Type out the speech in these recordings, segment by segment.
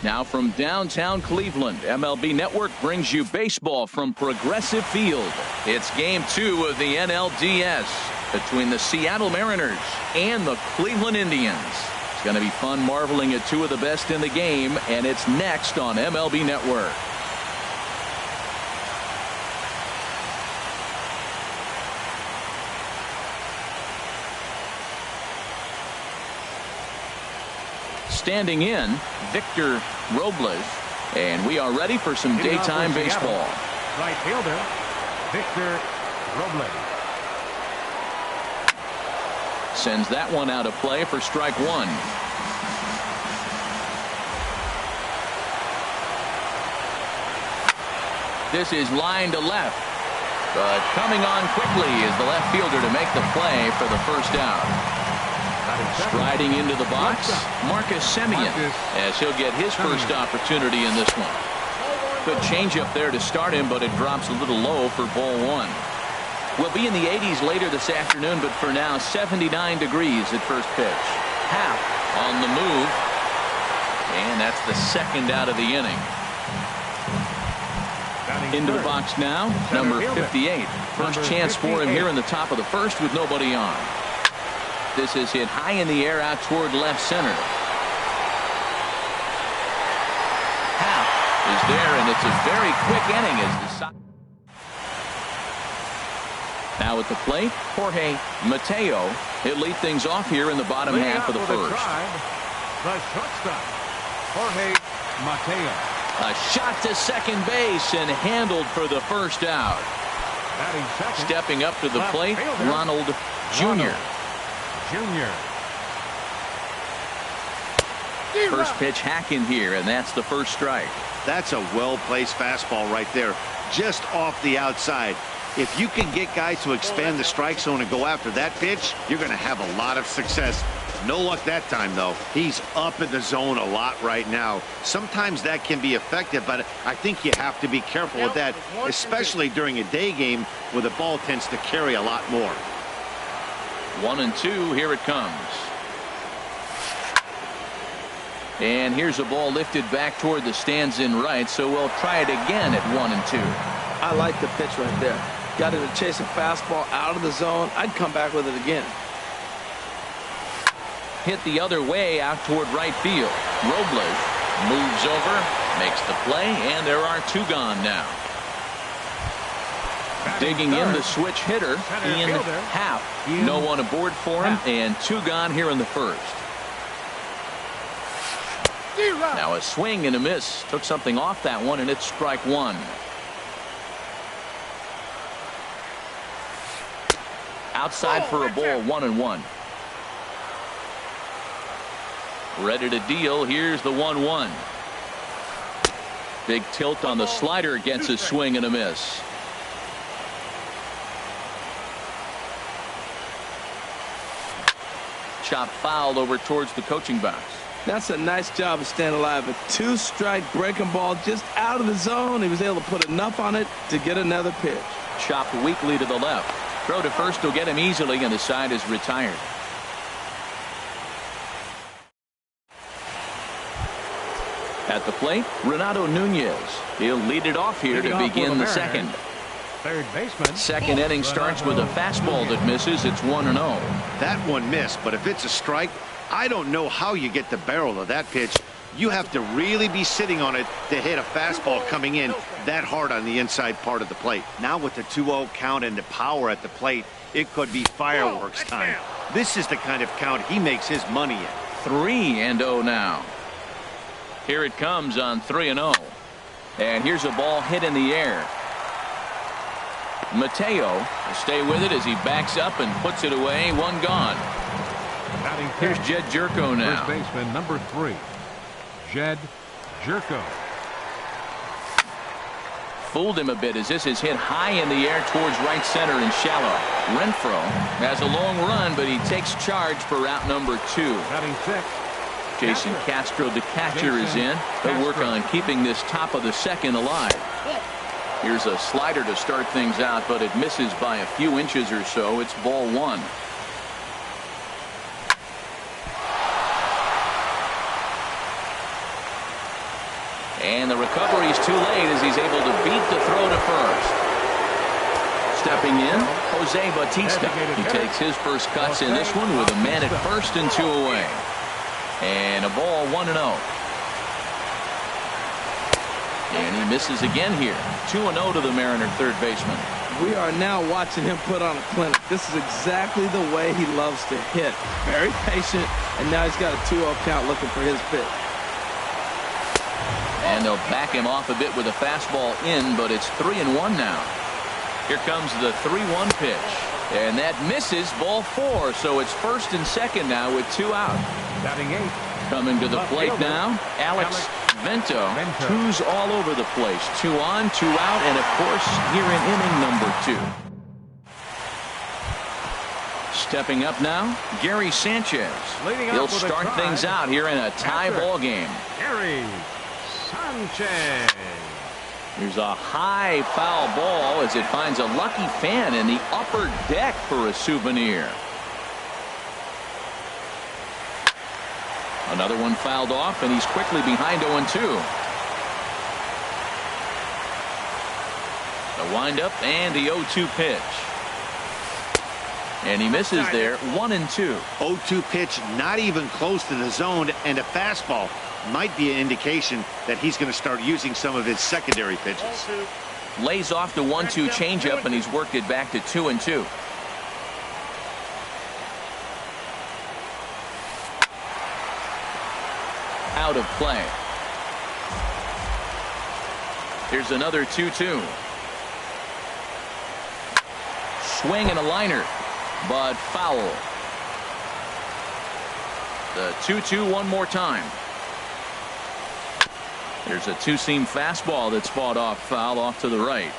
Now from downtown Cleveland, MLB Network brings you baseball from Progressive Field. It's Game 2 of the NLDS between the Seattle Mariners and the Cleveland Indians. It's going to be fun marveling at two of the best in the game, and it's next on MLB Network. Standing in, Victor Robles, and we are ready for some daytime baseball. Right fielder, Victor Robles. Sends that one out of play for strike one. This is line to left, but coming on quickly is the left fielder to make the play for the first out. Striding into the box, Marcus Semien, as he'll get his first opportunity in this one. Good changeup there to start him, but it drops a little low for ball one. We'll be in the 80s later this afternoon, but for now 79 degrees at first pitch. Half on the move, and that's the second out of the inning. Into the box now, number 58. First chance for him here in the top of the first with nobody on. This is hit high in the air out toward left center. Half is there, and it's a very quick inning as the side. Now at the plate, Jorge Mateo. He'll lead things off here in the bottom half of the first. The shortstop, Jorge Mateo. A shot to second base and handled for the first out. Stepping up to the plate, Ronald Jr. First pitch hack in here, and that's the first strike. That's a well-placed fastball right there, just off the outside. If you can get guys to expand the strike zone and go after that pitch, you're going to have a lot of success. No luck that time, though. He's up in the zone a lot right now. Sometimes that can be effective, but I think you have to be careful with that, especially during a day game where the ball tends to carry a lot more. 1-2, here it comes. And here's a ball lifted back toward the stands in right, so we'll try it again at 1-2. I like the pitch right there. Got him to chase a fastball out of the zone. I'd come back with it again. Hit the other way out toward right field. Robles moves over, makes the play, and there are two gone now. Digging in the switch hitter, Ian Happ. No one aboard for him, and two gone here in the first. Now a swing and a miss. Took something off that one, and it's strike one. Outside for a ball, 1-1. Ready to deal. Here's the 1-1. Big tilt on the slider against a swing and a miss. Chop fouled over towards the coaching box. That's a nice job of staying alive. A two-strike breaking ball just out of the zone. He was able to put enough on it to get another pitch. Chopped weakly to the left. Throw to first will get him easily, and the side is retired. At the plate, Renato Nunez. He'll lead it off here to begin the second. Third baseman. Second inning starts with a fastball that misses. It's 1-0. That one missed, but if it's a strike, I don't know how you get the barrel of that pitch. You have to really be sitting on it to hit a fastball coming in that hard on the inside part of the plate. Now with the 2-0 count and the power at the plate, it could be fireworks time. This is the kind of count he makes his money in. 3-0 now. Here it comes on 3-0. And here's a ball hit in the air. Mateo will stay with it as he backs up and puts it away. One gone. Here's Jed Jerko now. First baseman, number 3, Jed Jerko. Fooled him a bit as this is hit high in the air towards right center and shallow. Renfroe has a long run, but he takes charge for route number 2. Batting sixth. Jason Castro, the catcher, is in. They'll work on keeping this top of the second alive. Here's a slider to start things out, but it misses by a few inches or so. It's ball one. And the recovery is too late as he's able to beat the throw to first. Stepping in, Jose Bautista. He takes his first cuts in this one with a man at first and 2 away. And a ball 1-0. And he misses again here. 2-0 to the Mariner third baseman. We are now watching him put on a clinic. This is exactly the way he loves to hit. Very patient, and now he's got a 2-0 count looking for his pitch. And they'll back him off a bit with a fastball in, but it's 3-1 now. Here comes the 3-1 pitch. And that misses, ball 4. So it's first and second now with 2 out. Batting 8. Coming to the plate now, Alex Vento. 2's all over the place. 2 on, 2 out, and of course, here in inning number 2. Stepping up now, Gary Sanchez. He'll start things out here in a tie ball game. Gary Sanchez. Here's a high foul ball as it finds a lucky fan in the upper deck for a souvenir. Another one fouled off, and he's quickly behind 0-2. The windup and the 0-2 pitch. And he misses there, 1-2. 0-2 pitch, not even close to the zone, and a fastball might be an indication that he's going to start using some of his secondary pitches. Lays off the 1-2 changeup, and he's worked it back to 2-2. Out of play. Here's another 2-2. Swing and a liner, but foul. The 2-2 one more time. There's a two-seam fastball that's fought off foul off to the right.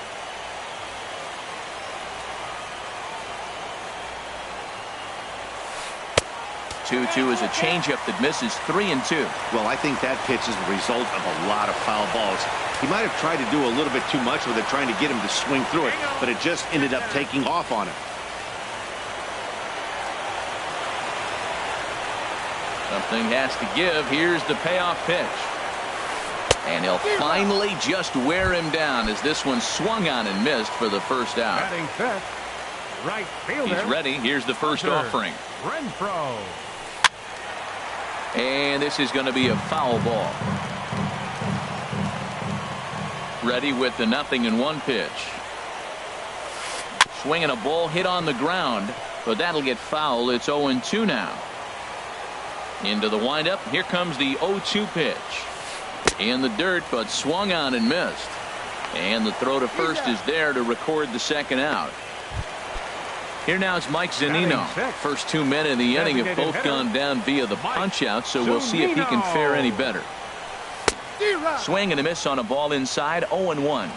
Two is a changeup that misses 3-2. Well, I think that pitch is the result of a lot of foul balls. He might have tried to do a little bit too much with it, trying to get him to swing through it, but it just ended up taking off on him. Something has to give. Here's the payoff pitch. And he'll finally just wear him down as this one swung on and missed for the first out. Batting fifth, right fielder. He's ready. Here's the first offering. Renfroe. And this is going to be a foul ball. Ready with the 0-1 pitch. Swinging a ball hit on the ground, but that'll get foul. It's 0-2 now. Into the windup. Here comes the 0-2 pitch. In the dirt, but swung on and missed. And the throw to first is there to record the second out. Here now is Mike Zunino. First 2 men in the inning have both gone down via the punch-out, so we'll see if he can fare any better. Swing and a miss on a ball inside, 0-1.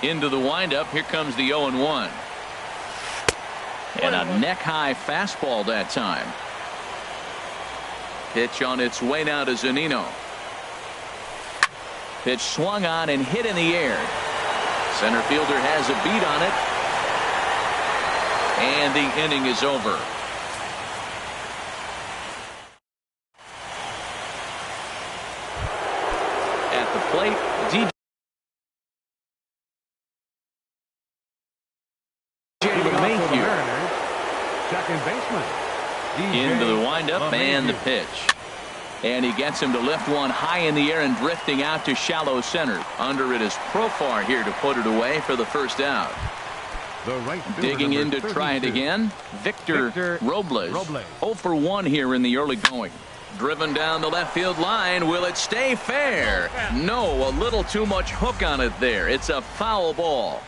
Into the windup. Here comes the 0-1. And a neck-high fastball that time. Pitch on its way now to Zunino. Pitch swung on and hit in the air. Center fielder has a beat on it. And the inning is over. At the plate, DJ Second baseman. into the windup and the pitch. And he gets him to lift one high in the air and drifting out to shallow center. Under it is Profar here to put it away for the first out. Digging in to try it again, Victor Robles. 0 for 1 here in the early going. Driven down the left field line. Will it stay fair? No, a little too much hook on it there. It's a foul ball.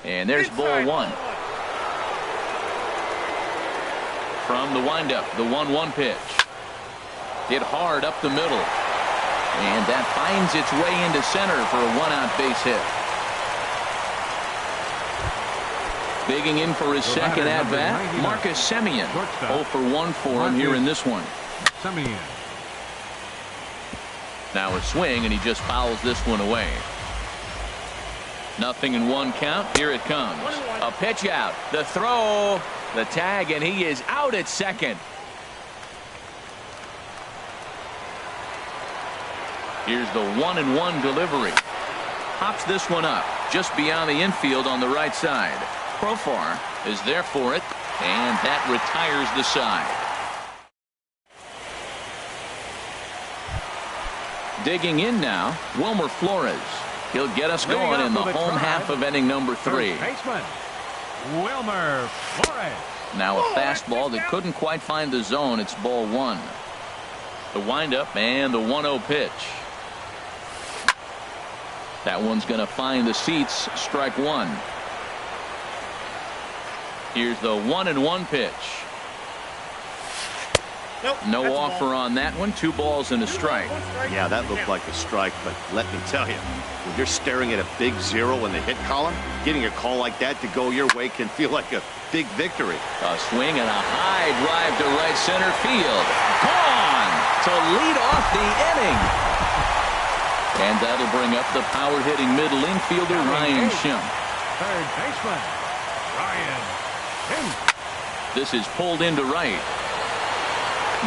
And there's ball 1. From the windup, the 1-1 pitch. Hit hard up the middle. And that finds its way into center for a 1-out base hit. Digging in for his second at-bat, Marcus Semien. 0 for 1 for him here in this one. Now a swing, and he just fouls this one away. 0-1 count. Here it comes. A pitch out. The throw. The tag, and he is out at second. Here's the 1-1 delivery. Pops this one up just beyond the infield on the right side. Profar is there for it, and that retires the side. Digging in now, Wilmer Flores. He'll get us going in the home half of inning number 3. Baseman, Wilmer Flores. Now a fastball that couldn't quite find the zone. It's ball 1. The windup and the 1-0 pitch. That one's going to find the seats. Strike 1. Here's the 1-1 pitch. Nope, no offer on that one. 2 balls and a strike. Yeah, that looked like a strike, but let me tell you, when you're staring at a big 0 in the hit column, getting a call like that to go your way can feel like a big victory. A swing and a high drive to right center field. Gone to lead off the inning. And that'll bring up the power-hitting middle infielder Ryan Shim. Third baseman, Ryan Shim. This is pulled into right.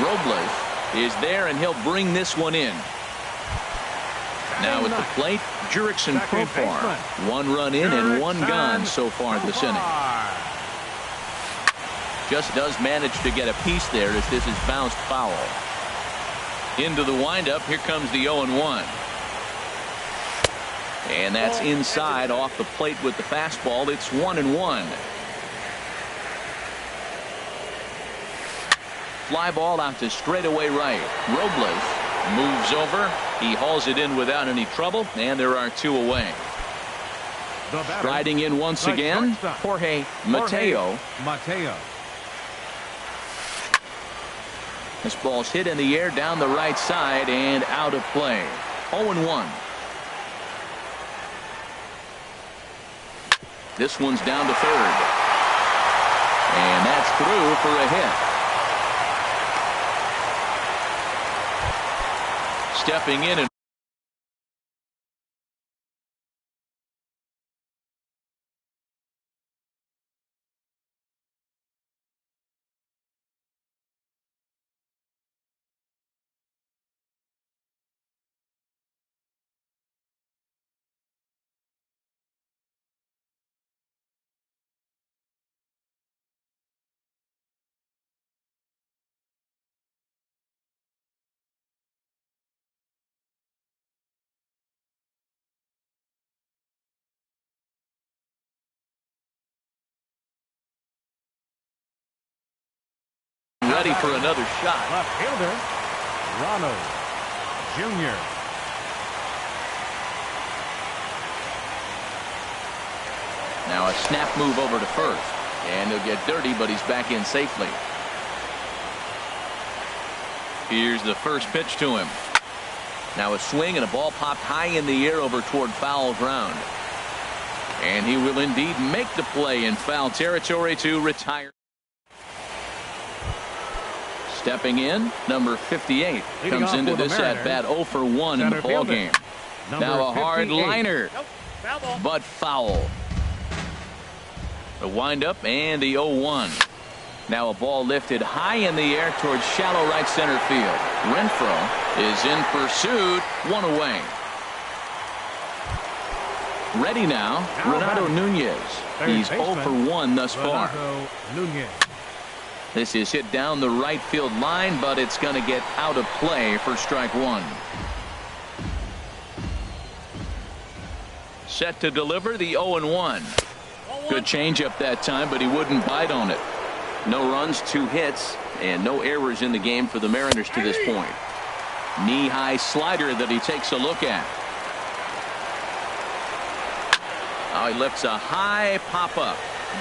Robles is there, and he'll bring this one in. Now at the plate, Jurickson Profar. 1 run in and 1 gone so far this inning. Just does manage to get a piece there as this is bounced foul. Into the windup. Here comes the 0-1. And that's inside off the plate with the fastball. It's 1-1. Fly ball out to straightaway right. Robles moves over. He hauls it in without any trouble, and there are 2 away. Striding in once again, Jorge Mateo. This ball's hit in the air down the right side and out of play. 0-1. This one's down to third. And that's through for a hit. Stepping in and ready for another shot. Left fielder, Ronald Jr. Now a snap move over to first. And he'll get dirty, but he's back in safely. Here's the first pitch to him. Now a swing and a ball popped high in the air over toward foul ground. And he will indeed make the play in foul territory to retire. Stepping in, number 58 comes into this at bat 0 for 1 in the ball game. Now a hard liner, but foul. The windup and the 0-1. Now a ball lifted high in the air towards shallow right center field. Renfroe is in pursuit, 1 away. Ready now, Renato Nunez. He's 0 for 1 thus far. This is hit down the right field line, but it's going to get out of play for strike 1. Set to deliver the 0-1. Good changeup that time, but he wouldn't bite on it. No runs, 2 hits, and no errors in the game for the Mariners to this point. Knee-high slider that he takes a look at. Now he lifts a high pop-up.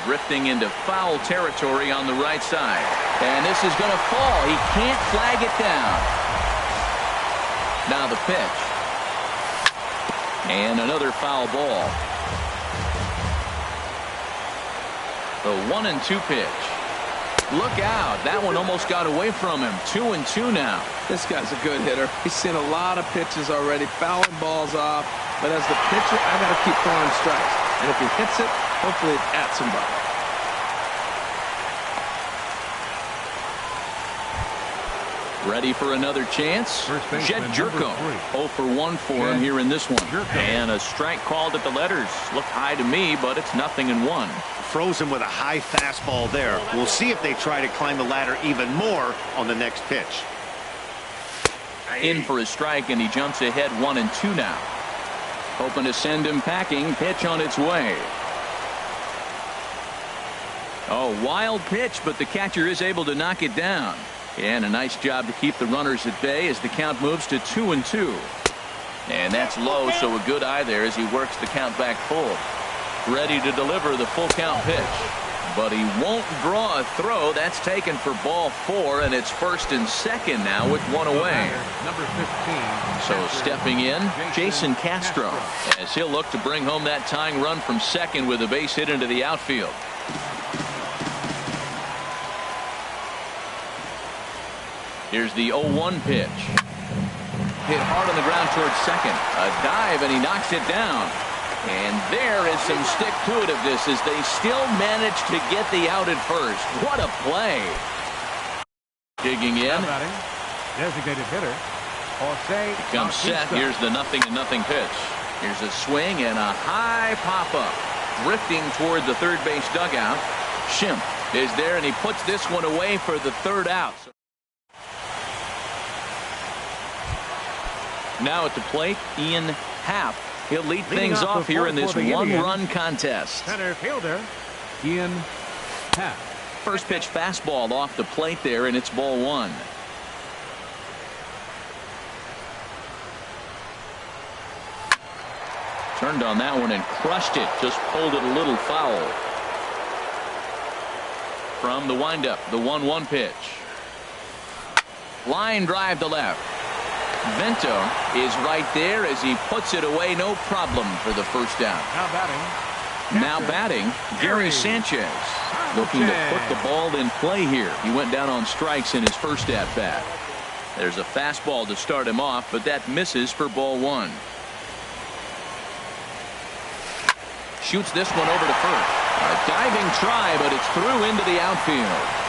Drifting into foul territory on the right side. And this is going to fall. He can't flag it down. Now the pitch. And another foul ball. The 1-2 pitch. Look out. That one almost got away from him. 2-2 now. This guy's a good hitter. He's seen a lot of pitches already, fouling balls off. But as the pitcher, I got to keep throwing strikes. And if he hits it, hopefully it's at somebody. Ready for another chance. Jed Jerko. 0 for 1 for him here in this one. And a strike called at the letters. Looked high to me, but it's 0-1. Frozen with a high fastball there. We'll see if they try to climb the ladder even more on the next pitch. In for a strike, and he jumps ahead 1-2 now. Hoping to send him packing. Pitch on its way. Oh, wild pitch, but the catcher is able to knock it down. And a nice job to keep the runners at bay as the count moves to 2-2. And that's low, so a good eye there as he works the count back full. Ready to deliver the full count pitch. But he won't draw a throw. That's taken for ball 4, and it's 1st and 2nd now with 1 away. Number 15. So stepping in, Jason Castro, as he'll look to bring home that tying run from second with a base hit into the outfield. Here's the 0-1 pitch. Hit hard on the ground towards second. A dive, and he knocks it down. And there is some stick-to-itiveness as they still manage to get the out at first. What a play. Digging in. Designated hitter. Jose Comes set. Here's the 0-0 pitch. Here's a swing and a high pop-up. Drifting toward the third base dugout. Schimpf is there, and he puts this one away for the 3rd out. Now at the plate, Ian Happ. He'll lead things off here in this one-run contest. Center fielder, Ian Happ. First pitch fastball off the plate there, and it's ball 1. Turned on that one and crushed it. Just pulled it a little foul. From the windup, the 1-1 pitch. Line drive to left. Vento is right there as he puts it away, no problem for the 1st down. Now batting, Gary Sanchez. Looking to put the ball in play here. He went down on strikes in his first at bat. There's a fastball to start him off, but that misses for ball 1. Shoots this one over to first. A diving try, but it's through into the outfield.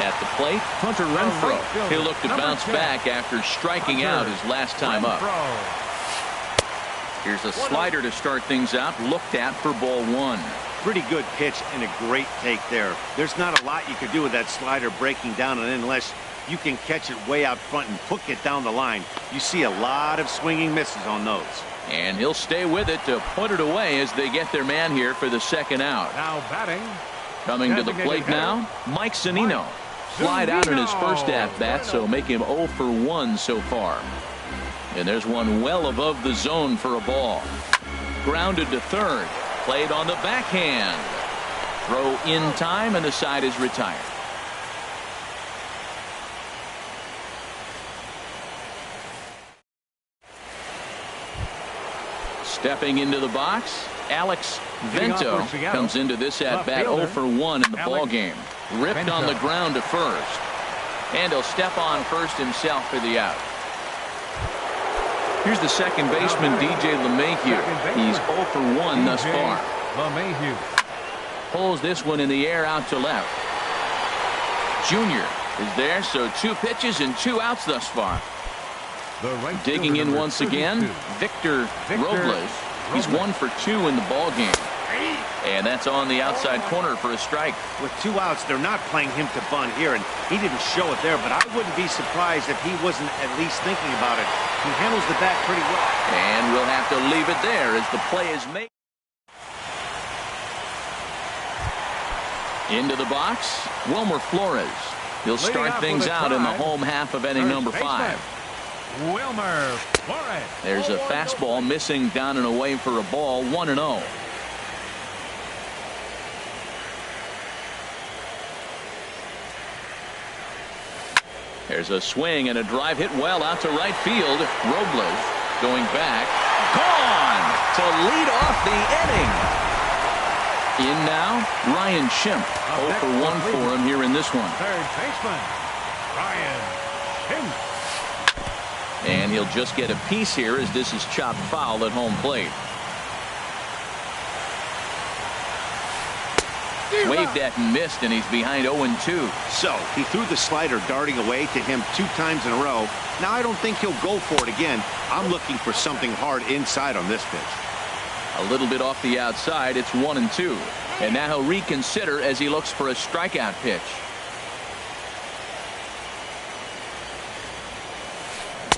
At the plate, Hunter Renfroe. He'll look to bounce back after striking out his last time up. Here's a slider to start things out. Looked at for ball 1. Pretty good pitch and a great take there. There's not a lot you could do with that slider breaking down, and unless you can catch it way out front and hook it down the line, you see a lot of swinging misses on those. And he'll stay with it to put it away as they get their man here for the 2nd out. Now batting. Coming to the plate now, Mike Zunino. Flied out in his first at-bat, so make him 0 for 1 so far. And there's one well above the zone for a ball. Grounded to third. Played on the backhand. Throw in time, and the side is retired. Stepping into the box, Alex Vento comes into this at-bat 0 for 1 in the ballgame. Ripped on the ground to first. And he'll step on first himself for the out. Here's the second baseman, DJ LeMahieu. He's 0 for 1 thus far. LeMahieu Pulls this one in the air out to left. Junior is there, so 2 pitches and 2 outs thus far. Digging in once again, Victor Robles. He's 1 for 2 in the ballgame. And that's on the outside corner for a strike. With 2 outs, they're not playing him to bunt here, and he didn't show it there, but I wouldn't be surprised if he wasn't at least thinking about it. He handles the bat pretty well. And we'll have to leave it there as the play is made. Into the box, Wilmer Flores. He'll start things out in the home half of inning number 5. Wilmer Flores. There's a fastball missing down and away for a ball, 1-0. There's a swing and a drive hit well out to right field. Robles going back. Gone to lead off the inning. In now, Ryan Schimpf. 0 for 1 for him here in this one. Third baseman, Ryan Schimpf. And he'll just get a piece here as this is chopped foul at home plate. Waved at and missed, and he's behind 0-2. So he threw the slider darting away to him 2 times in a row. Now I don't think he'll go for it again. I'm looking for something hard inside on this pitch. A little bit off the outside. It's 1-2. And now he'll reconsider as he looks for a strikeout pitch.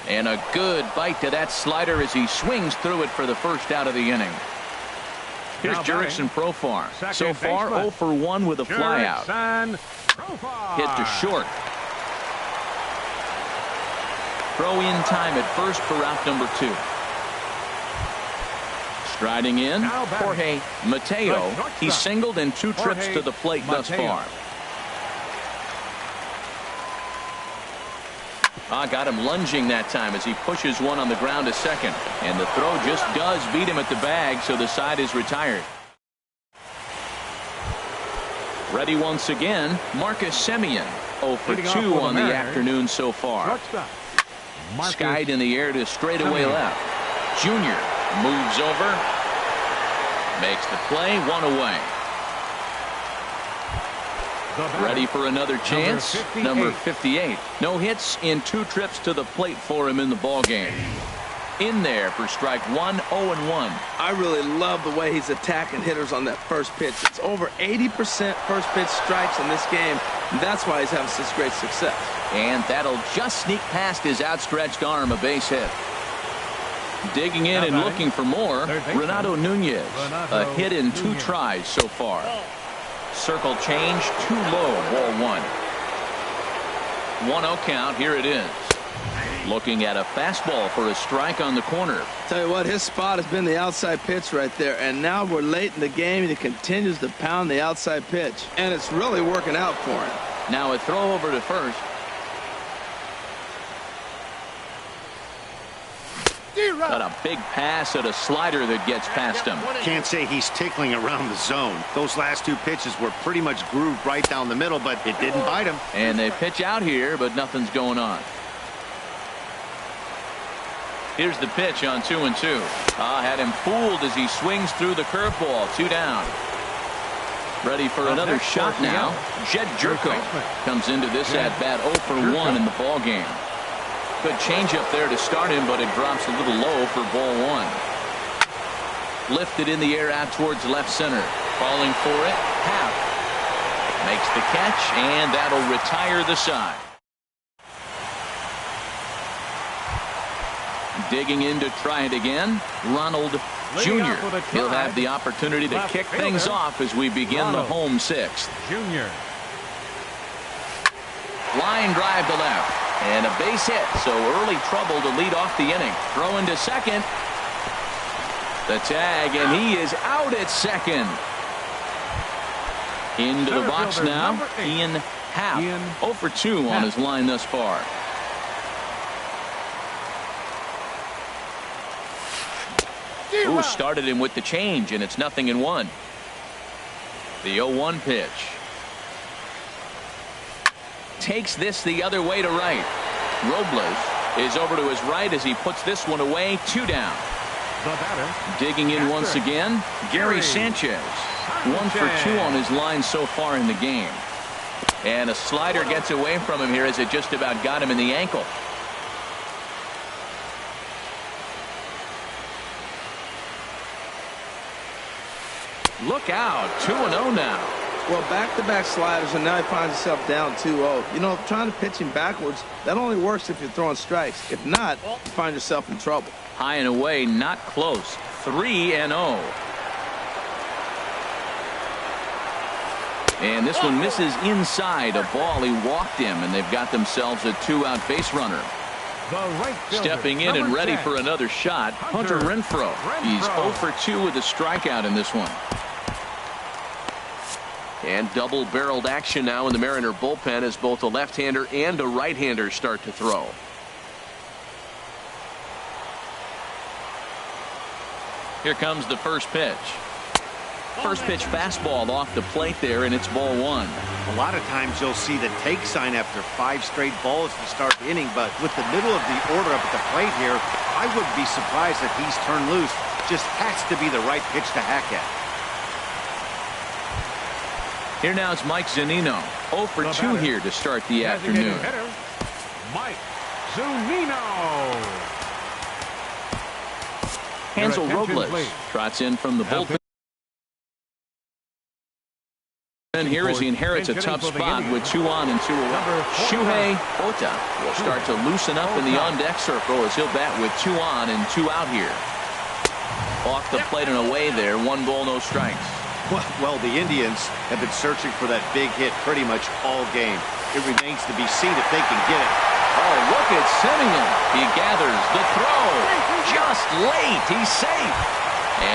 And a good bite to that slider as he swings through it for the first out of the inning. Here's Jurickson Profar. So far, 0 for 1 with a flyout. Hit to short. Throw in time at first for out number 2. Striding in, Jorge Mateo. He's singled in 2 trips to the plate thus far. Got him lunging that time as he pushes one on the ground to second. And the throw just does beat him at the bag, so the side is retired. Ready once again, Marcus Semien. 0 for 2 on the afternoon so far. Skied in the air to straightaway left. Junior moves over. Makes the play, 1 away. Ready for another chance. Number 58. No hits in 2 trips to the plate for him in the ballgame. In there for strike 1, 0-1. I really love the way he's attacking hitters on that first pitch. It's over 80% first pitch strikes in this game. And that's why he's having such great success. And that'll just sneak past his outstretched arm, a base hit. Digging in and looking for more, Renato Nunez. A hit in 2 tries so far. Circle change, too low, ball 1. 1-0 count, here it is. Looking at a fastball for a strike on the corner. Tell you what, his spot has been the outside pitch right there, and now we're late in the game and he continues to pound the outside pitch, and it's really working out for him. Now a throw over to first. Got a big pass at a slider that gets past him. Can't say he's tickling around the zone. Those last 2 pitches were pretty much grooved right down the middle, but it didn't bite him. And they pitch out here, but nothing's going on. Here's the pitch on 2-2. Had him fooled as he swings through the curveball. 2 down. Ready for another shot now. Jed Jerko comes into this at-bat 0 for 1 in the ball game. Good changeup there to start him, but it drops a little low for ball 1. Lifted in the air out towards left center. Falling for it. Half makes the catch, and that'll retire the side. Digging in to try it again, Ronald Jr. He'll have the opportunity to kick things off as we begin the home 6th. Junior. Line drive to left. And a base hit, so early trouble to lead off the inning. Throw into second. The tag, and he is out at second. Into the box now, Ian Happ. 0 for 2 on his line thus far. Ooh, started him with the change, and it's 0-1. The 0-1 pitch. Takes this the other way to right. Robles is over to his right as he puts this one away. 2 down. Digging in once again, Gary Sanchez. 1 for 2 on his line so far in the game. And a slider gets away from him here as it just about got him in the ankle. Look out, 2-0 now. Well, back-to-back sliders, and now he finds himself down 2-0. You know, trying to pitch him backwards, that only works if you're throwing strikes. If not, you find yourself in trouble. High and away, not close. 3-0. And this one misses inside a ball. He walked him, and they've got themselves a 2-out base runner. Stepping in and ready for another shot, Hunter Renfroe. He's 0 for 2 with a strikeout in this one. And double-barreled action now in the Mariner bullpen as both a left-hander and a right-hander start to throw. Here comes the first pitch. First pitch fastball off the plate there, and it's ball 1. A lot of times you'll see the take sign after 5 straight balls to start the inning, but with the middle of the order up at the plate here, I wouldn't be surprised if he's turned loose. Just has to be the right pitch to hack at. Here now it's Mike Zunino. 0 for 2 here to start the afternoon. Hitter, Mike Zunino. Hansel Your attention, Robles please. trots in from the bullpen. And here as he inherits a tough spot with 2 on and 2 away. Shuhei Ota will start to loosen up in the on-deck circle as he'll bat with 2 on and 2 out here. Off the plate and away there. 1 ball, no strikes. Well, the Indians have been searching for that big hit pretty much all game. It remains to be seen if they can get it. Oh, look at Semien. He gathers the throw. Just late. He's safe.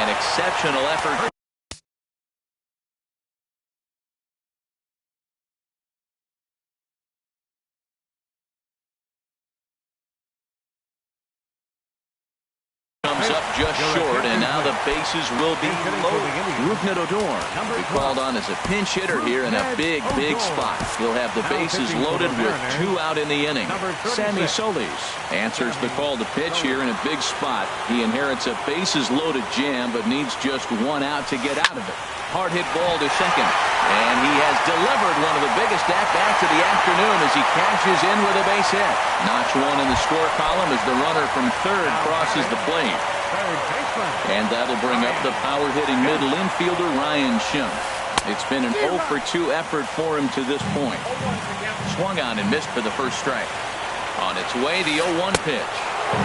An exceptional effort. Comes up just short, and now the bases will be loaded. Rougned Odor will be called on as a pinch hitter here in a big, big spot. He'll have the bases loaded with 2 out in the inning. Sammy Solis answers the call to pitch here in a big spot. He inherits a bases loaded jam, but needs just 1 out to get out of it. Hard hit ball to second, and he has delivered one of the biggest at-bats of the afternoon as he cashes in with a base hit. Notch 1 in the score column as the runner from third crosses the plate. And that'll bring up the power-hitting middle infielder Ryan Schimpf. It's been an 0 for 2 effort for him to this point. Swung on and missed for the first strike. On its way, the 0-1 pitch.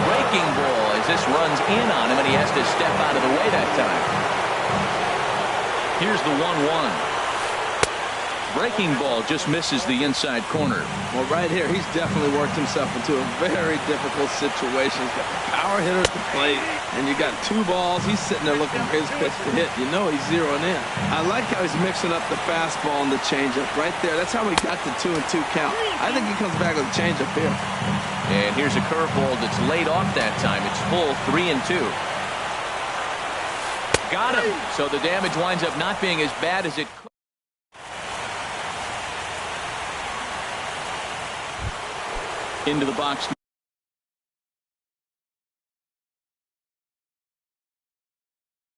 Breaking ball as this runs in on him, and he has to step out of the way that time. Here's the 1-1. Breaking ball just misses the inside corner. Well, right here, he's definitely worked himself into a very difficult situation. He's got the power hitter at the plate, and you got 2 balls. He's sitting there looking for his pitch to hit. You know he's zeroing in. I like how he's mixing up the fastball and the changeup right there. That's how he got the 2-2 count. I think he comes back with a changeup here. And here's a curveball that's laid off that time. It's full 3-2. Got him. So the damage winds up not being as bad as it could. Into the box.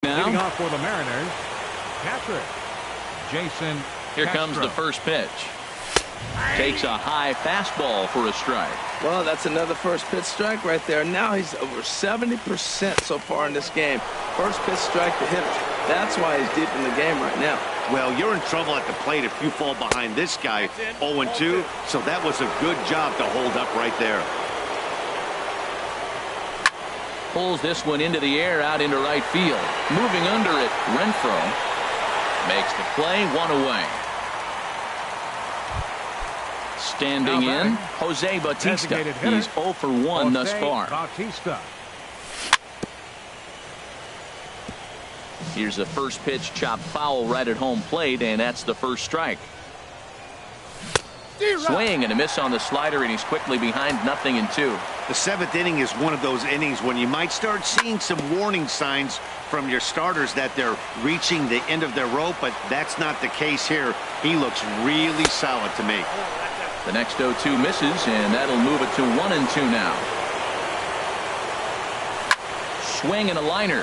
Now, Leading off for the Mariners, catcher Jason here Castro. comes the first pitch. Takes a high fastball for a strike. Well, that's another first pitch strike right there. Now he's over 70% so far in this game. First pitch strike to hitter. That's why he's deep in the game right now. Well, you're in trouble at the plate if you fall behind this guy 0-2, so that was a good job to hold up right there. Pulls this one into the air out into right field. Moving under it, Renfroe makes the play, 1 away. Standing in, Jose Bautista. He's 0 for 1 thus far. Bautista. Here's the first pitch, chopped foul right at home plate, and that's the first strike. Swing and a miss on the slider, and he's quickly behind 0-2. The 7th inning is one of those innings when you might start seeing some warning signs from your starters that they're reaching the end of their rope, but that's not the case here. He looks really solid to me. The next 0-2 misses, and that'll move it to 1-2 now. Swing and a liner,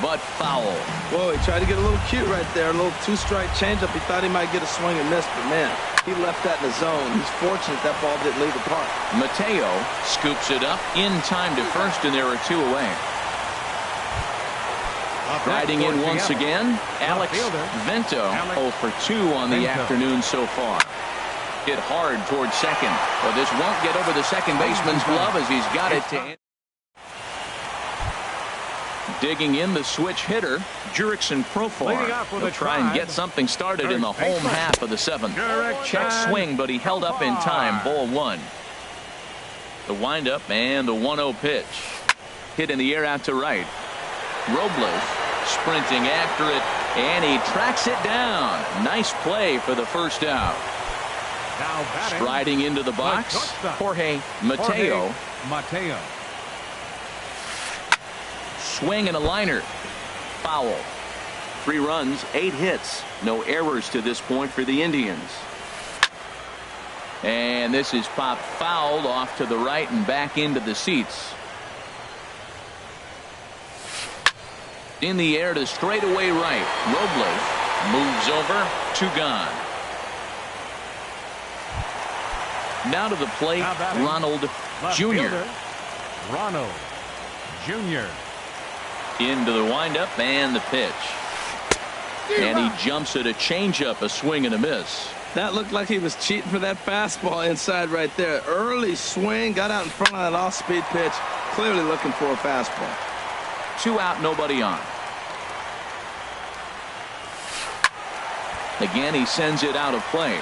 but foul. Whoa, he tried to get a little cute right there. A little 2-strike changeup. He thought he might get a swing and miss, but man, he left that in the zone. He's fortunate that ball didn't leave the park. Mateo scoops it up in time to first, and there are 2 away. Riding in once again, Alex Vento, 0 for 2 on the afternoon so far. Hit hard towards second, but this won't get over the second baseman's glove as he's got it to. Digging in the switch hitter, Jurickson Profar. He'll try and get something started in the home half of the 7th. Check swing, but he held up in time. Ball 1. The windup and the 1-0 pitch. Hit in the air out to right. Robles sprinting after it, and he tracks it down. Nice play for the first out. Striding into the box, Jorge Mateo. Swing and a liner. Foul. 3 runs, 8 hits. No errors to this point for the Indians. And this is popped fouled off to the right and back into the seats. In the air to straightaway right. Robles moves over, 2 gone. Now to the plate, Ronald Jr. Ronald Jr. Into the windup and the pitch. And he jumps at a changeup, a swing and a miss. That looked like he was cheating for that fastball inside right there. Early swing, got out in front of that off-speed pitch. Clearly looking for a fastball. 2 out, nobody on. Again, he sends it out of play.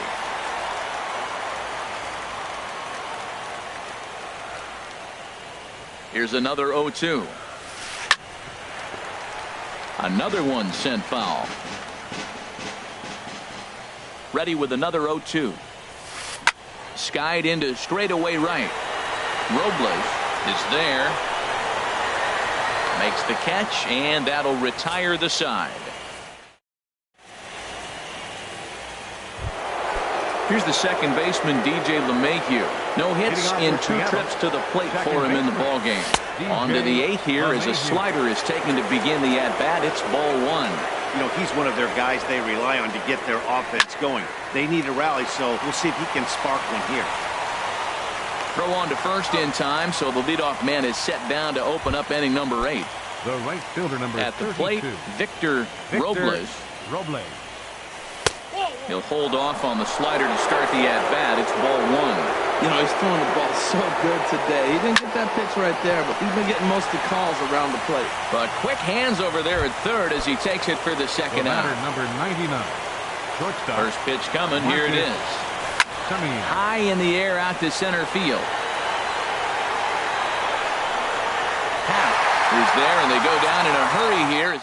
Here's another 0-2. Another one sent foul. Ready with another 0-2. Skied into straightaway right. Robles is there. Makes the catch, and that'll retire the side. Here's the second baseman, DJ LeMahieu. No hits in 2 trips to the plate for him in the ballgame. On to the 8th here as a slider is taken to begin the at-bat. It's ball 1. You know, he's one of their guys they rely on to get their offense going. They need a rally, so we'll see if he can spark one here. Throw on to first in time, so the leadoff man is set down to open up inning number 8. The right fielder, number 32. At the plate, Victor Robles. He'll hold off on the slider to start the at-bat. It's ball 1. You know, he's throwing the ball so good today. He didn't get that pitch right there, but he's been getting most of the calls around the plate. But quick hands over there at third as he takes it for the second out. Number 99. Shortstop. First pitch coming. Here it is. High in the air out to center field. Happ is there, and they go down in a hurry here.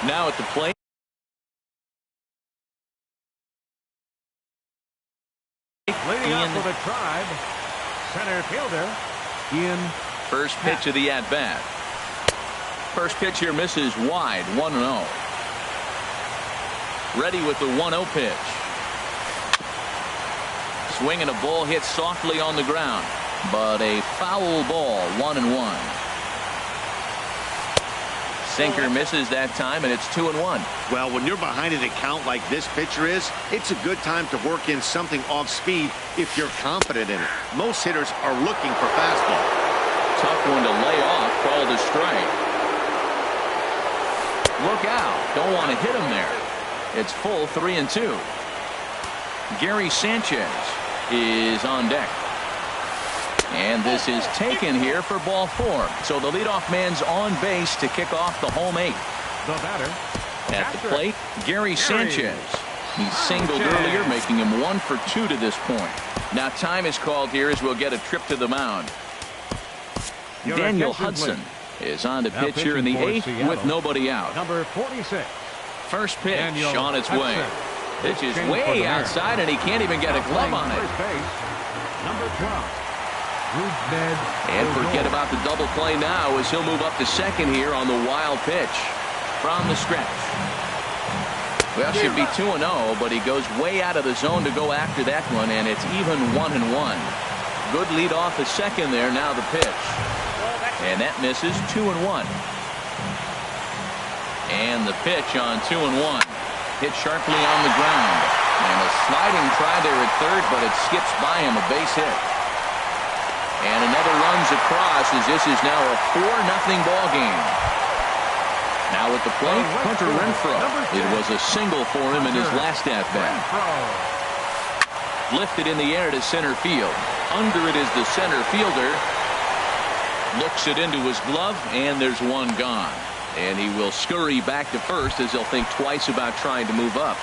Now at the plate. Leading off for the Tribe, center fielder, Ian. First pitch of the at-bat. First pitch here misses wide, 1-0. Ready with the 1-0 pitch. Swinging a ball hit softly on the ground, but a foul ball, 1-1. Sinker misses that time, and it's 2-1. Well, when you're behind an account like this pitcher is, it's a good time to work in something off speed if you're confident in it. Most hitters are looking for fastball. Tough one to lay off, called a strike. Look out, don't want to hit him there. It's full 3-2. Gary Sanchez is on deck. And this is taken here for ball 4. So the leadoff man's on base to kick off the home 8. The batter. At the plate, Gary Sanchez. He singled earlier, making him 1 for 2 to this point. Now time is called here as we'll get a trip to the mound. Daniel Hudson is on to pitch here in the 8th with nobody out. Number 46. First pitch on its way. Pitch is way outside, and he can't even get a glove on it. Number 12. And forget about the double play now as he'll move up to second here on the wild pitch from the stretch. Well, should be 2-0, but he goes way out of the zone to go after that one, and it's even 1-1. Good lead off the second there. Now the pitch, and that misses. 2-1. And the pitch on 2-1. Hit sharply on the ground, and a sliding try there at third, but it skips by him, a base hit. And another runs across as this is now a 4-0 ball game. Now at the plate, Hunter Renfroe. It was a single for him in his last at-bat. Lifted in the air to center field. Under it is the center fielder. Looks it into his glove, and there's one gone. And he will scurry back to first as he'll think twice about trying to move up.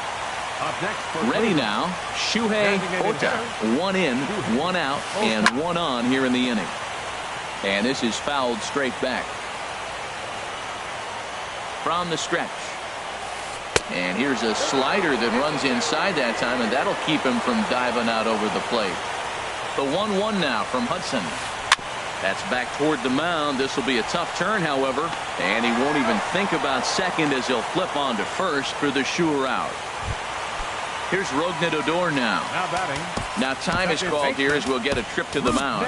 Ready now, Shuhei Ota. 1 in, 1 out, and 1 on here in the inning. And this is fouled straight back. From the stretch. And here's a slider that runs inside that time, and that'll keep him from diving out over the plate. The 1-1 now from Hudson. That's back toward the mound. This will be a tough turn, however, and he won't even think about second as he'll flip on to first for the sure out. Here's Rougned Odor now. Now batting. Now time is called here as we'll get a trip to the mound.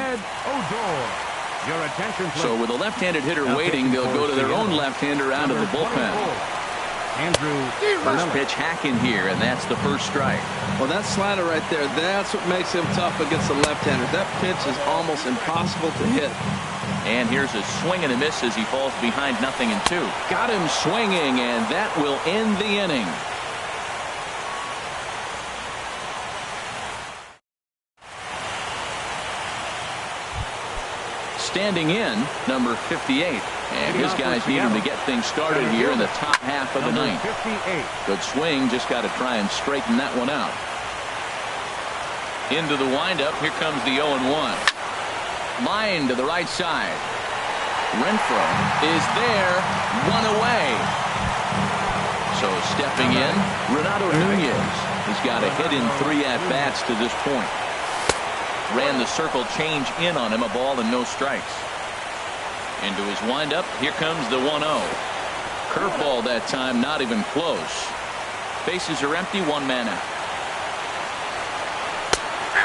Your attention, so with a left-handed hitter waiting, they'll go to their own left-hander out of the bullpen. First pitch hacking here, and that's the first strike. Well, that slider right there, that's what makes him tough against the left-hander. That pitch is almost impossible to hit. And here's a swing and a miss as he falls behind 0-2. Got him swinging, and that will end the inning. Standing in, number 58. And his guys need him to get things started here in the top half of the ninth. Good swing, just got to try and straighten that one out. Into the windup, here comes the 0-1. Line to the right side. Renfroe is there, one away. So stepping in, Renato Nunez. He's got a hit in 3 at-bats to this point. Ran the circle change in on him, a ball and no strikes. Into his windup, here comes the 1-0. Curveball that time, not even close. Bases are empty, 1 man out.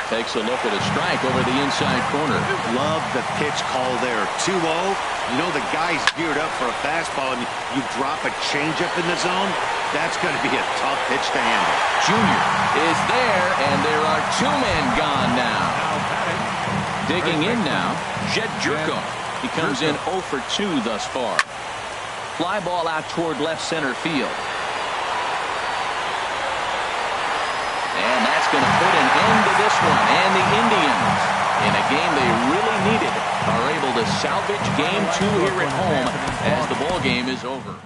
Takes a look at a strike over the inside corner. Love the pitch call there. 2-0. You know the guy's geared up for a fastball, and you drop a changeup in the zone. That's going to be a tough pitch to handle. Junior is there, and there are 2 men gone now. Digging in now, Jed Jerko. He comes in 0 for 2 thus far. Fly ball out toward left center field. And that's going to put an end to this one. And the Indians, in a game they really needed, are able to salvage game 2 here at home as the ball game is over.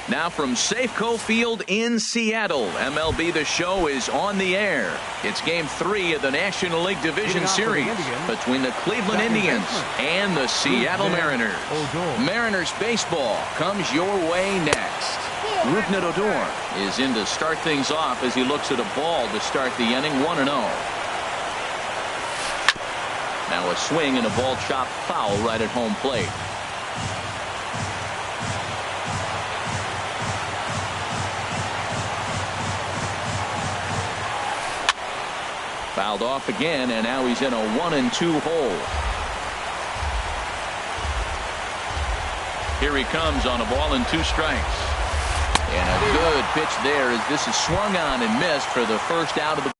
Now from Safeco Field in Seattle, MLB The Show is on the air. It's Game 3 of the National League Division Series between the Cleveland Indians and the Seattle Mariners. Mariners baseball comes your way next. Rougned Odor is in to start things off as he looks at a ball to start the inning, 1-0. Now a swing and a ball chopped foul right at home plate. Fouled off again, and now he's in a 1-2 hole. Here he comes on a ball and 2 strikes. And a good pitch there as this is swung on and missed for the first out of the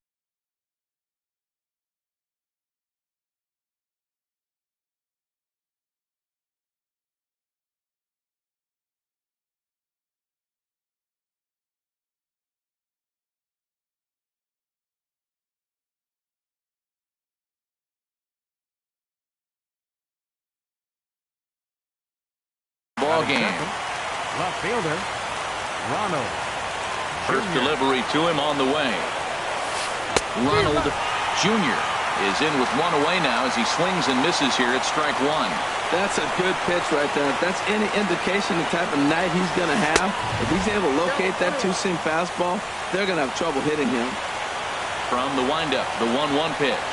ball game. Left fielder, Ronald. First delivery to him on the way. Ronald Jr. is in with 1 away now as he swings and misses here at strike 1. That's a good pitch right there. If that's any indication the type of night he's going to have, if he's able to locate that 2-seam fastball, they're going to have trouble hitting him. From the windup, the 1-1 pitch.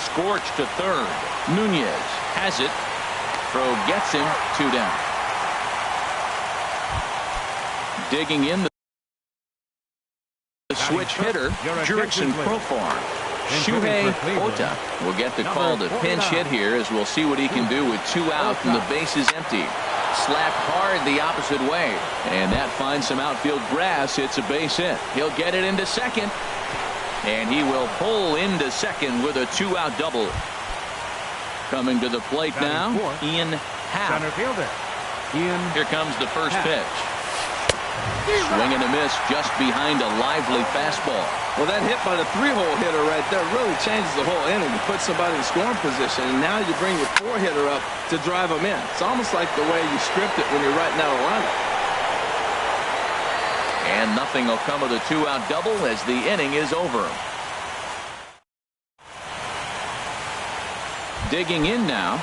Scorched to third. Nunez has it. Throw gets him. 2 down. Digging in the switch hitter, Jurickson Profar. Shuhei Ota will get the call to pinch hit here as we'll see what he can do with 2 out and the bases empty. Slapped hard the opposite way, and that finds some outfield grass. It's a base hit. He'll get it into second, and he will pull into second with a 2-out double. Coming to the plate now, Ian Happ. Center fielder, Ian. Here comes the first pitch. Swing and a miss just behind a lively fastball. Well, that hit by the 3-hole hitter right there really changes the whole inning. You put somebody in scoring position, and now you bring your 4-hitter up to drive them in. It's almost like the way you script it when you're writing out a lineup. And nothing will come of the 2-out double as the inning is over. Digging in now.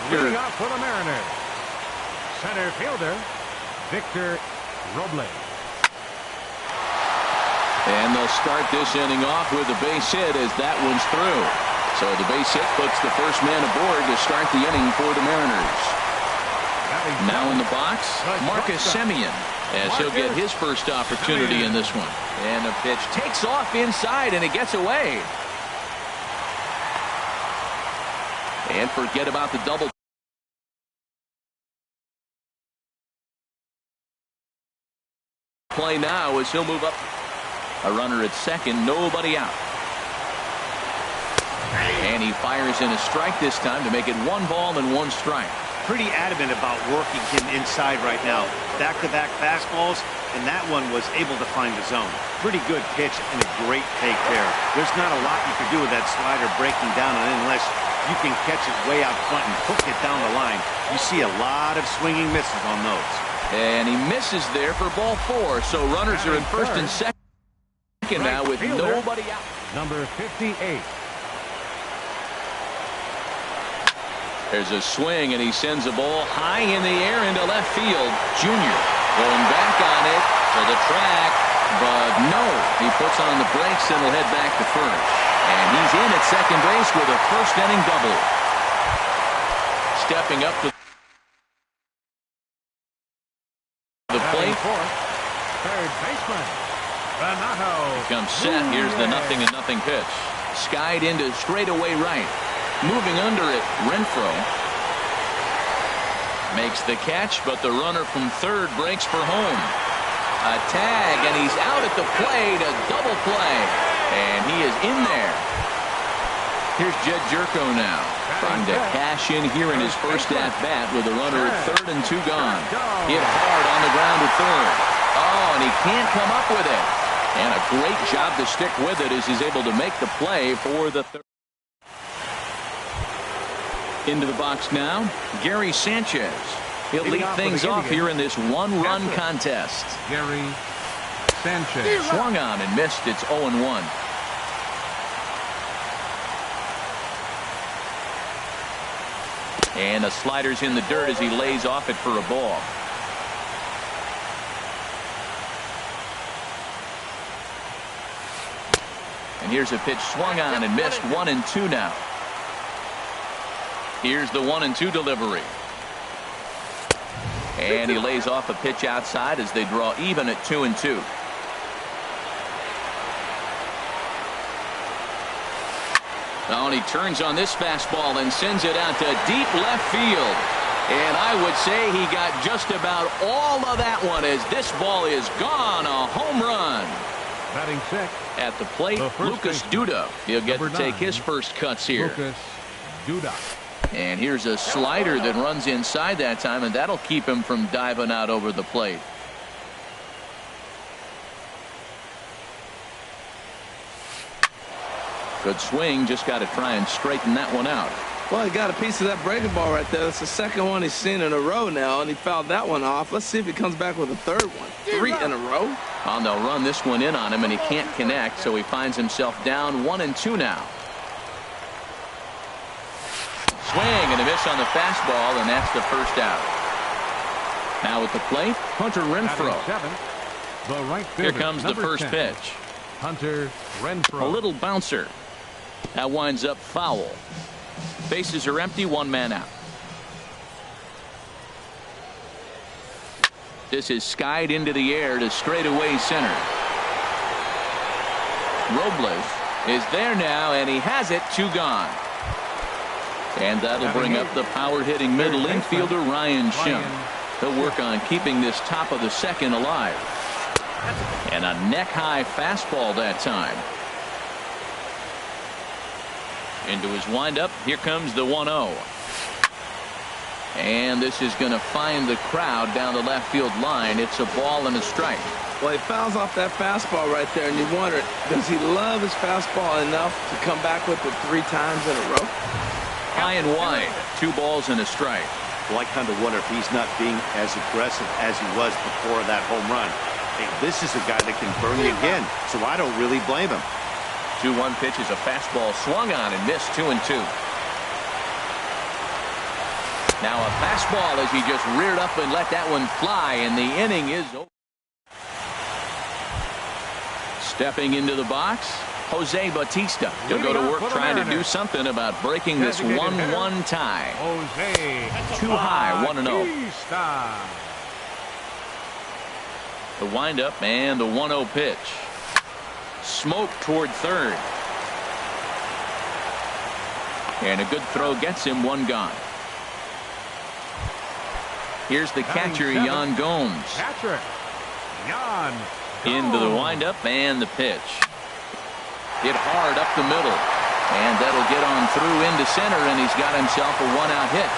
Leading off for the Mariners, center fielder, Victor Robles. And they'll start this inning off with a base hit as that one's through. So the base hit puts the first man aboard to start the inning for the Mariners. Now in the box, Marcus Semien, as he'll get his first opportunity in this one. And the pitch takes off inside, and it gets away. And forget about the double play now as he'll move up. A runner at second, nobody out. And he fires in a strike this time to make it 1 ball and 1 strike. Pretty adamant about working him inside right now. Back-to-back fastballs, and that one was able to find the zone. Pretty good pitch and a great take there. There's not a lot you can do with that slider breaking down on it unless you can catch it way out front and hook it down the line. You see a lot of swinging misses on those. And he misses there for ball 4. So runners are in first and second now with nobody out. Number 58. There's a swing, and he sends a ball high in the air into left field. Junior going back on it for the track, but no. He puts on the brakes and will head back to first. And he's in at second base with a first-inning double. Stepping up to the plate. Third baseman, Renato. Comes set. Here's the 0-0 pitch. Skied into straightaway right. Moving under it, Renfroe makes the catch, but the runner from third breaks for home. A tag, and he's out at the plate, a double play, and he is in there. Here's Jed Jerko now, trying to cash in here in his first at-bat with a runner at third and 2 gone. Hit hard on the ground at third. Oh, and he can't come up with it. And a great job to stick with it as he's able to make the play for the third. Into the box now, Gary Sanchez. He'll lead things off here in this 1-run contest. Gary Sanchez. Swung on and missed. It's 0-1. And the slider's in the dirt as he lays off it for a ball. here's a pitch swung on and missed. 1-2 now. Here's the 1-2 delivery. And he lays off a pitch outside as they draw even at 2-2. Oh, and he turns on this fastball and sends it out to deep left field. And I would say he got just about all of that one as this ball is gone. A home run. Batting sixth. At the plate, Lucas Duda. He'll get to take his first cuts here. Lucas Duda. And here's a slider that runs inside that time, and that'll keep him from diving out over the plate. Good swing. Just got to try and straighten that one out. Well, he got a piece of that breaking ball right there. That's the second one he's seen in a row now, and he fouled that one off. Let's see if he comes back with a third one. 3 in a row. Oh, they'll run this one in on him, and he can't connect, so he finds himself down 1-2 now. Swing and a miss on the fastball, and that's the first out. Now at the plate, Hunter Renfroe. Here comes the first pitch. Hunter Renfroe. A little bouncer. That winds up foul. Bases are empty, 1 man out. This is skied into the air to straightaway center. Robles is there now, and he has it. 2 gone. And that'll bring up the power-hitting middle infielder, Ryan Shum. He'll work on keeping this top of the second alive. And a neck-high fastball that time. Into his windup, here comes the 1-0. And this is going to find the crowd down the left field line. It's a ball and a strike. Well, he fouls off that fastball right there, and you wonder, does he love his fastball enough to come back with it 3 times in a row? High and wide, 2 balls and a strike. Well, I kind of wonder if he's not being as aggressive as he was before that home run. Hey, this is a guy that can burn you again, so I don't really blame him. 2-1 pitch is a fastball swung on and missed. 2-2. Now a fastball as he just reared up and let that one fly, and the inning is over. Stepping into the box, Jose Bautista. He'll go to work trying to do something about breaking this 1-1 tie. Too high, 1-0. The windup and the 1-0 pitch. Smoke toward third. And a good throw gets him. 1 gone. Here's the catcher, Yan Gomes. Into the windup and the pitch. Hit hard up the middle. And that'll get on through into center, and he's got himself a 1-out hit.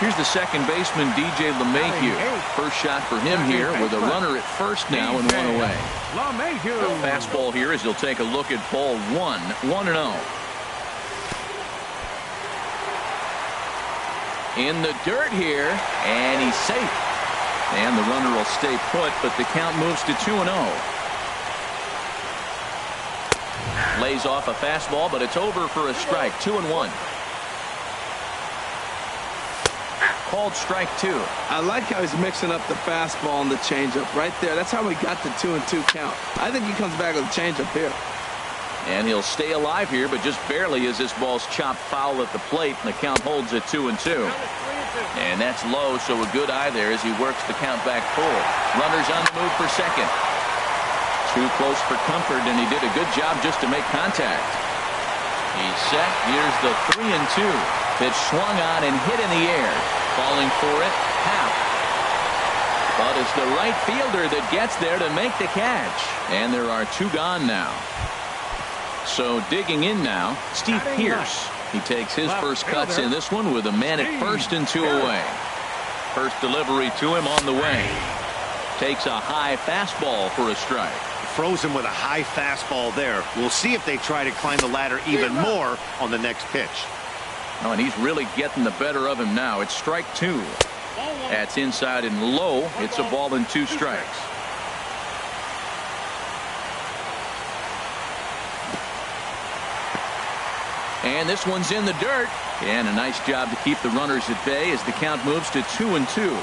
Here's the second baseman, DJ LeMahieu. First shot for him here with a runner at first now and 1 away. The fastball here as he'll take a look at ball 1. 1-0. In the dirt here, and he's safe. And the runner will stay put, but the count moves to 2-0. Lays off a fastball, but it's over for a strike. 2-1. Called strike 2. I like how he's mixing up the fastball and the changeup right there. That's how we got the 2-2 count. I think he comes back with a changeup here. And he'll stay alive here, but just barely as this ball's chopped foul at the plate, and the count holds at 2-2. And that's low, so a good eye there as he works the count back full. Runners on the move for second. Too close for comfort, and he did a good job just to make contact. He's set. Here's the 3-2. Pitch swung on and hit in the air. Falling for it, Happ. But it's the right fielder that gets there to make the catch. And there are 2 gone now. So digging in now, Steve Pearce. He takes his first cuts in this one with a man at first and 2 away. First delivery to him on the way. Takes a high fastball for a strike. Froze him with a high fastball there. We'll see if they try to climb the ladder even more on the next pitch. Oh, and he's really getting the better of him now. It's strike 2. That's inside and low. It's a ball and 2 strikes. And this one's in the dirt. And a nice job to keep the runners at bay as the count moves to 2-2.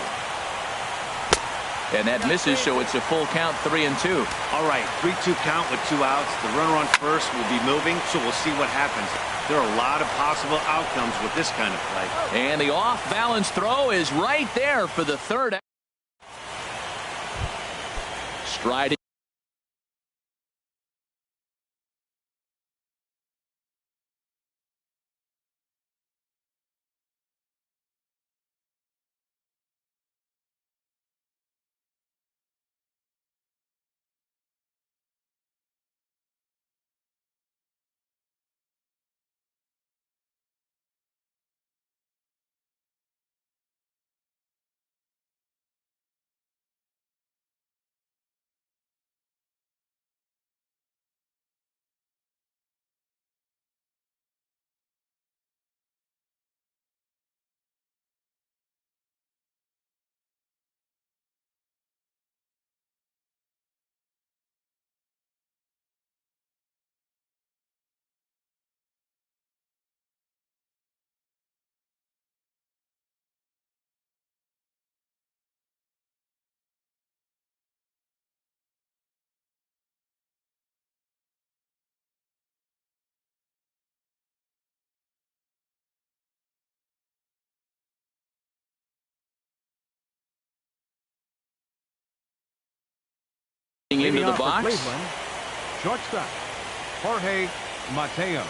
And that misses, so it's a full count, 3-2. All right, 3-2 count with 2 outs. The runner on first will be moving, so we'll see what happens. There are a lot of possible outcomes with this kind of play. And the off-balance throw is right there for the third out. Striding. Into the box. Shortstop Jorge Mateo.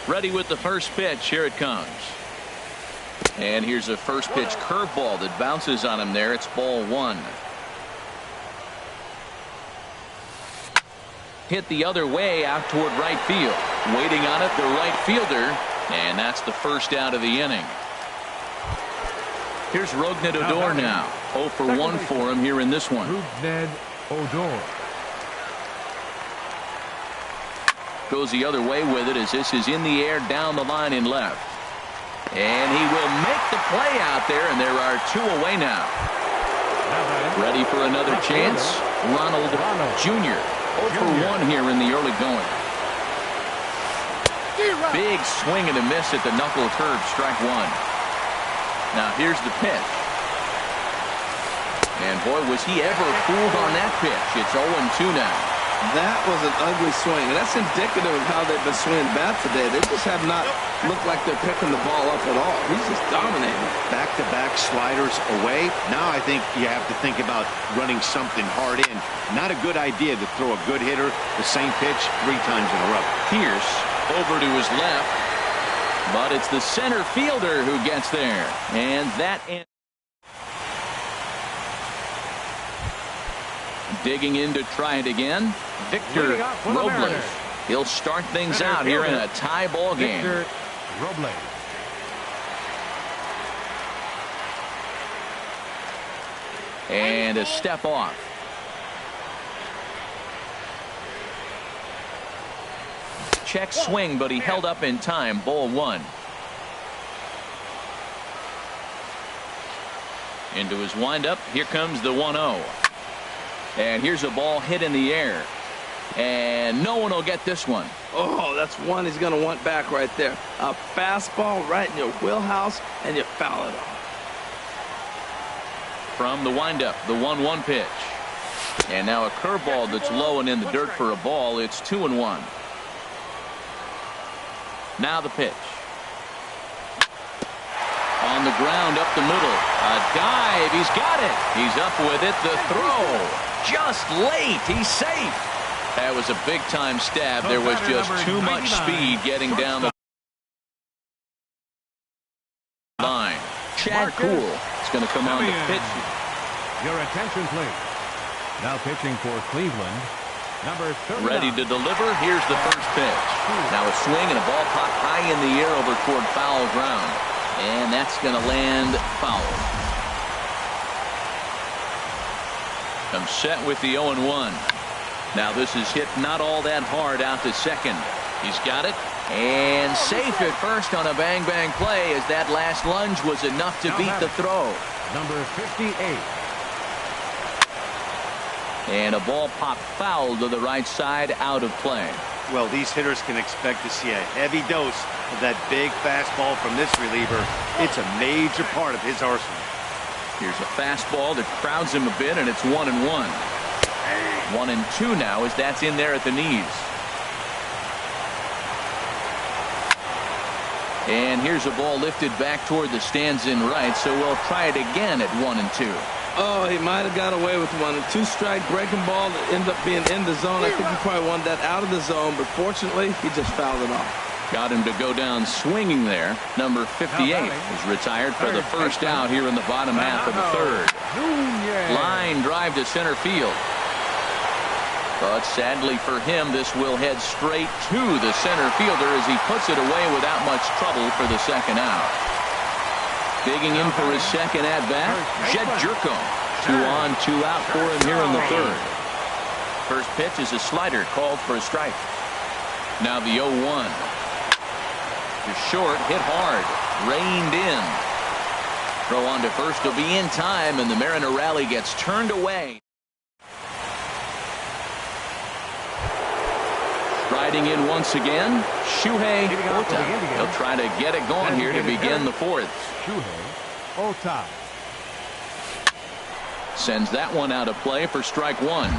Ready with the first pitch. Here it comes. And here's a first pitch curveball that bounces on him there. It's ball 1. Hit the other way out toward right field. Waiting on it, the right fielder. And that's the first out of the inning. Here's Rougned Odor now. 0 for 1 for him here in this one. Rougned Odor. Goes the other way with it as this is in the air down the line in left. And he will make the play out there, and there are 2 away now. Ready for another chance. Ronald Jr. 0 for 1 here in the early going. Big swing and a miss at the knuckle curve, strike 1. Now here's the pitch. And boy, was he ever fooled on that pitch. It's 0-2 now. That was an ugly swing. And that's indicative of how they've been swinging bat today. They just have not looked like they're picking the ball up at all. He's just dominating. Back-to-back sliders away. Now I think you have to think about running something hard in. Not a good idea to throw a good hitter the same pitch 3 times in a row. Pierce over to his left. But it's the center fielder who gets there. And that ends. Digging in to try it again. Victor Robles. He'll start things out here in a tie ball game. Victor Robles. And a step off. Check swing, but he held up in time. Ball 1. Into his windup. Here comes the 1-0. And here's a ball hit in the air. And no one will get this one. Oh, that's one he's going to want back right there. A fastball right in your wheelhouse, and you foul it off. From the windup, the 1-1 pitch. And now a curveball that's low and in the dirt for a ball. It's 2-1. Now the pitch. On the ground up the middle. A dive. He's got it. He's up with it. The throw. Just late. He's safe. That was a big-time stab. There was just too much speed getting down the line. Chad Kuhl is going to come on to pitch. Your attention, please. Now pitching for Cleveland, number 39. Ready to deliver. Here's the first pitch. Now a swing and a ball popped high in the air over toward foul ground. And that's going to land foul. Comes set with the 0-1. Now this is hit not all that hard out to second. He's got it. And safe at first on a bang-bang play as that last lunge was enough to beat the throw. Number 58. And a ball popped foul to the right side, out of play. Well, these hitters can expect to see a heavy dose of that big fastball from this reliever. It's a major part of his arsenal. Here's a fastball that crowds him a bit, and it's 1-1. 1-2 now as that's in there at the knees. And here's a ball lifted back toward the stands in right, so we'll try it again at 1-2. Oh, he might have got away with 1 and 2 strike breaking ball that ended up being in the zone. I think he probably wanted that out of the zone, but fortunately, he just fouled it off. Got him to go down swinging there. Number 58 is retired for the first out here in the bottom half of the third. Line drive to center field. But sadly for him, this will head straight to the center fielder as he puts it away without much trouble for the second out. Digging in for his second at-bat, Jed Jerko. 2 on, 2 out for him here in the third. First pitch is a slider called for a strike. Now the 0-1. Just short, hit hard, reined in. Throw on to first will be in time, and the Mariner rally gets turned away. Striding in once again, Shuhei Ota. He'll try to get it going here to begin the fourth. Shuhei Ota sends that one out of play for strike one.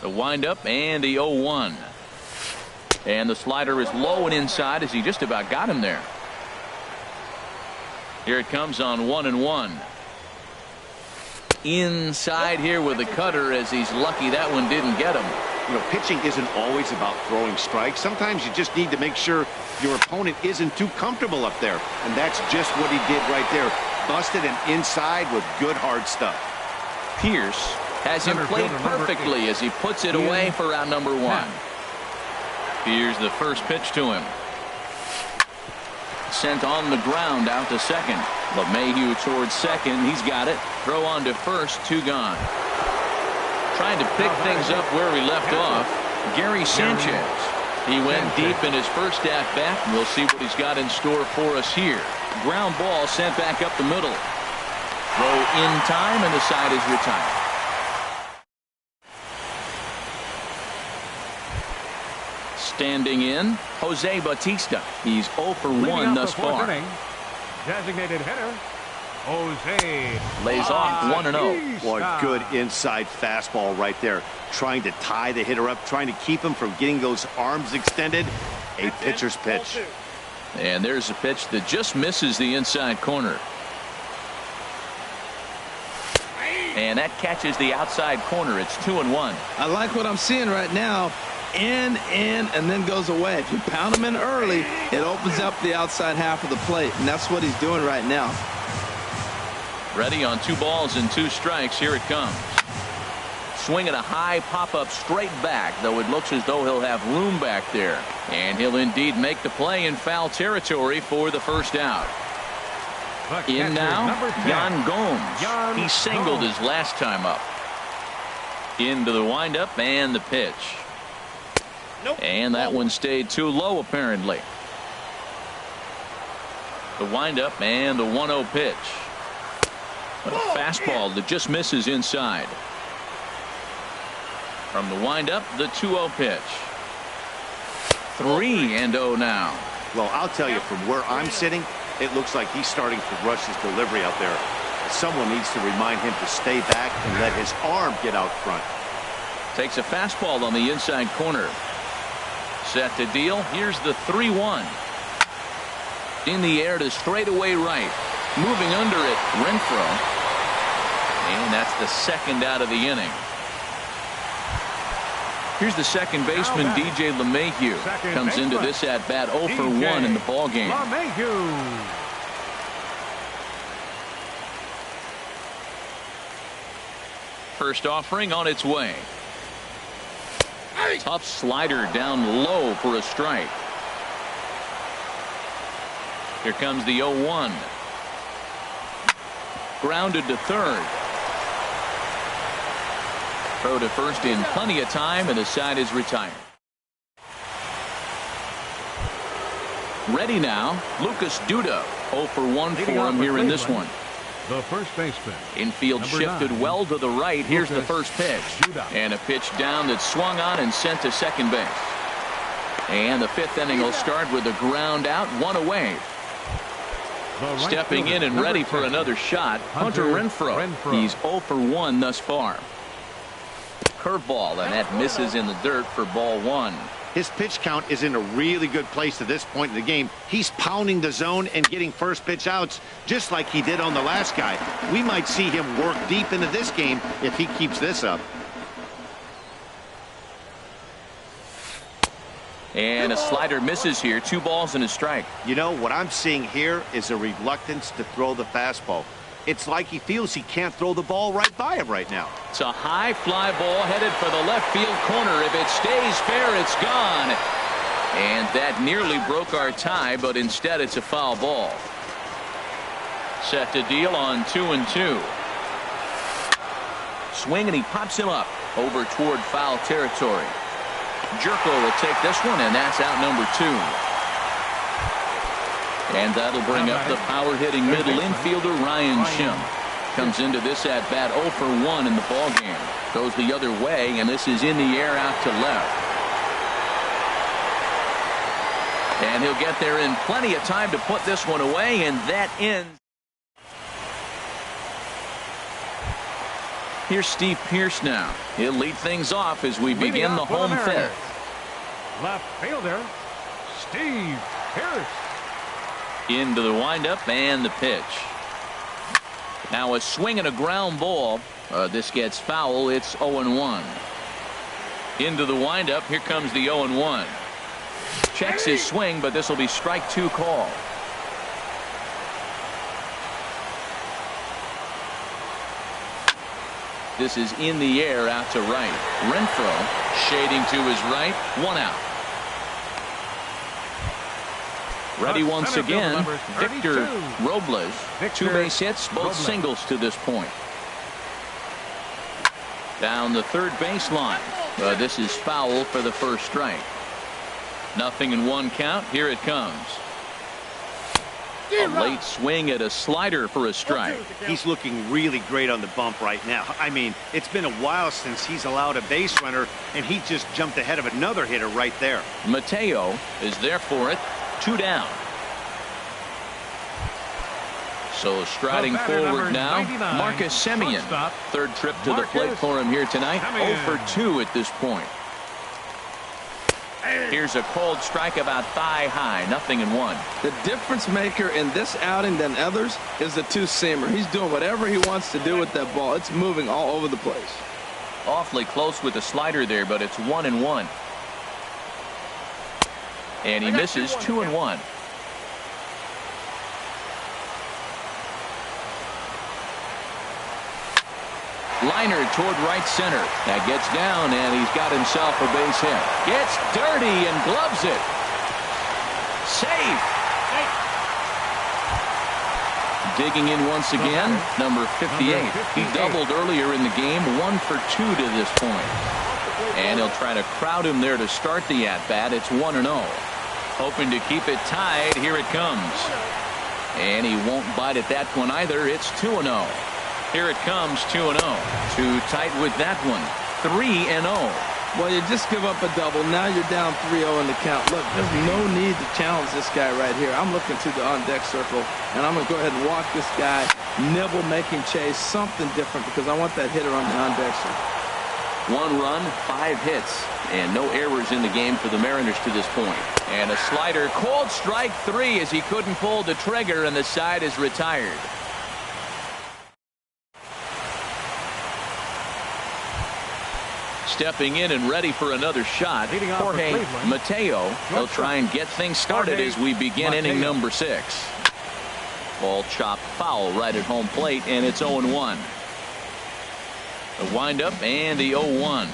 The windup and the 0-1. And the slider is low and inside as he just about got him there. Here it comes on 1-1. Inside here with the cutter as he's lucky that one didn't get him. You know, pitching isn't always about throwing strikes. Sometimes you just need to make sure your opponent isn't too comfortable up there. And that's just what he did right there. Busted and inside with good hard stuff. Pierce has him played perfectly as he puts it away for round number one. Here's the first pitch to him. Sent on the ground out to second. LeMahieu towards second. He's got it. Throw on to first. 2 gone. Trying to pick things up where we left off. Gary Sanchez. He went deep in his first at-bat. We'll see what he's got in store for us here. Ground ball sent back up the middle. Throw in time, and the side is retired. Standing in, Jose Bautista. He's 0 for 1 thus far. Designated hitter, Jose. Lays off 1-0. Boy, good inside fastball right there. Trying to tie the hitter up, trying to keep him from getting those arms extended. A pitcher's pitch. And there's a pitch that just misses the inside corner. And that catches the outside corner. It's 2-1. I like what I'm seeing right now. In, and then goes away. If you pound him in early, it opens up the outside half of the plate, and that's what he's doing right now. Ready on 2 balls and 2 strikes. Here it comes. Swinging a high pop-up straight back, though it looks as though he'll have room back there. And he'll indeed make the play in foul territory for the first out. In now, Yan Gomes. He singled his last time up. Into the windup and the pitch. And that one stayed too low, apparently. The windup and the 1-0 pitch. A fastball that just misses inside. From the windup, the 2-0 pitch. 3-0 now. Well, I'll tell you, from where I'm sitting, it looks like he's starting to rush his delivery out there. Someone needs to remind him to stay back and let his arm get out front. Takes a fastball on the inside corner. Set to deal. Here's the 3-1. In the air to straightaway right. Moving under it, Renfroe. And that's the second out of the inning. Here's the second baseman, DJ LeMahieu. Comes into this at bat 0 for 1 in the ball game. First offering on its way. Tough slider down low for a strike. Here comes the 0-1. Grounded to third. Throw to first in plenty of time, and the side is retired. Ready now, Lucas Duda. 0 for 1 for him here in this one. The first baseman. Infield shifted well to the right. Here's the first pitch. And a pitch down that swung on and sent to second base. And the fifth inning will start with a ground out, one away. Stepping in and ready for another shot, Hunter Renfroe. He's 0 for 1 thus far. Curveball, and that misses in the dirt for ball 1. His pitch count is in a really good place at this point in the game. He's pounding the zone and getting first pitch outs just like he did on the last guy. We might see him work deep into this game if he keeps this up. And a slider misses here. 2 balls and a strike. You know, what I'm seeing here is a reluctance to throw the fastball. It's like he feels he can't throw the ball right by him right now. It's a high fly ball headed for the left field corner. If it stays fair, it's gone. And that nearly broke our tie, but instead it's a foul ball. Set to deal on 2-2. Swing, and he pops him up over toward foul territory. Jerko will take this one, and that's out number 2. And that'll bring up the power-hitting middle infielder, Ryan Shim. Comes into this at-bat 0 for 1 in the ballgame. Goes the other way, and this is in the air out to left. And he'll get there in plenty of time to put this one away, and that ends. Here's Steve Pearce now. He'll lead things off as we begin the home fifth. Left fielder, Steve Pearce. Into the windup and the pitch. Now a swing and a ground ball. This gets foul. It's 0-1. Into the windup. Here comes the 0-1. Checks his swing, but this will be strike 2 call. This is in the air out to right. Renfroe shading to his right. 1 out. Ready once again, Victor Robles. 2 base hits, both singles to this point. Down the third baseline. This is foul for the first strike. 0-1 count. Here it comes. A late swing at a slider for a strike. He's looking really great on the bump right now. I mean, it's been a while since he's allowed a base runner, and he just jumped ahead of another hitter right there. Mateo is there for it. 2 down. So striding forward now, Marcus Semien. Third trip to the plate for him here tonight. 0 for 2 at this point. Here's a cold strike about thigh high. 0-1. The difference maker in this outing than others is the 2-seamer. He's doing whatever he wants to do with that ball. It's moving all over the place. Awfully close with the slider there, but it's 1-1. And he misses. 2-1. Liner toward right center. That gets down, and he's got himself a base hit. Gets dirty and gloves it. Safe. Digging in once again, number 58. He doubled earlier in the game. 1 for 2 to this point. And he'll try to crowd him there to start the at-bat. It's 1-0. Hoping to keep it tied. Here it comes. And he won't bite at that one either. It's 2-0. Here it comes, 2-0. Too tight with that one. 3-0. Well, you just give up a double. Now you're down 3-0 in the count. Look, there's no need to challenge this guy right here. I'm looking to the on-deck circle, and I'm going to go ahead and walk this guy, nibble, make him chase, something different, because I want that hitter on the on-deck circle. 1 run, 5 hits, and no errors in the game for the Mariners to this point. And a slider, called strike 3 as he couldn't pull the trigger, and the side is retired. Stepping in and ready for another shot, Jorge Mateo. He'll try and get things started as we begin inning number 6. Ball chopped foul right at home plate, and it's 0-1. The windup and the 0-1.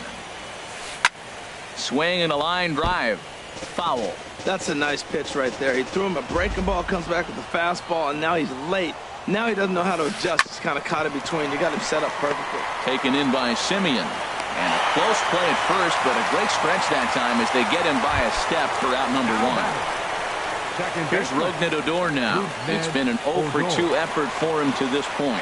Swing and a line drive. Foul. That's a nice pitch right there. He threw him a breaking ball, comes back with a fastball, and now he's late. Now he doesn't know how to adjust. He's kind of caught in between. You got him set up perfectly. Taken in by Semien. And a close play at first, but a great stretch that time as they get him by a step for out number 1. Here's Rougned Odor now. It's been an 0-for-2 effort for him to this point.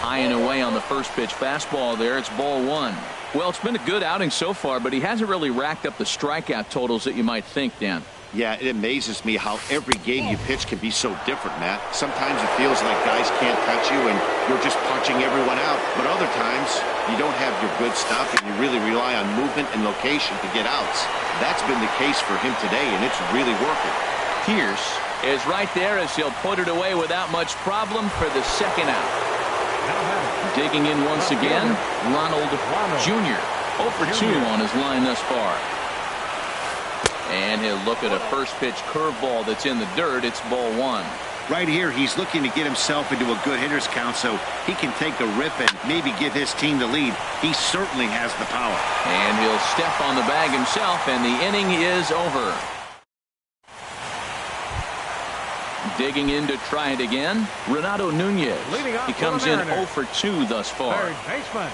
High and away on the first pitch fastball there. It's ball 1. Well, it's been a good outing so far, but he hasn't really racked up the strikeout totals that you might think, Dan. Yeah, it amazes me how every game you pitch can be so different, Matt. Sometimes it feels like guys can't touch you and you're just punching everyone out. But other times, you don't have your good stuff and you really rely on movement and location to get outs. That's been the case for him today, and it's really working. Pierce is right there as he'll put it away without much problem for the second out. Digging in once again, Ronald Jr. 0-for-2 on his line thus far. And he'll look at a first pitch curveball that's in the dirt. It's ball 1. Right here, he's looking to get himself into a good hitter's count so he can take a rip and maybe give his team the lead. He certainly has the power. And he'll step on the bag himself, and the inning is over. Digging in to try it again, Renato Nunez. He comes in 0-for-2 thus far. Third baseman,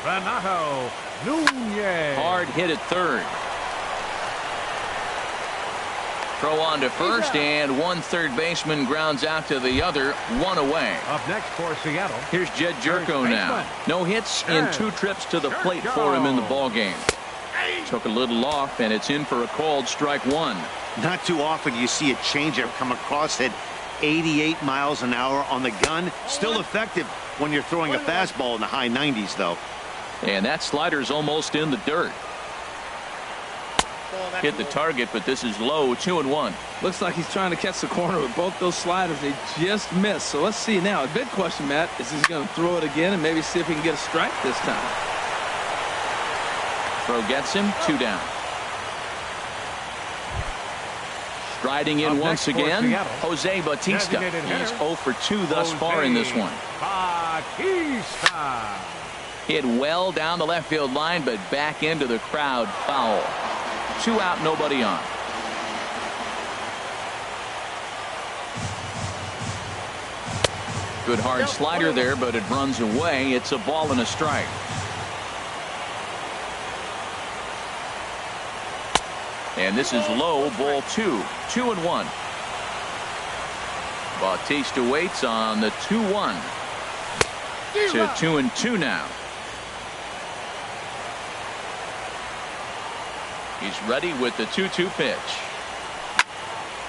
Renato Nunez. Hard hit at third. Throw on to first, and one third baseman grounds out to the other, 1 away. Up next for Seattle. Here's Jed Jerko now. No hits in 2 trips to the plate for him in the ballgame. Took a little off, and it's in for a called strike 1. Not too often you see a changeup come across at 88 miles an hour on the gun. Still effective when you're throwing a fastball in the high 90s, though. And that slider's almost in the dirt. Hit the target, but this is low, 2-1. Looks like he's trying to catch the corner with both those sliders. They just missed. So let's see now. A big question, Matt, is he's going to throw it again and maybe see if he can get a strike this time. Throw gets him, 2 down. Striding in once again, Jose Bautista. He's 0-for-2 thus far in this one. Bautista. Hit well down the left field line, but back into the crowd, foul. 2 out, nobody on. Good hard slider there, but it runs away. It's a ball and a strike. And this is low, ball 2. 2-1. Bautista waits on the 2-1 to 2-2 now. He's ready with the 2-2 pitch.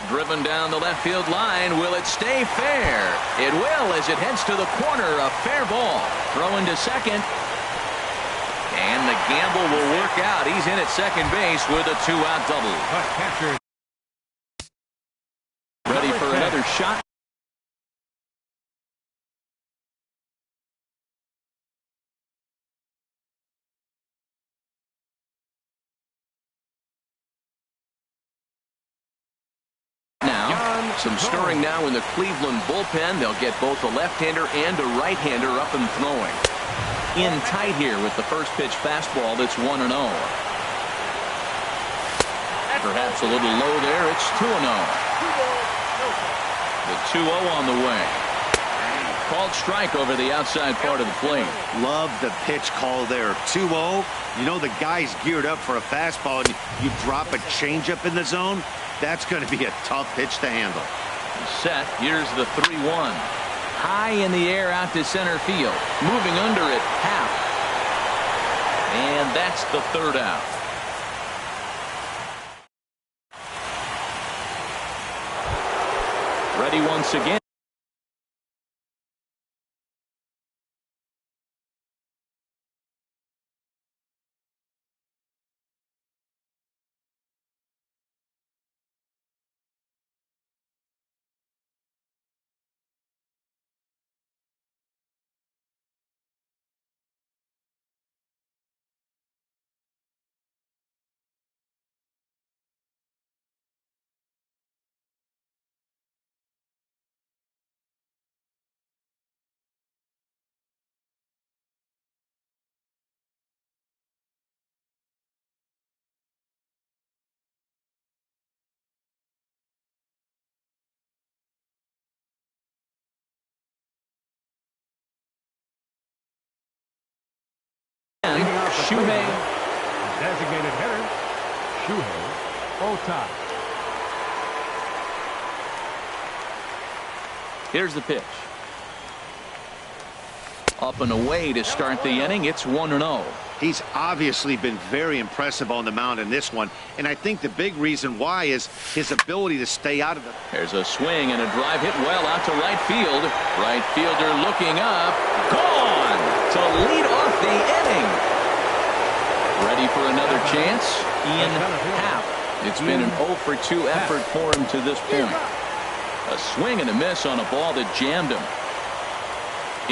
Driven down the left field line. Will it stay fair? It will as it heads to the corner. A fair ball. Throwing to second. And the gamble will work out. He's in at second base with a 2-out double. Ready for another shot. Some stirring now in the Cleveland bullpen. They'll get both a left-hander and a right-hander up and throwing. In tight here with the first pitch fastball that's 1-0. Perhaps a little low there. It's 2-0. The 2-0 on the way. called strike over the outside part of the plate. Love the pitch call there. 2-0. You know the guy's geared up for a fastball, and you drop a changeup in the zone. That's going to be a tough pitch to handle. Set. Here's the 3-1. High in the air out to center field. Moving under it, half. And that's the third out. Ready once again. Shuhei. Designated hitter, Shuhei Ohtani. Here's the pitch. Up and away to start the inning. It's 1-0. He's obviously been very impressive on the mound in this one, and I think the big reason why is his ability to stay out of the... There's a swing and a drive hit well out to right field. Right fielder looking up. Gone to lead off the inning. Ready for another chance? Ian Happ. It's been an 0-for-2 effort for him to this point. A swing and a miss on a ball that jammed him.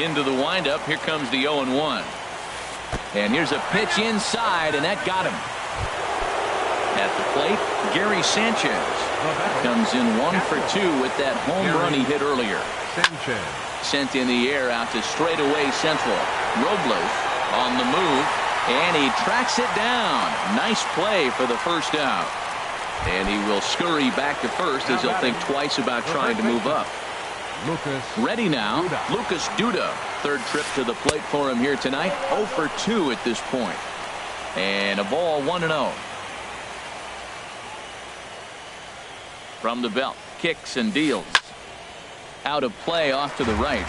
Into the windup. Here comes the 0-1. And here's a pitch inside, and that got him. At the plate, Gary Sanchez comes in 1-for-2 with that home run he hit earlier. Sent in the air out to straightaway central. Robles on the move, and he tracks it down. Nice play for the first out. And he will scurry back to first as he'll think twice about trying to move up. Ready now, Lucas Duda. Third trip to the plate for him here tonight. 0-for-2 at this point. And a ball, 1-0. From the belt, kicks and deals. Out of play off to the right.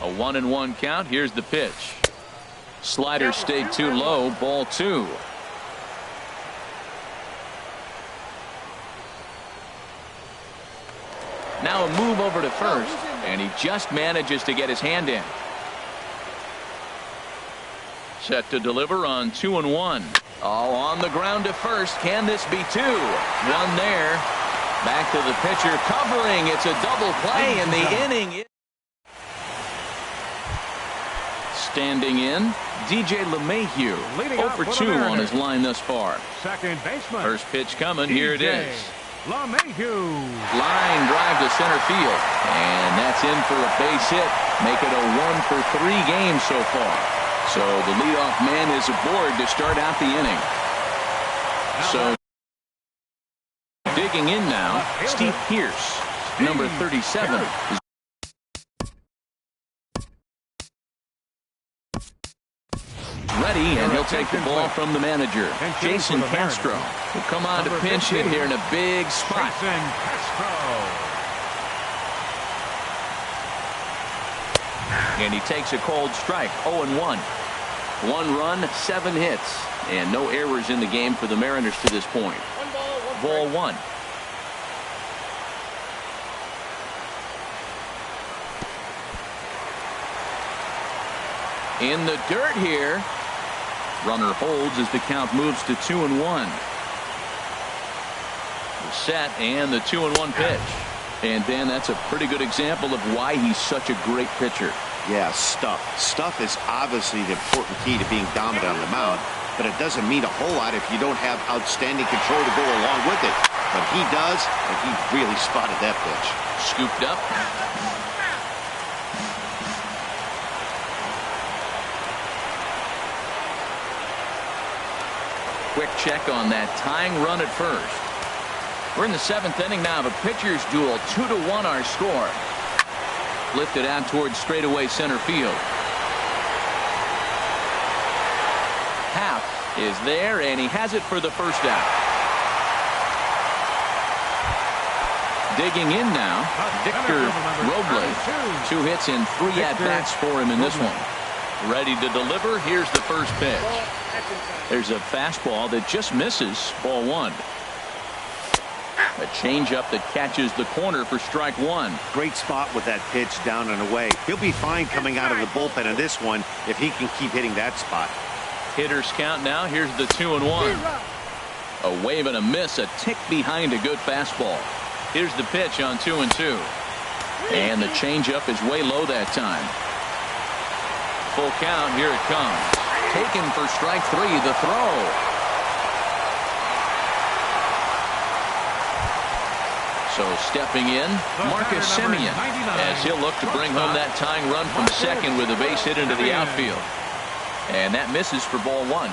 A 1-1 count. Here's the pitch. Slider stayed too low. Ball 2. Now a move over to first, and he just manages to get his hand in. Set to deliver on 2-1. Oh, on the ground to first. Can this be 2? One there. Back to the pitcher covering. It's a double play in the inning. Standing in, DJ LeMahieu. 0-for-2 on his line thus far. Second baseman. First pitch coming. Here it is. LeMahieu. Line drive to center field. And that's in for a base hit. Make it a 1-for-3 game so far. So the leadoff man is aboard to start out the inning. So digging in now, Steve Pearce, number 37. Ready, and he'll take the ball from the manager. Jason Castro will come on to pinch hit here in a big spot. And he takes a cold strike. 0-1. 1 run, 7 hits, and no errors in the game for the Mariners to this point. Ball 1. In the dirt here. Runner holds as the count moves to 2-1. The set and the 2-1 pitch. And Dan, that's a pretty good example of why he's such a great pitcher. Yeah, stuff. Stuff is obviously the important key to being dominant on the mound, but it doesn't mean a whole lot if you don't have outstanding control to go along with it. But he does, and he really spotted that pitch. Scooped up. Quick check on that tying run at first. We're in the 7th inning now of a pitcher's duel. 2-1 our score. Lifted out towards straightaway center field. Half is there, and he has it for the first out. Digging in now, Victor Robles. 2 hits and 3 at-bats for him in this one. Ready to deliver. Here's the first pitch. There's a fastball that just misses. Ball 1. A changeup that catches the corner for strike 1. Great spot with that pitch down and away. He'll be fine coming out of the bullpen in this one if he can keep hitting that spot. Hitters count now. Here's the 2-1. A wave and a miss, a tick behind a good fastball. Here's the pitch on 2-2. And the changeup is way low that time. Full count. Here it comes. Taken for strike 3. The throw. So stepping in, Marcus Semien, as he'll look to bring home that tying run from second with a base hit into the outfield. And that misses for ball 1.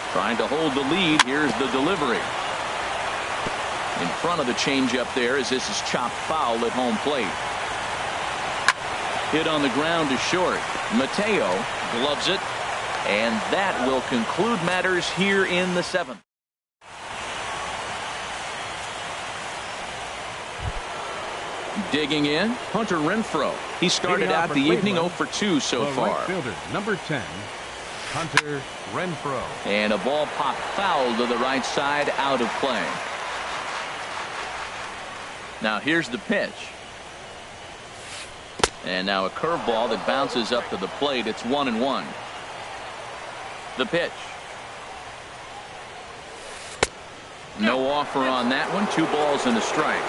Trying to hold the lead. Here's the delivery. In front of the changeup there as this is chopped foul at home plate. Hit on the ground to short. Mateo gloves it. And that will conclude matters here in the 7th. Digging in, Hunter Renfroe. He started out the evening 0 for 2 so far. Right fielder, number 10, Hunter Renfroe. And a ball popped foul to the right side, out of play. Now here's the pitch. And now a curveball that bounces up to the plate. It's 1-1. The pitch. No offer on that one. 2 balls and a strike.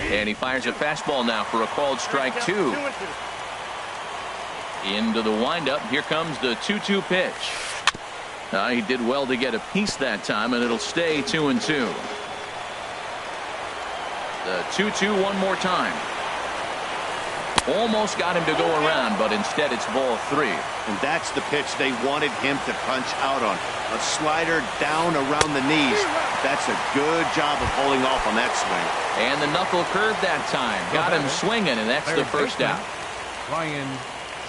And he fires a fastball now for a called strike 2. Into the windup. Here comes the 2-2 pitch. He did well to get a piece that time, and it'll stay 2-2. The 2-2 one more time. Almost got him to go around, but instead it's ball 3. And that's the pitch they wanted him to punch out on. A slider down around the knees. That's a good job of holding off on that swing. And the knuckle curve that time. Got him swinging, and that's the first out. Ryan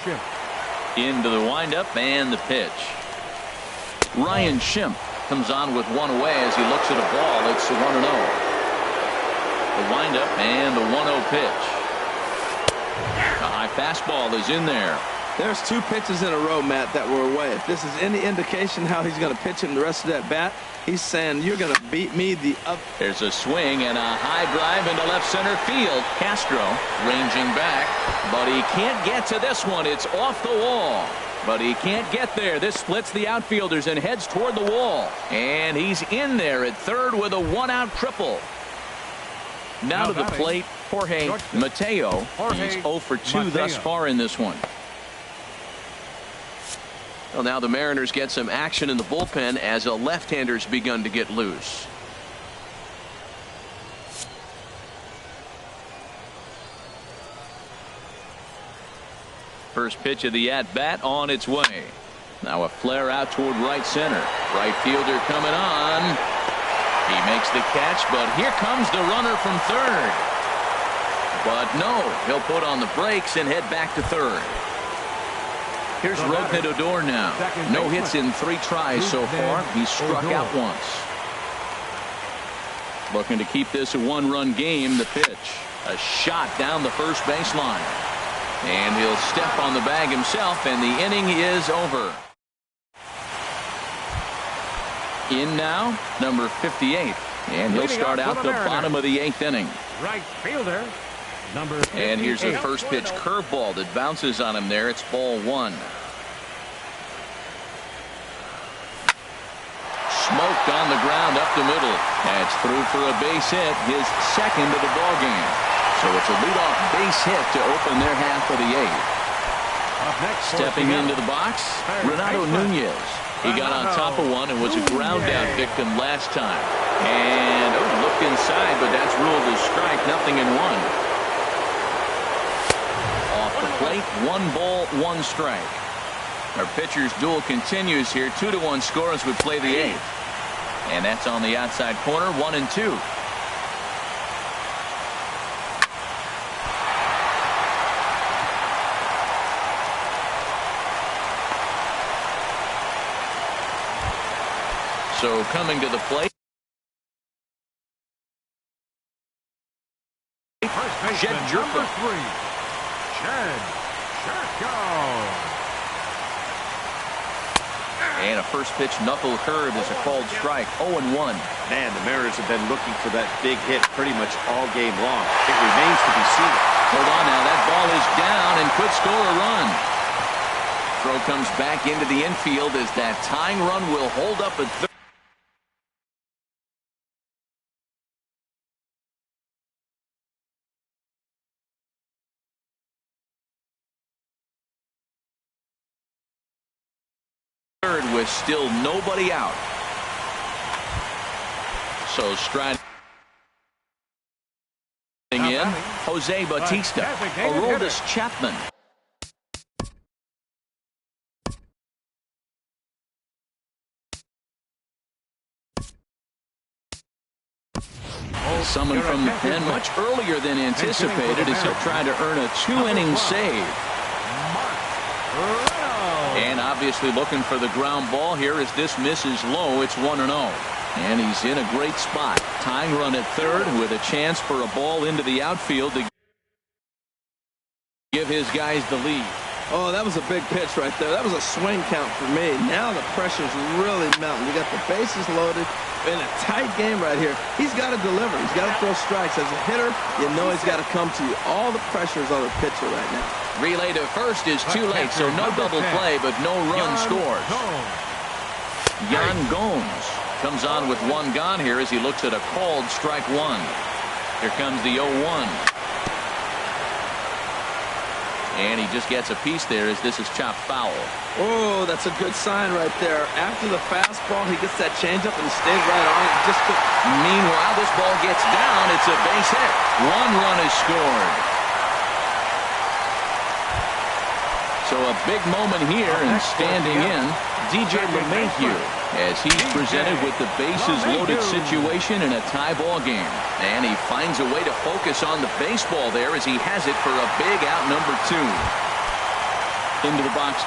Schimpf. Into the windup and the pitch. Ryan Schimpf comes on with one away as he looks at a ball. It's 1-0. The windup and the 1-0 pitch. A high fastball is in there. There's 2 pitches in a row, Matt, that were away. If this is any indication how he's going to pitch him the rest of that bat, he's saying you're going to beat me the up. There's a swing and a high drive into left center field. Castro ranging back, but he can't get to this one. It's off the wall, but he can't get there. This splits the outfielders and heads toward the wall, and he's in there at third with a 1-out triple. Now to the plate, Jorge Mateo. He's 0 for 2 thus far in this one. Well, now the Mariners get some action in the bullpen as a left-hander's begun to get loose. First pitch of the at-bat on its way. Now a flare out toward right center. Right fielder coming on. He makes the catch, but here comes the runner from third. But no, he'll put on the brakes and head back to third. Here's Rougned Odor now. No hits in 3 tries so far. He's struck out once. Looking to keep this a 1-run game. The pitch. A shot down the first baseline. And he'll step on the bag himself, and the inning is over. In now, number 58. And he'll start out the bottom of the 8th inning. Right fielder, number 58. And here's the first pitch curveball that bounces on him there. It's ball 1. Smoked on the ground up the middle. That's through for a base hit, his second of the ball game. So it's a leadoff base hit to open their half of the 8th. Stepping into the box, Renato Nunez. He got on top of one and was a ground out victim last time. And look inside, but that's ruled as strike. 0-1. Off the plate, 1 ball, 1 strike. Our pitcher's duel continues here. 2-1 score as we play the 8th. And that's on the outside corner, 1-2. So coming to the plate. First baseman, number 3, Jed Jerko. And a first pitch knuckle curve is a called strike. 0-1. Man, the Mariners have been looking for that big hit pretty much all game long. It remains to be seen. Hold on now. That ball is down and could score a run. Throw comes back into the infield as that tying run will hold up at third. With still nobody out. So striding in, Jose Bautista, Aroldis Chapman. Summoned from the pen much earlier than anticipated as he'll try to earn a 2-inning save. And obviously looking for the ground ball here as this misses low. It's 1-0. And he's in a great spot. Tying run at third with a chance for a ball into the outfield to give his guys the lead. Oh, that was a big pitch right there. That was a swing count for me. Now the pressure's really mounting. You got the bases loaded in a tight game right here. He's got to deliver. He's got to throw strikes. As a hitter, you know he's got to come to you. All the pressure is on the pitcher right now. Relay to first is too late, so no double play, but no run scores. Yan Gomes comes on with one gone here as he looks at a called strike one. Here comes the 0-1. And he just gets a piece there as this is chopped foul. Oh, that's a good sign right there. After the fastball, he gets that changeup and he stays right on it. Meanwhile, this ball gets down. It's a base hit. One run is scored. So a big moment here and standing in, DJ LeMahieu, as he's presented with the bases loaded situation in a tie ball game. And he finds a way to focus on the baseball there as he has it for a big out number 2. Into the box.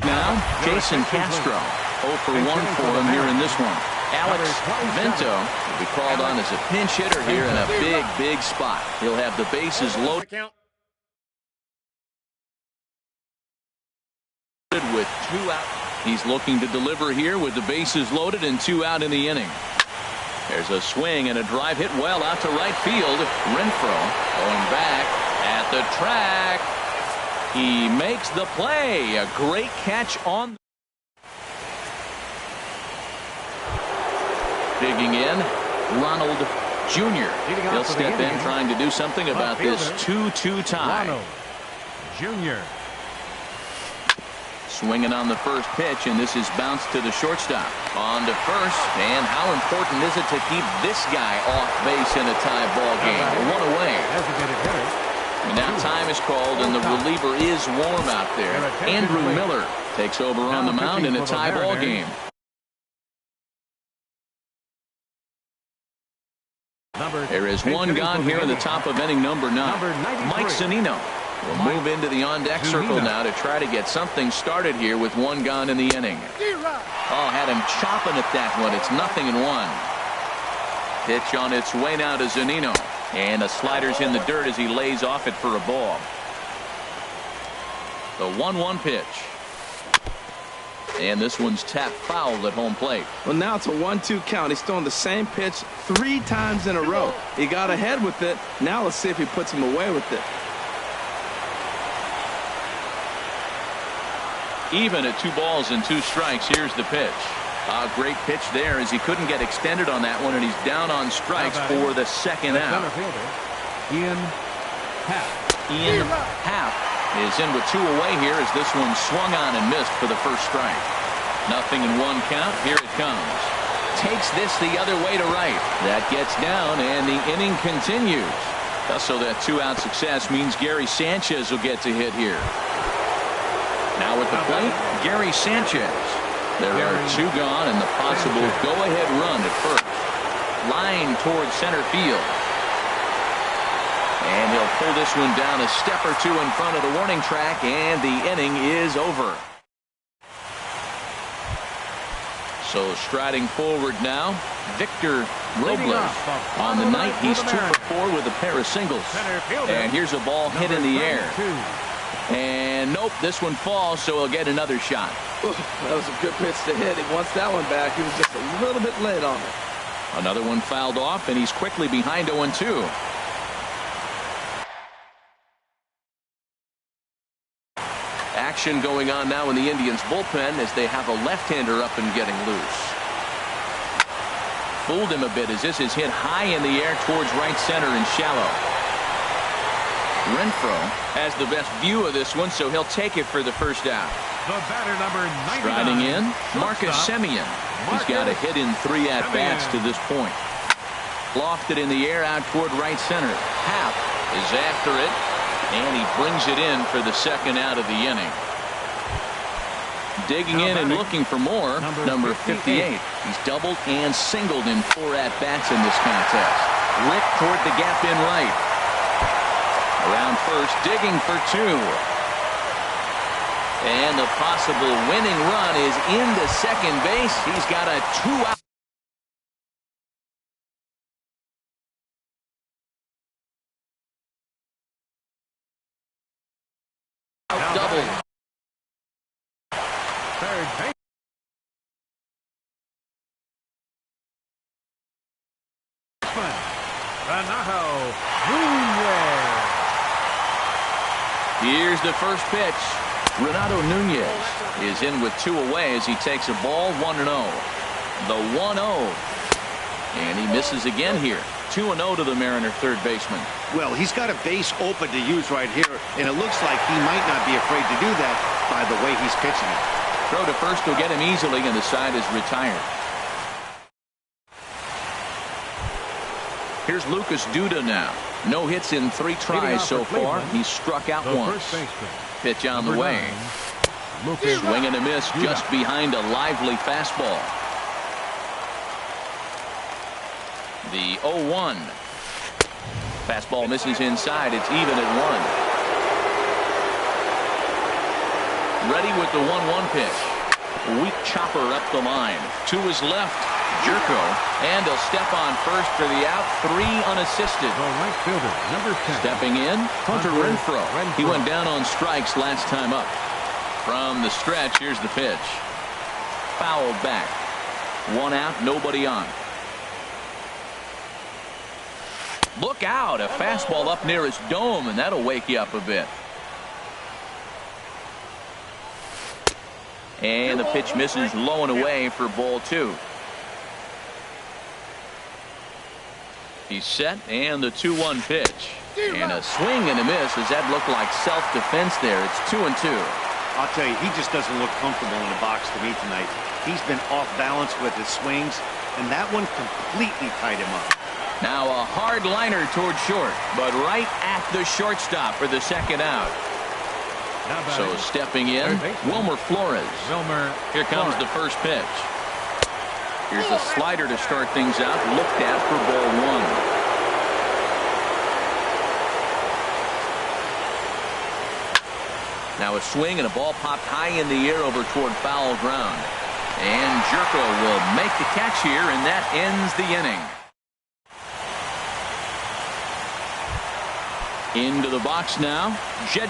Now, Jason Castro. 0 for 1 for him here in this one. Alex Vento will be called on as a pinch hitter here in a big, big spot. He'll have the bases loaded with 2 out. He's looking to deliver here with the bases loaded and 2 out in the inning. There's a swing and a drive hit well out to right field. Renfroe going back at the track. He makes the play. A great catch on. Digging in, Ronald Jr. He'll step in trying to do something about this 2-2 tie. Ronald Jr. Swinging on the first pitch, and this is bounced to the shortstop. On to first, and how important is it to keep this guy off base in a tie ball game? 1 away. And now time is called, and the reliever is warm out there. Andrew Miller takes over on the mound in a tie ball game. There is one gone here in the top of inning number 9. Mike Zunino will move into the on-deck circle now to try to get something started here with 1 gone in the inning. Oh, had him chopping at that one. It's 0-1. Pitch on its way now to Zunino. And the slider's in the dirt as he lays off it for a ball. The 1-1 pitch. And this one's tapped foul at home plate. Well, now it's a 1-2 count. He's throwing the same pitch 3 times in a row. He got ahead with it. Now let's see if he puts him away with it. Even at 2 balls and 2 strikes, here's the pitch. A great pitch there as he couldn't get extended on that one, and he's down on strikes for the second out. Ian Happ is in with 2 away here as this one swung on and missed for the first strike. Nothing in one count. Here it comes. Takes this the other way to right. That gets down, and the inning continues. So that two-out success means Gary Sanchez will get to hit here. Now at the plate, Gary Sanchez. There are two gone, and the possible go-ahead run at first. Line towards center field. And he'll pull this one down a step or two in front of the warning track, and the inning is over. So striding forward now, Victor Robles. On the night, he's 2 for 4 with a pair of singles. And here's a ball hit in the air. And nope, this one falls, so he'll get another shot. Ooh, that was a good pitch to hit. He wants that one back. He was just a little bit late on it. Another one fouled off, and he's quickly behind 0-2. Action going on now in the Indians bullpen as they have a left-hander up and getting loose. Fooled him a bit as this is hit high in the air towards right center and shallow. Renfroe has the best view of this one, so he'll take it for the first out. The batter, number 99. Striding in, Marcus Semien. He's got a hit in 3 at-bats to this point. Lofted in the air out toward right center. Happ is after it, and he brings it in for the second out of the inning. Digging in and looking for more, number 58. He's doubled and singled in 4 at-bats in this contest. Rick toward the gap in right. Around first, digging for 2. And the possible winning run is into second base. He's got a 2-out. Double. Third base. Renato Nunez. Here's the first pitch. Renato Nunez is in with 2 away as he takes a ball 1-0. The 1-0. And he misses again here. 2-0 to the Mariner third baseman. Well, he's got a base open to use right here, and it looks like he might not be afraid to do that by the way he's pitching it. Throw to first will get him easily, and the side is retired. Here's Lucas Duda now. No hits in 3 tries so far. He's struck out once. Pitch on the way. Swing and a miss just behind a lively fastball. The 0-1. Fastball misses inside. It's even at 1. Ready with the 1-1 pitch. Weak chopper up the line. To his left. Jerko. And he'll step on first for the out. 3 unassisted. The right fielder, number 10. Stepping in, Hunter Renfroe. He went down on strikes last time up. From the stretch, here's the pitch. Fouled back. 1 out, nobody on. Look out, a fastball up near his dome, and that'll wake you up a bit. And the pitch misses low and away for ball 2. He's set, and the 2-1 pitch. And a swing and a miss. Does that look like self-defense there? It's 2-2. I'll tell you, he just doesn't look comfortable in the box to me tonight. He's been off balance with his swings, and that one completely tied him up. Now a hard liner toward short, but right at the shortstop for the second out. So stepping in, Wilmer Flores. Here comes the first pitch. Here's a slider to start things out, looked at for ball 1. Now a swing and a ball popped high in the air over toward foul ground. And Jerko will make the catch here, and that ends the inning. Into the box now, Jerko.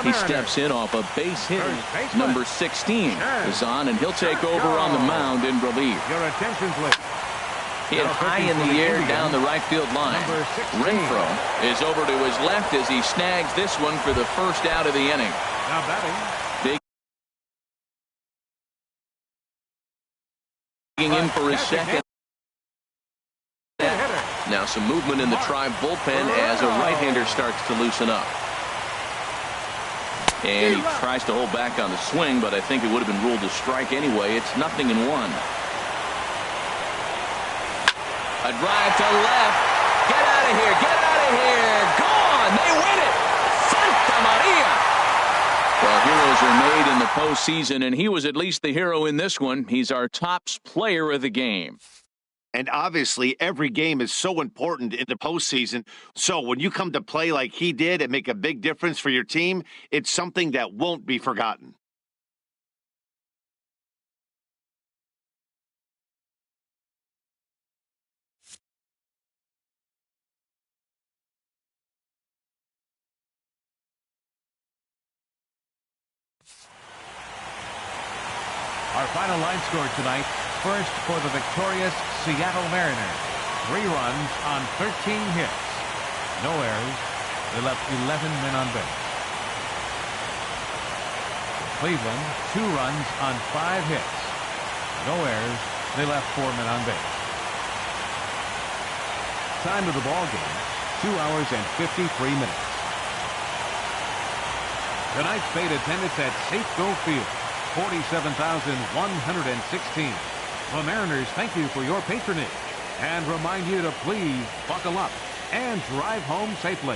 He steps in off a base hit. Number 16 is on, and he'll take over on the mound in relief. Your attention, please. Hit high in the air down the right field line. Renfroe is over to his left as he snags this one for the first out of the inning. Now batting. Digging in for his second. Now some movement in the Tribe bullpen as a right-hander starts to loosen up. And he tries to hold back on the swing, but I think it would have been ruled a strike anyway. It's 0-1. A drive to left. Get out of here. Get out of here. Gone. They win it. Santa Maria. Well, heroes are made in the postseason, and he was at least the hero in this one. He's our top player of the game. And obviously, every game is so important in the postseason. So when you come to play like he did and make a big difference for your team, it's something that won't be forgotten. Our final line score tonight. First for the victorious Seattle Mariners. 3 runs on 13 hits. No errors. They left 11 men on base. Cleveland, 2 runs on 5 hits. No errors. They left 4 men on base. Time of the ball game, 2 hours and 53 minutes. Tonight's paid attendance at Safeco Field, 47,116. The Mariners thank you for your patronage and remind you to please buckle up and drive home safely.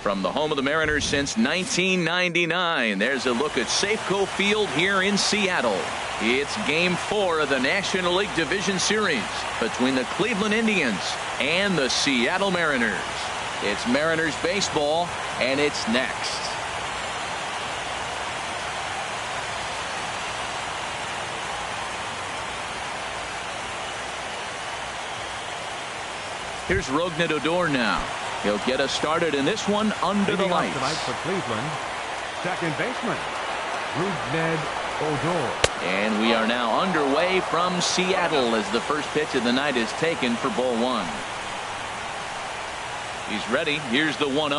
From the home of the Mariners since 1999, there's a look at Safeco Field here in Seattle. It's Game 4 of the National League Division Series between the Cleveland Indians and the Seattle Mariners. It's Mariners baseball, and it's next. Here's Rougned Odor now. He'll get us started in this one under the lights. Tonight for Cleveland, second baseman, Rougned Odor. And we are now underway from Seattle as the first pitch of the night is taken for ball one. He's ready. Here's the 1-0.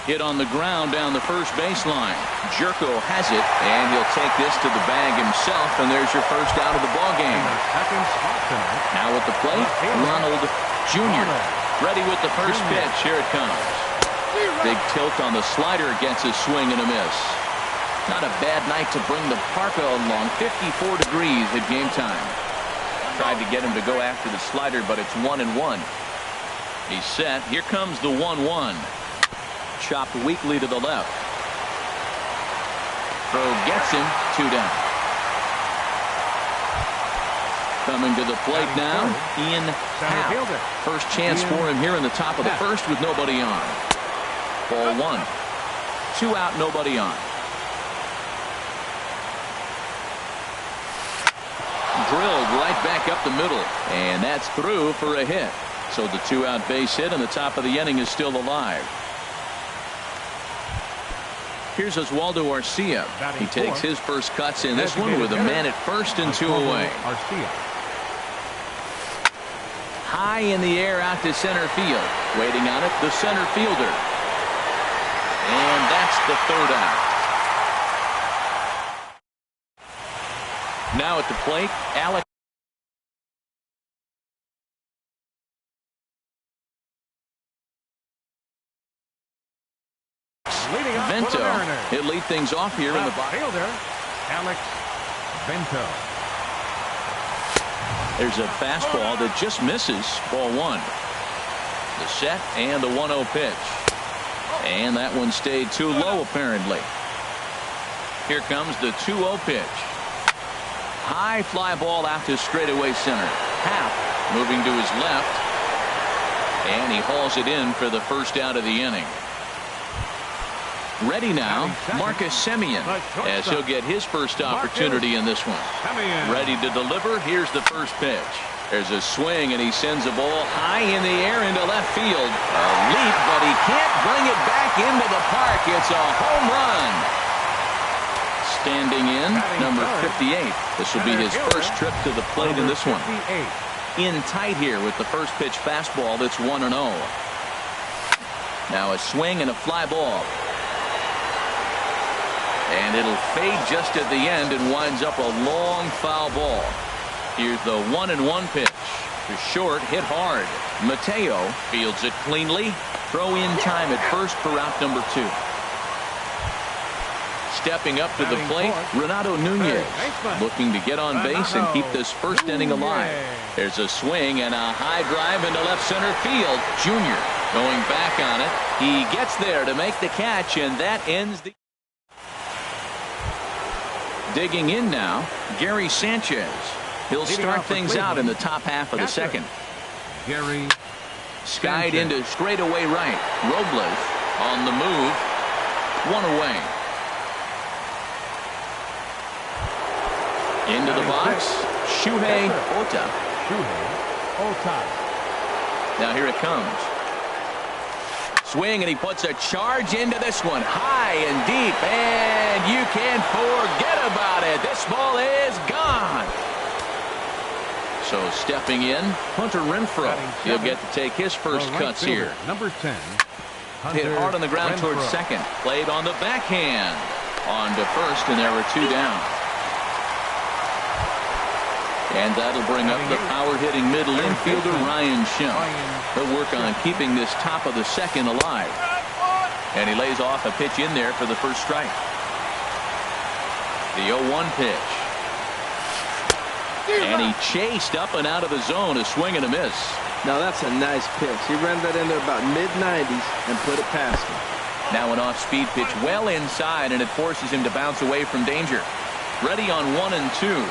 Hit on the ground down the first baseline. Jerko has it, and he'll take this to the bag himself, and there's your first out of the ballgame. Second spot tonight. Now at the plate, Ronald Jr. Ready with the first pitch. Here it comes. Big tilt on the slider, gets a swing and a miss. Not a bad night to bring the parka along. 54 degrees at game time. Tried to get him to go after the slider, but it's 1-1. He's set. Here comes the 1-1. Chopped weakly to the left. Throw gets him. 2 down. Coming to the plate now, Ian Happ. First chance for him here in the top of the first with nobody on. Ball 1. 2 out, nobody on. Drilled right back up the middle, and that's through for a hit. So the 2-out base hit, and the top of the inning is still alive. Here's Oswaldo Arcia. He takes his first cuts in this one with a man at first and 2 away. High in the air out to center field. Waiting on it, the center fielder. And that's the 3rd out. Now at the plate, Alex. Vento. He'll lead things off here in the box. Alex Vento. There's a fastball that just misses. Ball 1. The set and the 1-0 pitch. And that one stayed too low apparently. Here comes the 2-0 pitch. High fly ball out to straightaway center. Happ moving to his left. And he hauls it in for the first out of the inning. Ready now, Marcus Semien, as he'll get his first opportunity in this one. Ready to deliver. Here's the first pitch. There's a swing, and he sends a ball high in the air into left field. A leap, but he can't bring it back into the park. It's a home run. Standing in, number 58. This will be his first trip to the plate in this one. In tight here with the first pitch fastball that's 1-0. Now a swing and a fly ball. And it'll fade just at the end and winds up a long foul ball. Here's the 1-1 pitch. To short, hit hard. Mateo fields it cleanly. Throw in time at first for out number 2. Stepping up to the plate, Renato Nunez, looking to get on base and keep this first inning alive. There's a swing and a high drive into left center field. Junior going back on it. He gets there to make the catch, and that ends the... Digging in now, Gary Sanchez. He'll start things out in the top half of the second. Gary skied into straightaway right. Robles on the move. 1 away. Into the box, Shuhei Ota. Now here it comes. Swing, and he puts a charge into this one. High and deep, and you can't forget about it. This ball is gone. So stepping in, Hunter Renfroe. He'll get to take his first cuts here. Number 10. Hit hard on the ground towards second. Played on the backhand. On to first, and there were 2 down. And that'll bring up the power-hitting middle infielder, Ryan Schimm. He'll work on keeping this top of the second alive. And he lays off a pitch in there for the first strike. The 0-1 pitch. And he chased up and out of the zone, a swing and a miss. Now that's a nice pitch. He ran that in there about mid-90s and put it past him. Now an off-speed pitch well inside, and it forces him to bounce away from danger. Ready on 1-2.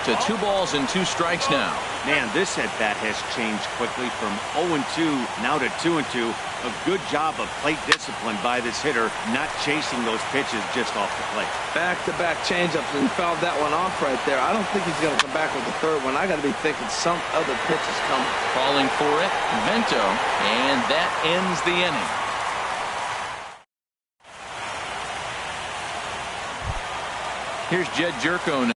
To 2 balls and 2 strikes now. Man, this at-bat has changed quickly from 0-2 now to 2-2. A good job of plate discipline by this hitter, not chasing those pitches just off the plate. Back-to-back changeups, and fouled that one off right there. I don't think he's going to come back with the third one. I got to be thinking some other pitch is coming. Calling for it, Vento, and that ends the inning. Here's Jed Jerko.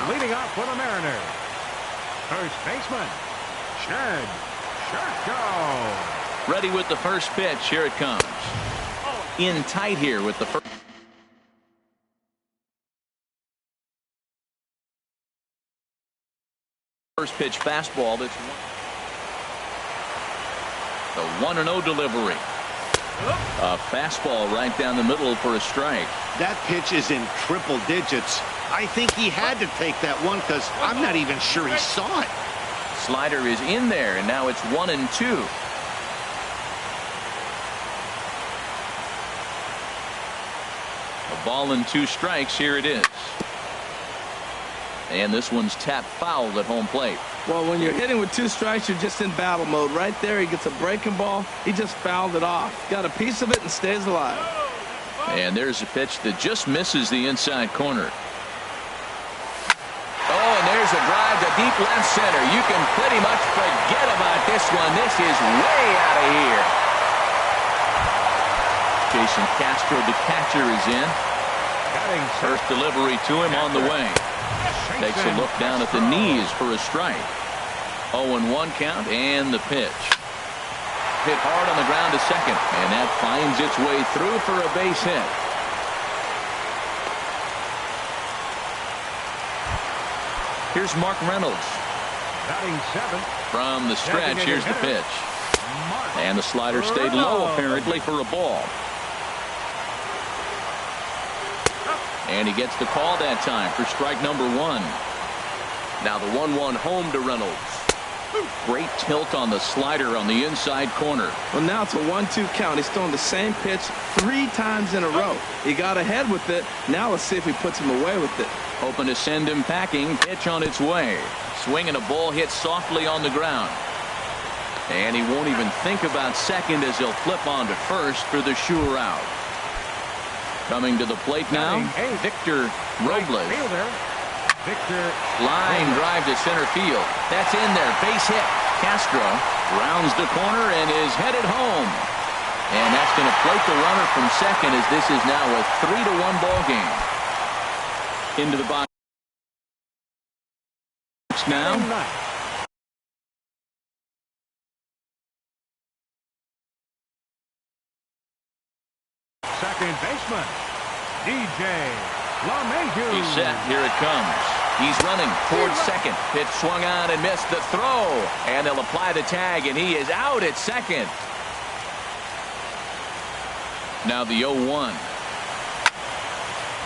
Leading off for the Mariners, first baseman, Jed Jerko. Ready with the first pitch. Here it comes. In tight here with the first pitch fastball. That's the 1-0 delivery. A fastball right down the middle for a strike. That pitch is in triple digits. I think he had to take that one because I'm not even sure he saw it. Slider is in there, and now it's 1-2. A ball and 2 strikes. Here it is. And this one's tapped foul at home plate. Well, when you're hitting with 2 strikes, you're just in battle mode. Right there, he gets a breaking ball. He just fouled it off. Got a piece of it and stays alive. And there's a pitch that just misses the inside corner. Oh, and there's a drive to deep left center. You can pretty much forget about this one. This is way out of here. Jason Castro, the catcher, is in. First delivery to him on the way. Takes a look down at the knees for a strike. 0-1 count, and the pitch. Hit hard on the ground to second, and that finds its way through for a base hit. Here's Mark Reynolds. Batting 7th. From the stretch, here's the pitch. And the slider stayed low, apparently, for a ball. And he gets the call that time for strike number 1. Now the 1-1 home to Reynolds. Great tilt on the slider on the inside corner. Well, now it's a 1-2 count. He's throwing the same pitch 3 times in a row. He got ahead with it. Now let's see if he puts him away with it. Hoping to send him packing. Pitch on its way. Swing and a ball hit softly on the ground. And he won't even think about second as he'll flip on to first for the sure out. Coming to the plate now, Victor Robles. Line drive to center field. That's in there. Base hit. Castro rounds the corner and is headed home. And that's going to plate the runner from second, as this is now a 3-1 ball game. Into the box now. Second baseman, DJ LeMahieu. He's set. Here it comes. He's running towards second. Pitch swung on and missed the throw. And they'll apply the tag, and he is out at second. Now the 0-1.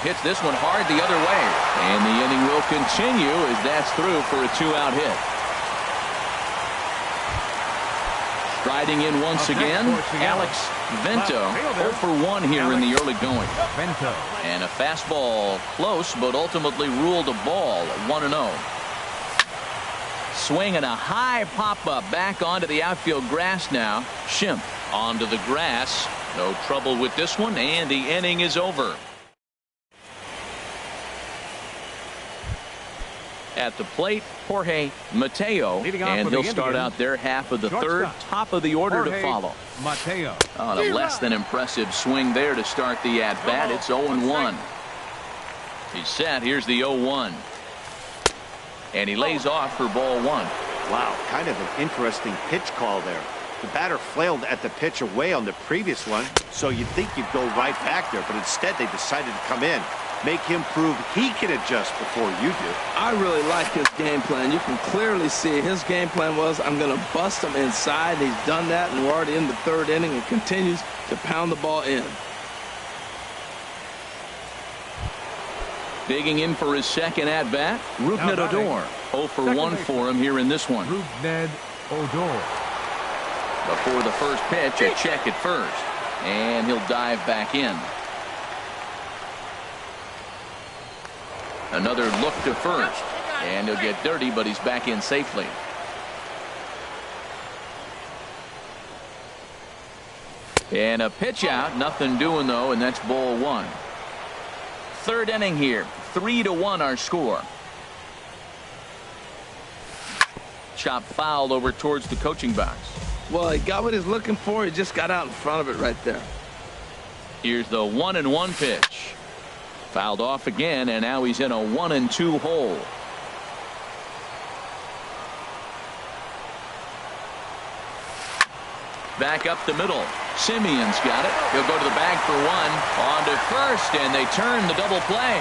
Hits this one hard the other way. And the inning will continue as that's through for a 2-out hit. Striding in once again, Alex Vento. 0 for 1 here in the early going. Vento. And a fastball close, but ultimately ruled a ball at 1-0. Swinging a high pop-up back onto the outfield grass now. Schimpf onto the grass. No trouble with this one, and the inning is over. At the plate, Jorge Mateo, and he'll start out their half of the third. Top of the order to follow. Mateo. On a less than impressive swing there to start the at-bat. It's 0-1. He's set. Here's the 0-1. And he lays off for ball 1. Wow, kind of an interesting pitch call there. The batter flailed at the pitch away on the previous one, so you'd think you'd go right back there, but instead they decided to come in. Make him prove he can adjust before you do. I really like his game plan. You can clearly see his game plan was, I'm going to bust him inside. He's done that, and we're already in the third inning and continues to pound the ball in. Digging in for his second at-bat, Rougned Odor. 0 for 1 for him here in this one. Rougned Odor. Before the first pitch, a check at first. And he'll dive back in. Another look to first. And he'll get dirty, but he's back in safely. And a pitch out. Nothing doing, though, and that's ball 1. Third inning here. 3-1 our score. Chop foul over towards the coaching box. Well, he got what he's looking for. He just got out in front of it right there. Here's the 1-1 pitch. Fouled off again, and now he's in a 1-2 hole. Back up the middle. Simeon's got it. He'll go to the bag for 1. On to first, and they turn the double play.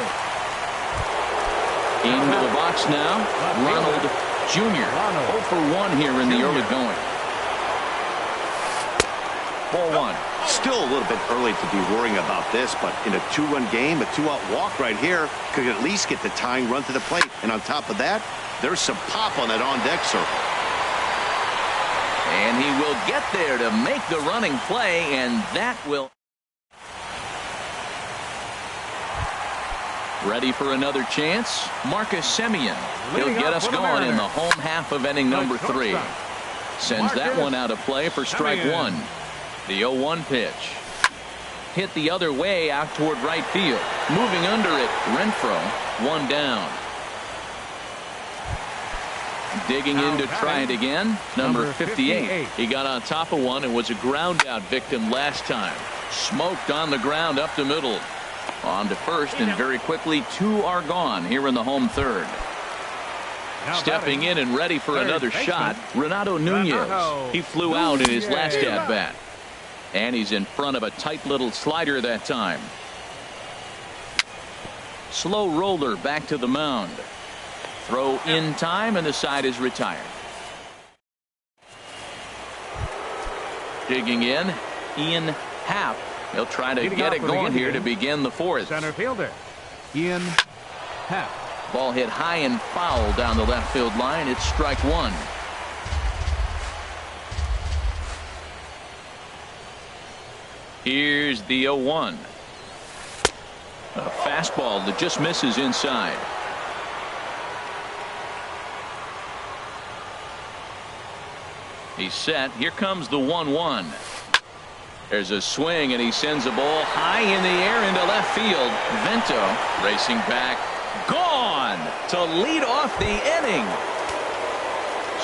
Into the box now, Ronald Jr. 0 for 1 here in the early going. Ball 1. Still a little bit early to be worrying about this, but in a 2-run game, a 2-out walk right here could at least get the tying run to the plate. And on top of that, there's some pop on that on-deck circle. And he will get there to make the running play, and that will... Ready for another chance? Marcus Semien. He'll get us going in the home half of inning number 3. Sends that one out of play for strike 1. The 0-1 pitch. Hit the other way out toward right field. Moving under it, Renfroe. 1 down. Digging in to try it again. Number 58. He got on top of one and was a ground out victim last time. Smoked on the ground up the middle. On to first, and very quickly 2 are gone here in the home third. Stepping in and ready for another shot, Renato Nunez. He flew out in his last at-bat. And he's in front of a tight little slider that time. Slow roller back to the mound. Throw in time, and the side is retired. Digging in, Ian Happ. He'll try to get it going here to begin the fourth. Center fielder, Ian Happ. Ball hit high and foul down the left field line. It's strike 1. Here's the 0-1. A fastball that just misses inside. He's set. Here comes the 1-1. There's a swing, and he sends a ball high in the air into left field. Vento racing back. Gone to lead off the inning.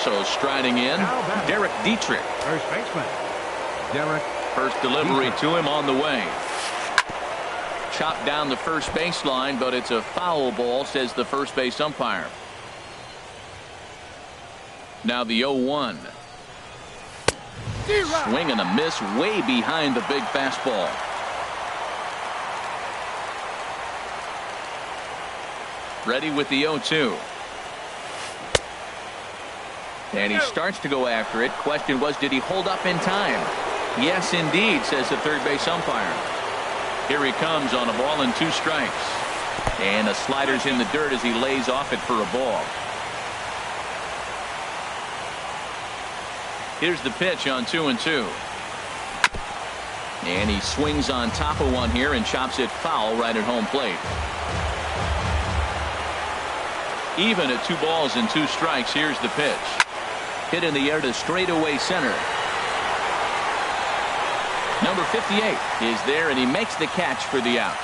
So striding in, Derek Dietrich. First baseman, Derek. First delivery to him on the way. Chopped down the first baseline, but it's a foul ball, says the first base umpire. Now the 0-1. Swing and a miss way behind the big fastball. Ready with the 0-2. And he starts to go after it. Question was, did he hold up in time? Yes, indeed, says the third base umpire. Here he comes on a ball and 2 strikes. And the slider's in the dirt as he lays off it for a ball. Here's the pitch on 2-2. And he swings on top of one here and chops it foul right at home plate. Even at 2 balls and 2 strikes. Here's the pitch. Hit in the air to straightaway center. Number 58 is there, and he makes the catch for the out.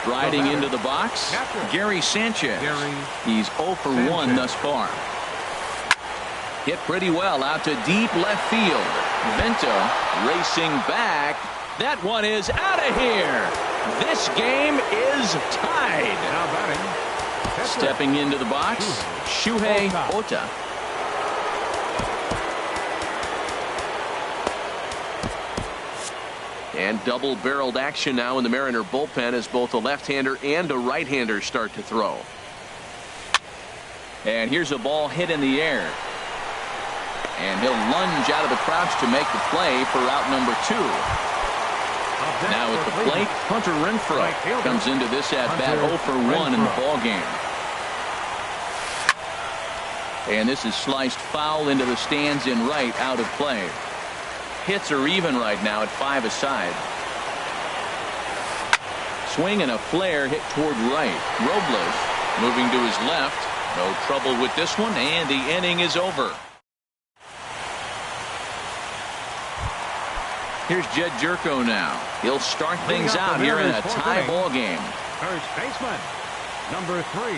Striding into the box, Gary Sanchez. He's 0 for 1 thus far. Hit pretty well out to deep left field. Vento racing back. That one is out of here. This game is tied. Now batting. Stepping into the box, Shuhei Ota. And double-barreled action now in the Mariner bullpen as both a left-hander and a right-hander start to throw. And here's a ball hit in the air. And he'll lunge out of the crouch to make the play for out number 2. Now at the plate, Hunter Renfroe comes into this at-bat 0 for 1 in the ballgame. And this is sliced foul into the stands in right, out of play. Hits are even right now at 5 aside. Swing and a flare hit toward right. Robles moving to his left. No trouble with this one, and the inning is over. Here's Jed Jerko now. He'll start things out here in a tie ball game. First baseman, number 3.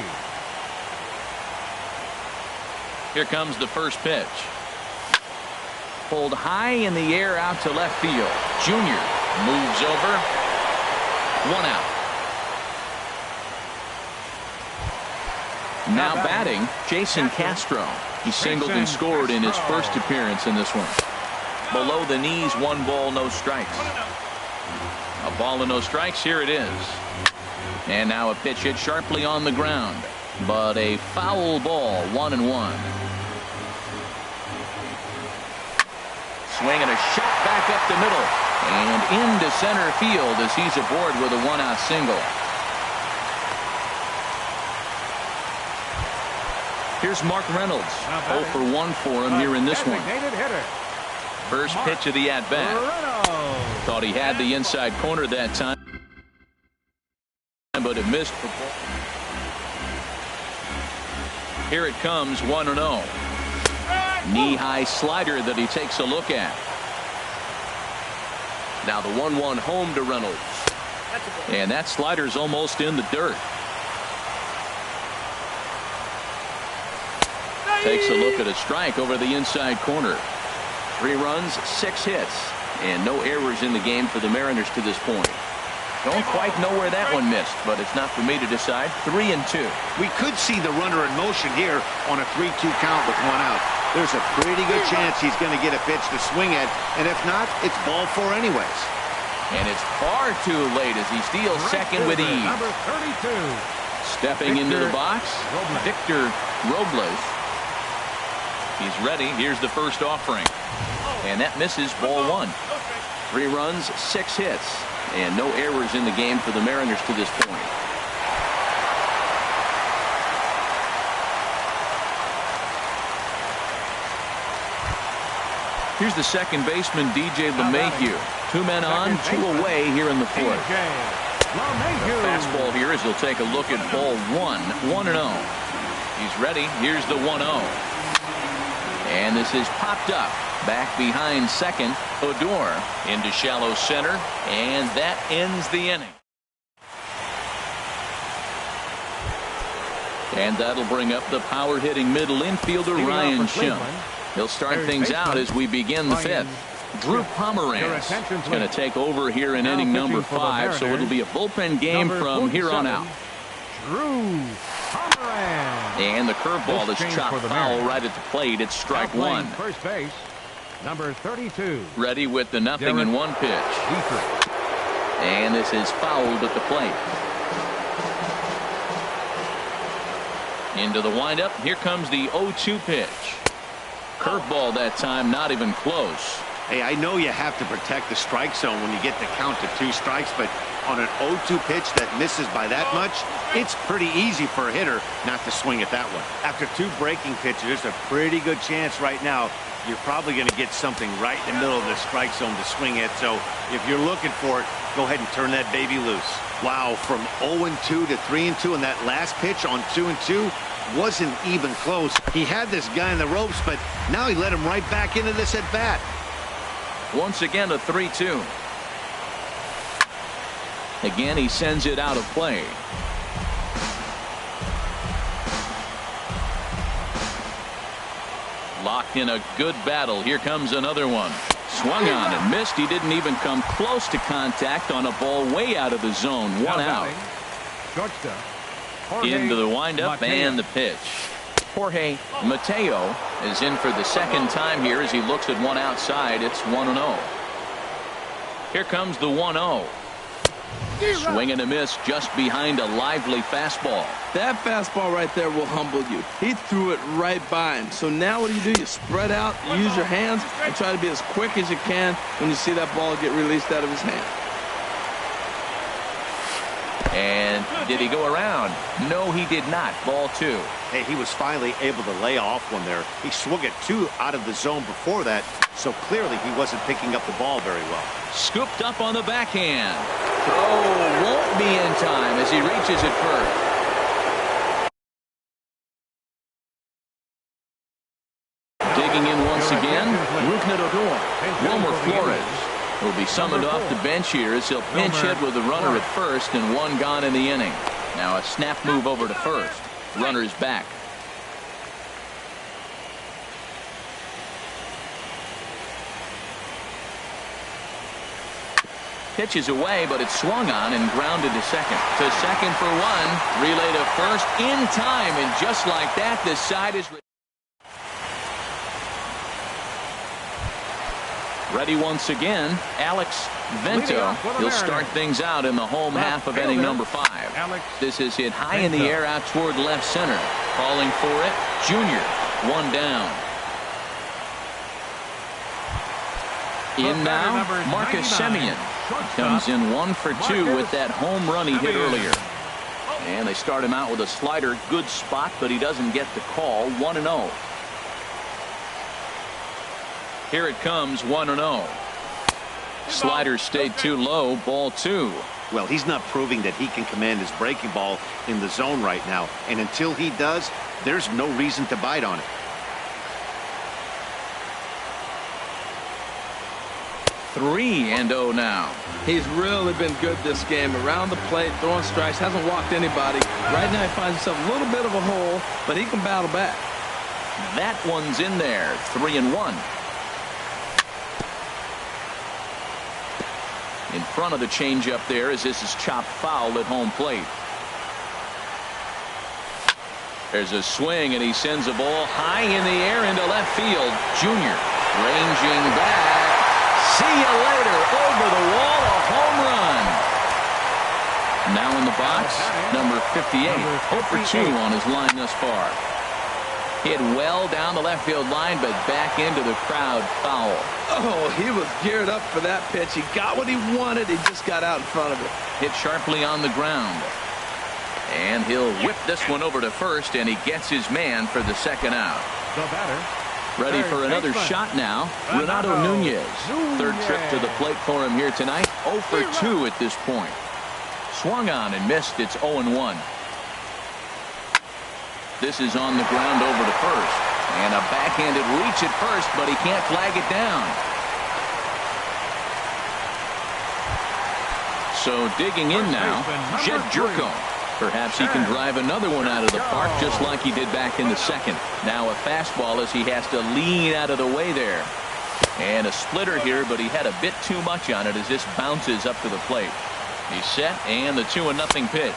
Here comes the first pitch. Pulled high in the air out to left field. Junior moves over. 1 out. Now batting, Jason Castro. He singled and scored in his first appearance in this one. Below the knees, 1 ball, no strikes. A ball and no strikes. Here it is. And now a pitch hit sharply on the ground. But a foul ball, 1-1. Swing and a shot back up the middle. And into center field as he's aboard with a 1-out single. Here's Mark Reynolds. 0 for 1 for him here in this one. First pitch of the at-bat. Thought he had the inside corner that time, but it missed for ball. Here it comes, 1-0. Knee-high slider that he takes a look at. Now the 1-1 home to Reynolds. And that slider's almost in the dirt. Takes a look at a strike over the inside corner. 3 runs, 6 hits, and no errors in the game for the Mariners to this point. Don't quite know where that one missed, but it's not for me to decide. 3-2. We could see the runner in motion here on a 3-2 count with 1 out. There's a pretty good chance he's going to get a pitch to swing at, and if not, it's ball 4 anyways. And it's far too late as he steals second with ease. Number 32. Stepping into the box, Victor Robles. He's ready. Here's the first offering. And that misses, ball 1. 3 runs, 6 hits, and no errors in the game for the Mariners to this point. Here's the second baseman, DJ LeMahieu. 2 men on, 2 away here in the 4th. The fastball here as he'll take a look at ball 1, 1-0. He's ready. Here's the 1-0. And this is popped up. Back behind second. Odor into shallow center. And that ends the inning. And that'll bring up the power-hitting middle infielder, Ryan Schimm. He'll start things out as we begin the 5th. Drew Pomeranz is going to take over here in inning number 5, so it'll be a bullpen game from here on out. Drew Pomeranz. And the curveball is chopped foul right at the plate. It's strike 1. First base, number 32. Ready with the 0-1 pitch. And this is fouled at the plate. Into the windup. Here comes the 0-2 pitch. Curveball that time, not even close. Hey, I know you have to protect the strike zone when you get the count to 2 strikes, but on an 0-2 pitch that misses by that much, it's pretty easy for a hitter not to swing at that one. After 2 breaking pitches, there's a pretty good chance right now you're probably going to get something right in the middle of the strike zone to swing at. So if you're looking for it, go ahead and turn that baby loose. Wow, from 0-2 to 3-2, and that last pitch on 2-2 wasn't even close. He had this guy in the ropes, but now he let him right back into this at bat. Once again, a 3-2. Again, he sends it out of play. Locked in a good battle. Here comes another one. Swung on and missed. He didn't even come close to contact on a ball way out of the zone. One out. Into the windup and the pitch. Jorge Mateo is in for the second time here as he looks at one outside. It's 1-0. Here comes the 1-0. Swing and a miss just behind a lively fastball. That fastball right there will humble you. He threw it right by him. So now what do? You spread out, use your hands, and try to be as quick as you can when you see that ball get released out of his hand. And did he go around? No, he did not. Ball 2. Hey, he was finally able to lay off one there. He swung at 2 out of the zone before that, so clearly he wasn't picking up the ball very well. Scooped up on the backhand. Throw won't be in time as he reaches it first. Digging in once again, Wilmer Flores will be summoned off the bench here as he'll pinch hit with a runner at first and 1 gone in the inning. Now a snap move over to first. Runner's back. Pitch is away, but it's swung on and grounded to second. To second for 1. Relay to first in time, and just like that, the side is ready once again. Alex Vento. He'll start things out in the home half of inning number 5. This is hit high in the air out toward left center. Calling for it, Junior. 1 down. In now, Marcus Semien. Comes in 1 for 2 with that home run he hit earlier. And they start him out with a slider. Good spot, but he doesn't get the call. 1-0. Here it comes, 1-0. Slider stayed too low. Ball 2. Well, he's not proving that he can command his breaking ball in the zone right now. And until he does, there's no reason to bite on it. 3-0 now. He's really been good this game. Around the plate, throwing strikes, hasn't walked anybody. Right now he finds himself a little bit of a hole, but he can battle back. That one's in there. 3-1. In front of the changeup there as this is chopped foul at home plate. There's a swing and he sends a ball high in the air into left field. Junior ranging back. See you later. Over the wall, a home run. Now in the box, number 58. 0 for 2 on his line thus far. Hit well down the left field line, but back into the crowd. Foul. Oh, he was geared up for that pitch. He got what he wanted. He just got out in front of it. Hit sharply on the ground. And he'll whip this one over to first, and he gets his man for the second out. The batter. Ready for another shot now. Renato Nunez. Third trip to the plate for him here tonight. 0 for 2 at this point. Swung on and missed. It's 0-1. This is on the ground over to first. And a backhanded reach at first, but he can't flag it down. So digging in now, Jed Jerko. Perhaps he can drive another one out of the park just like he did back in the second. Now a fastball as he has to lean out of the way there. And a splitter here, but he had a bit too much on it as this bounces up to the plate. He's set, and the 2-0 pitch.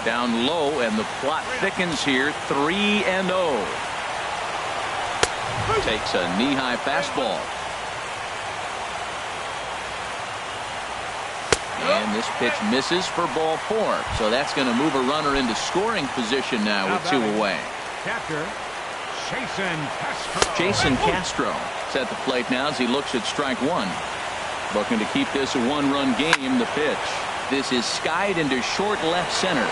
Down low, and the plot thickens here. 3-0. Takes a knee-high fastball. And this pitch misses for ball 4. So that's going to move a runner into scoring position now with 2 away. Catcher, Jason Castro is at the plate now as he looks at strike one. Looking to keep this a one-run game. The pitch. This is skied into short left center.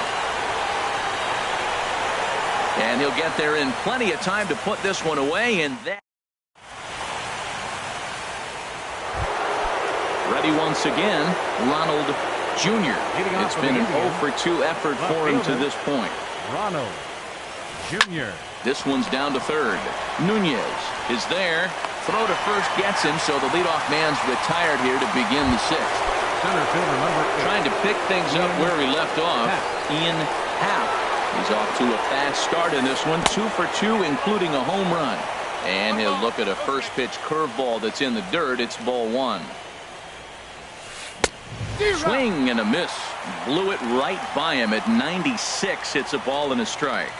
And he'll get there in plenty of time to put this one away. And that. Ready once again, Ronald Jr. It's been an 0 for 2 effort for him to this point. Ronald Jr. This one's down to third. Nunez is there. Throw to first gets him, so the leadoff man's retired here to begin the sixth. Center fielder number 8. Trying to pick things up where he left off. Ian Happ. He's off to a fast start in this one. 2 for 2, including a home run. And he'll look at a first pitch curveball that's in the dirt. It's ball one. Swing and a miss. Blew it right by him at 96. It's a ball and a strike.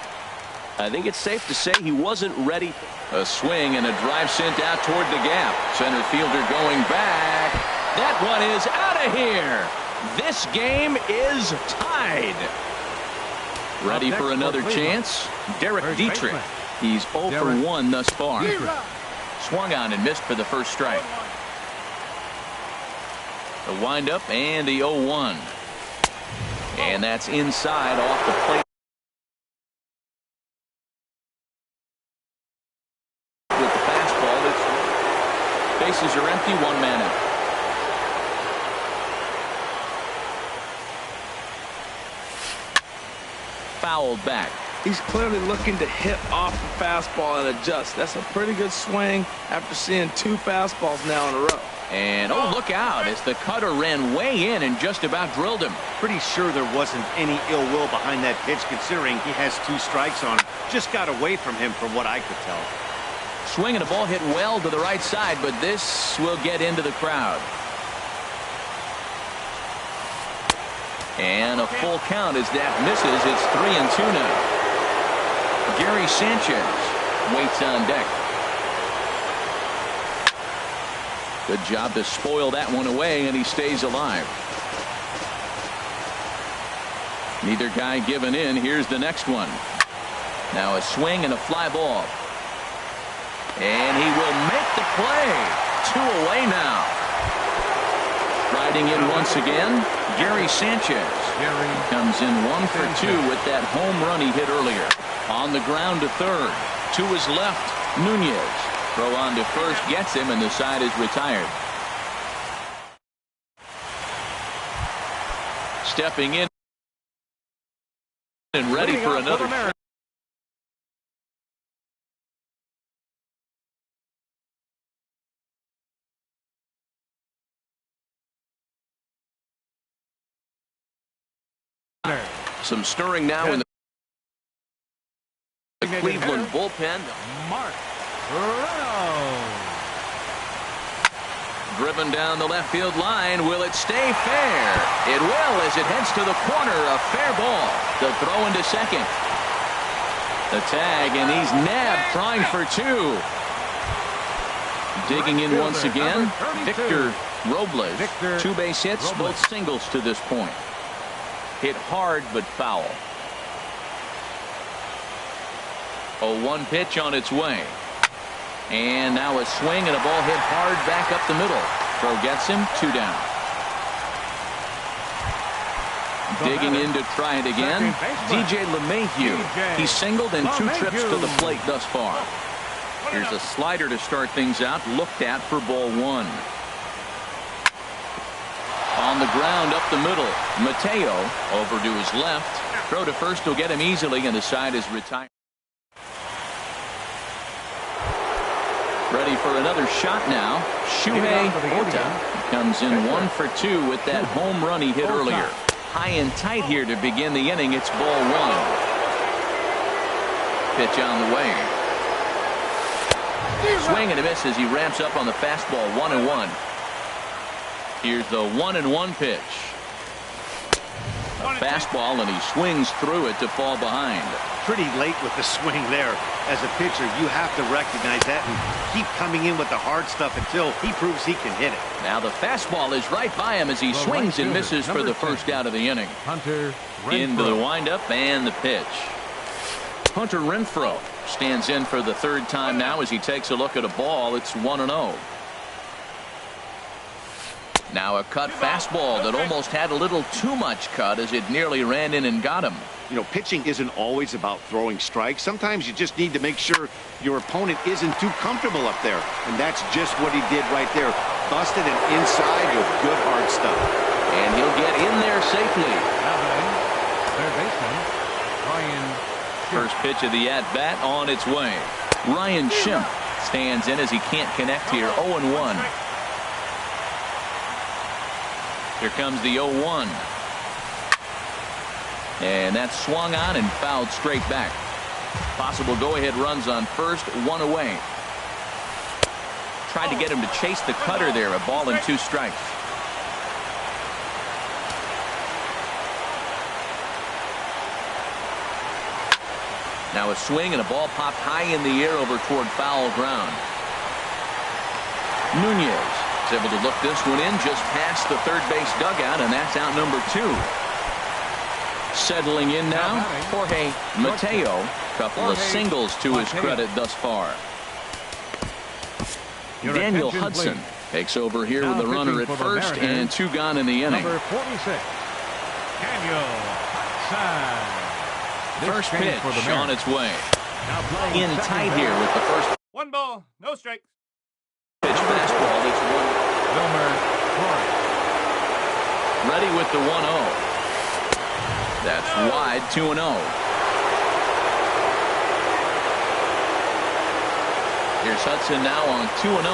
I think it's safe to say he wasn't ready. A swing and a drive sent out toward the gap. Center fielder going back. That one is out of here. This game is tied. Ready for another chance? Derek Dietrich. He's 0 for 1 thus far. Swung on and missed for the first strike. The windup and the 0-1. And that's inside off the plate. With the fastball, bases are empty, 1 man out. Fouled back. He's clearly looking to hit off the fastball and adjust. That's a pretty good swing after seeing 2 fastballs now in a row. And oh, look out as the cutter ran way in and just about drilled him. Pretty sure there wasn't any ill will behind that pitch, considering he has 2 strikes on him. Just got away from him from what I could tell. Swinging a ball hit well to the right side, but this will get into the crowd. And a full count as that misses. It's 3-2 now. Gary Sanchez waits on deck. Good job to spoil that one away, and he stays alive. Neither guy giving in. Here's the next one. Now a swing and a fly ball. And he will make the play. 2 away now. Riding in once again, Gary Sanchez. Comes in 1 for 2 with that home run he hit earlier. On the ground to third. To his left, Nunez. Throw on to first gets him, and the side is retired. Stepping in and ready for another. Some stirring now in the Cleveland bullpen. Mark. Driven down the left field line. Will it stay fair? It will as it heads to the corner. A fair ball. The throw into second. The tag, and he's nabbed, trying for 2. Digging in once again, Victor Robles. 2 base hits, both singles to this point. Hit hard but foul. 0-1 pitch on its way. And now a swing and a ball hit hard back up the middle. Throw gets him, 2 down. Digging in to try it again. DJ LeMahieu. He's singled in 2 trips to the plate thus far. Here's a slider to start things out. Looked at for ball 1. On the ground up the middle. Mateo over to his left. Throw to first will get him easily, and the side is retired. Ready for another shot now. Shuhei Ota comes in 1 for 2 with that home run he hit earlier. High and tight here to begin the inning. It's ball 1. Pitch on the way. Swing and a miss as he ramps up on the fastball. 1-1. Here's the 1-1 pitch. A fastball, and he swings through it to fall behind. Pretty late with the swing there. As a pitcher, you have to recognize that and keep coming in with the hard stuff until he proves he can hit it. Now the fastball is right by him as he swings and misses for the first out of the inning. Hunter Renfroe. Into the windup and the pitch. Hunter Renfroe stands in for the third time now as he takes a look at a ball. It's 1-0. Now a cut fastball that almost had a little too much cut as it nearly ran in and got him. You know, pitching isn't always about throwing strikes. Sometimes you just need to make sure your opponent isn't too comfortable up there. And that's just what he did right there. Busted it inside with good hard stuff. And he'll get in there safely. Now batting, third baseman, Ryan Schimpf. First pitch of the at-bat on its way. Ryan Schimpf stands in as he can't connect here. 0-1. Here comes the 0-1. And that's swung on and fouled straight back. Possible go-ahead runs on first, one away. Tried to get him to chase the cutter there. A ball and 2 strikes. Now a swing and a ball popped high in the air over toward foul ground. Nunez is able to look this one in just past the third base dugout, and that's out number 2. Settling in now, Jorge Mateo. Couple of singles to his credit thus far. Daniel Hudson takes over here with a runner at first and 2 gone in the inning. Number 46, Daniel Hudson. First pitch on its way. In tight here with the first 1 ball, no strikes. pitch fastball. It's 1. Wilmer Flores. Ready with the 1-0. That's wide, 2-0. Here's Hudson now on 2-0.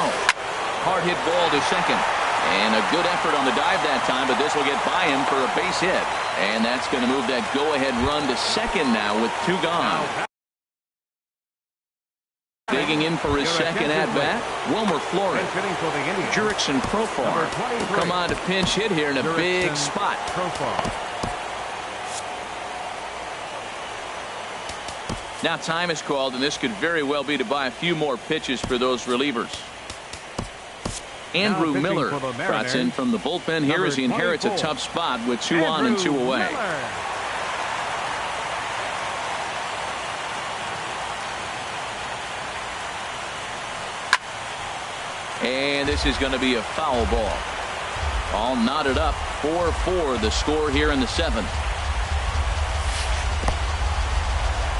Hard hit ball to second. And a good effort on the dive that time, but this will get by him for a base hit. And that's going to move that go-ahead run to second now with 2 gone. Digging in for his second at-bat, Wilmer Flores. Jurickson Profar come on to pinch hit here in a big spot. Now time is called, and this could very well be to buy a few more pitches for those relievers. Andrew Miller trots in from the bullpen here as he inherits a tough spot with 2 on and 2 away. And this is going to be a foul ball. All knotted up, 4-4 the score here in the 7th.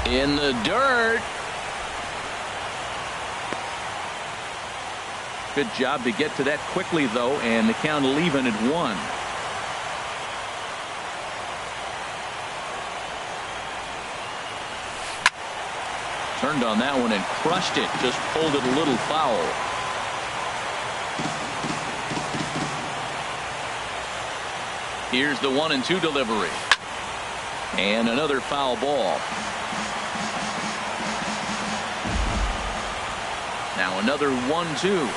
In the dirt. Good job to get to that quickly, though, and the count even at 1. Turned on that one and crushed it. Just pulled it a little foul. Here's the 1-2 delivery. And another foul ball. Now another 1-2.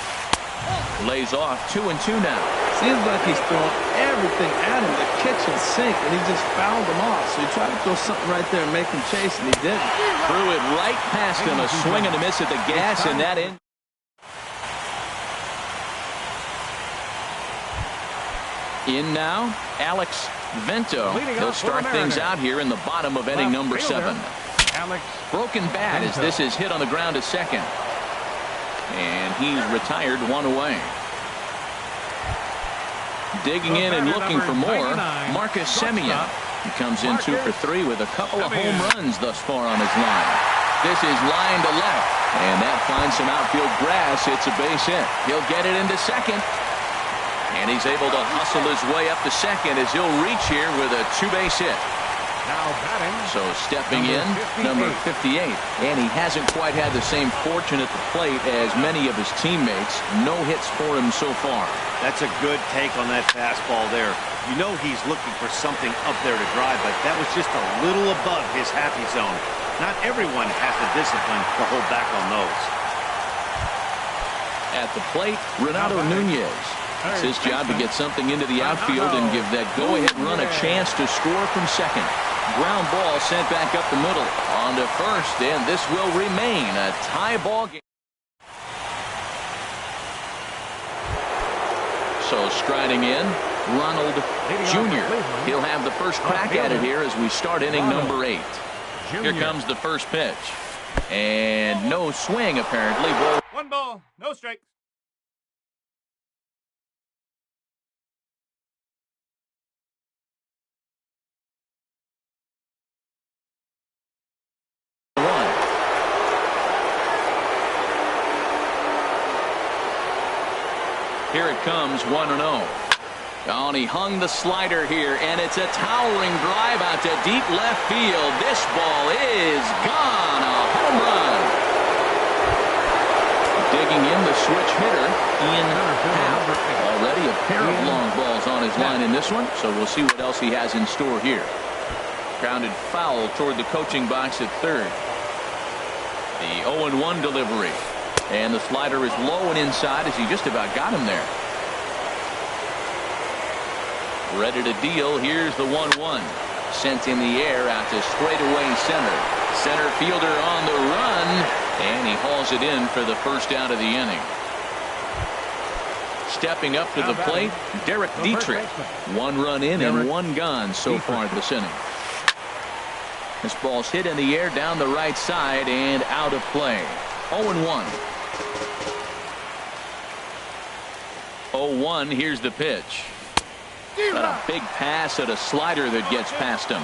Lays off 2-2 now. Seems like he's throwing everything at him, the kitchen sink, and he just fouled him off. So he tried to throw something right there and make him chase, and he didn't. Threw it right past him. A swing and a miss at the gas, and that in. In now, Alex Vento. He'll start things out here in the bottom of inning number 7. Broken bat as this is hit on the ground to second. And he's retired, 1 away. Digging in and looking for more, Marcus Semien. He comes in 2 for 3 with a couple of home runs thus far on his line. This is line to left, and that finds some outfield grass. It's a base hit. He'll get it into second. And he's able to hustle his way up to second as he'll reach here with a 2-base hit. Now batting. So stepping in, number 58. And he hasn't quite had the same fortune at the plate as many of his teammates. No hits for him so far. That's a good take on that fastball there. You know he's looking for something up there to drive, but that was just a little above his happy zone. Not everyone has the discipline to hold back on those. At the plate, Renato Nunez. It's his job to get something into the outfield and give that go-ahead run a chance to score from second. Ground ball sent back up the middle. On to first, and this will remain a tie ball game. So striding in, Ronald Jr. He'll have the first crack at it here as we start inning number 8. Here comes the first pitch. And no swing, apparently. Ball. 1 ball, no strikes. Here it comes, 1-0. Oh, and he hung the slider here, and it's a towering drive out to deep left field. This ball is gone. A home run. Digging in the switch hitter, Ian Happ. Already a pair of long balls on his line in this one, so we'll see what else he has in store here. Grounded foul toward the coaching box at third. The 0-1 delivery. And the slider is low and inside as he just about got him there. Ready to deal. Here's the 1-1. Sent in the air out to straightaway center. Center fielder on the run. And he hauls it in for the first out of the inning. Stepping up to the plate, Derek Dietrich. 1 run in and 1 gone so far this inning. This ball's hit in the air down the right side and out of play. 0-1. 0-1. Here's the pitch. Got a big pass at a slider that gets past him.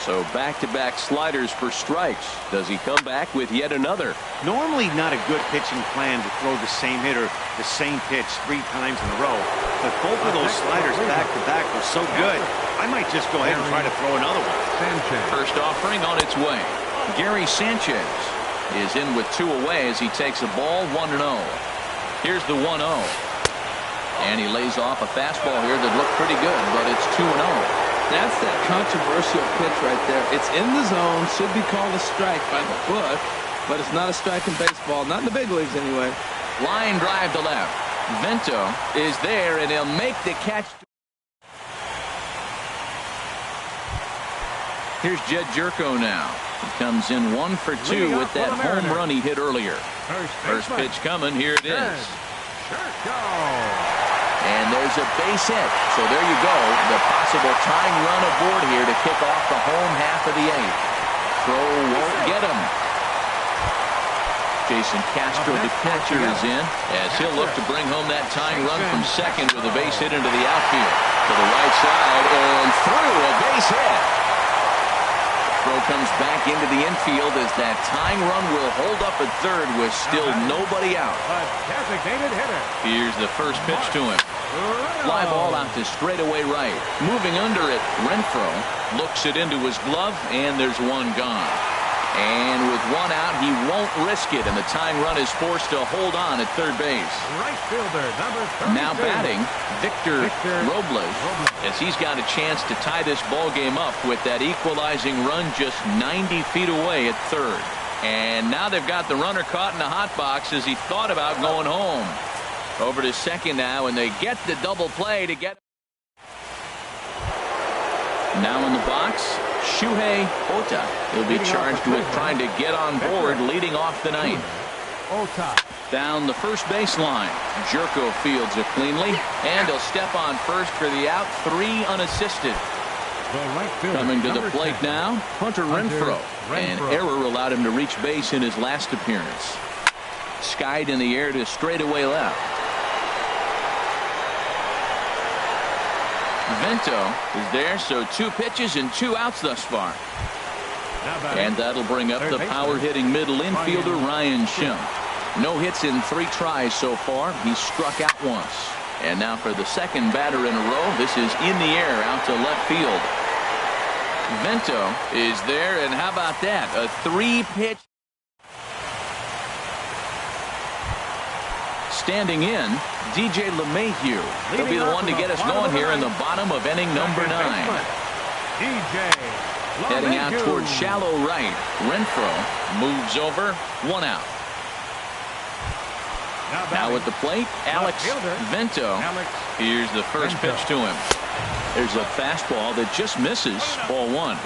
So back-to-back sliders for strikes. Does he come back with yet another? Normally not a good pitching plan to throw the same hitter the same pitch 3 times in a row. But both of those sliders back-to-back were so good, I might just go ahead and try to throw another one. First offering on its way. Gary Sanchez is in with 2 away as he takes a ball 1-0. Here's the 1-0. And he lays off a fastball here that looked pretty good, but it's 2-0. That's that controversial pitch right there. It's in the zone, should be called a strike by the book, but it's not a strike in baseball, not in the big leagues anyway. Line drive to left. Vento is there, and he'll make the catch. Here's Jed Jerko now. He comes in 1 for 2 with that home run he hit earlier. First pitch coming. Here it is. And there's a base hit. So there you go. The possible tying run aboard here to kick off the home half of the 8th. Throw won't get him. Jason Castro, the catcher, is in as he'll look to bring home that tying run from second with a base hit into the outfield. To the right side and through a base hit. Throw comes back into the infield as that tying run will hold up at third with still nobody out. Designated hitter. Here's the first pitch to him. Fly ball out to straightaway right. Moving under it, Renfroe looks it into his glove, and there's 1 gone. And with 1 out, he won't risk it, and the tying run is forced to hold on at third base. Right fielder, number 32. Now batting, Victor Robles, as he's got a chance to tie this ball game up with that equalizing run just 90 feet away at third. And now they've got the runner caught in the hot box as he thought about going home. Over to second now, and they get the double play to get. Now in the box, Shuhei Ota. He'll be charged with trying to get on board leading off the 9th. Down the first baseline. Jerko fields it cleanly, and he'll step on first for the out. 3 unassisted. Coming to the plate now, Hunter Renfroe. An error allowed him to reach base in his last appearance. Skied in the air to straightaway left. Vento is there, so 2 pitches and 2 outs thus far. And that'll bring up the power-hitting middle infielder Ryan Schimpf. No hits in 3 tries so far. He's struck out once. And now for the second batter in a row, this is in the air out to left field. Vento is there, and how about that? A 3-pitch. Standing in, DJ LeMahieu. He'll be the one to get us going here in the bottom of inning number 9. Heading out towards shallow right. Renfroe moves over. 1 out. Now at the plate, Alex Vento. Here's the first pitch to him. There's a fastball that just misses. Ball 1.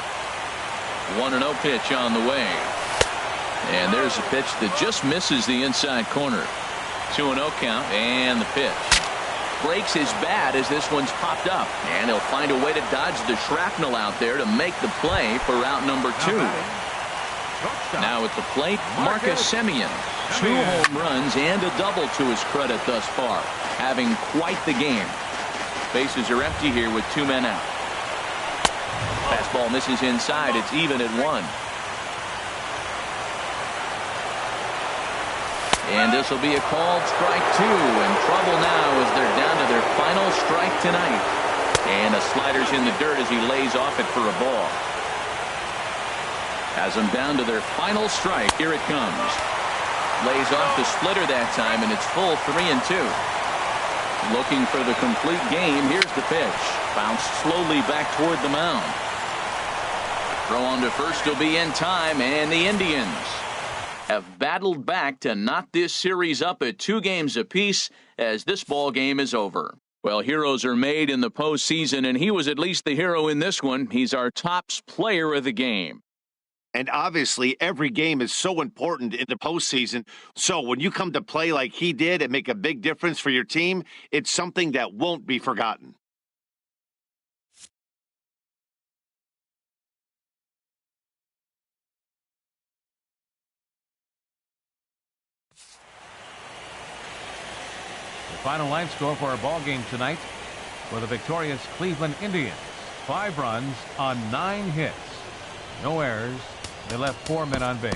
1-0 pitch on the way. And there's a pitch that just misses the inside corner. 2-0 count, and the pitch. Breaks his bat as this one's popped up, and he'll find a way to dodge the shrapnel out there to make the play for out number 2. Shortstop. Now at the plate, Marcus Semien. 2 home runs and a double to his credit thus far, having quite the game. Bases are empty here with 2 men out. Fastball misses inside. It's even at 1. And this will be a called strike 2. In trouble now as they're down to their final strike tonight. And a slider's in the dirt as he lays off it for a ball. Has them down to their final strike. Here it comes. Lays off the splitter that time, and it's full 3-2. Looking for the complete game. Here's the pitch. Bounced slowly back toward the mound. Throw on to first will be in time, and the Indians have battled back to knot this series up at 2 games apiece as this ball game is over. Well, heroes are made in the postseason, and he was at least the hero in this one. He's our top player of the game. And obviously, every game is so important in the postseason. So when you come to play like he did and make a big difference for your team, it's something that won't be forgotten. The final line score for our ball game tonight for the victorious Cleveland Indians. 5 runs on 9 hits. No errors. They left 4 men on base.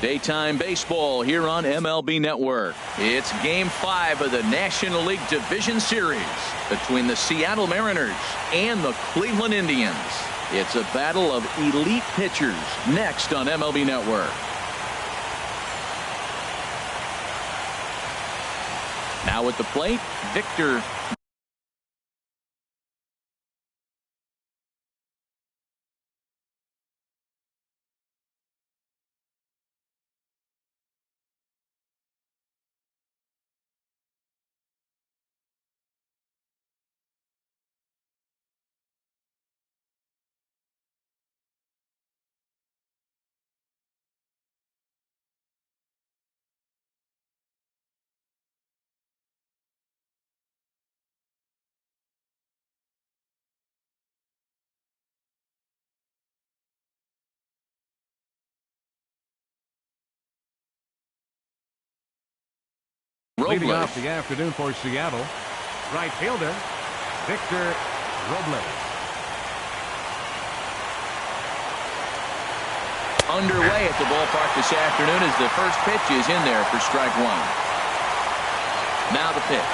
Daytime baseball here on MLB Network. It's Game 5 of the National League Division Series between the Seattle Mariners and the Cleveland Indians. It's a battle of elite pitchers next on MLB Network. Now at the plate, Victor. Leading off the afternoon for Seattle, right fielder, Victor Robles. Underway at the ballpark this afternoon as the first pitch is in there for strike one. Now the pitch.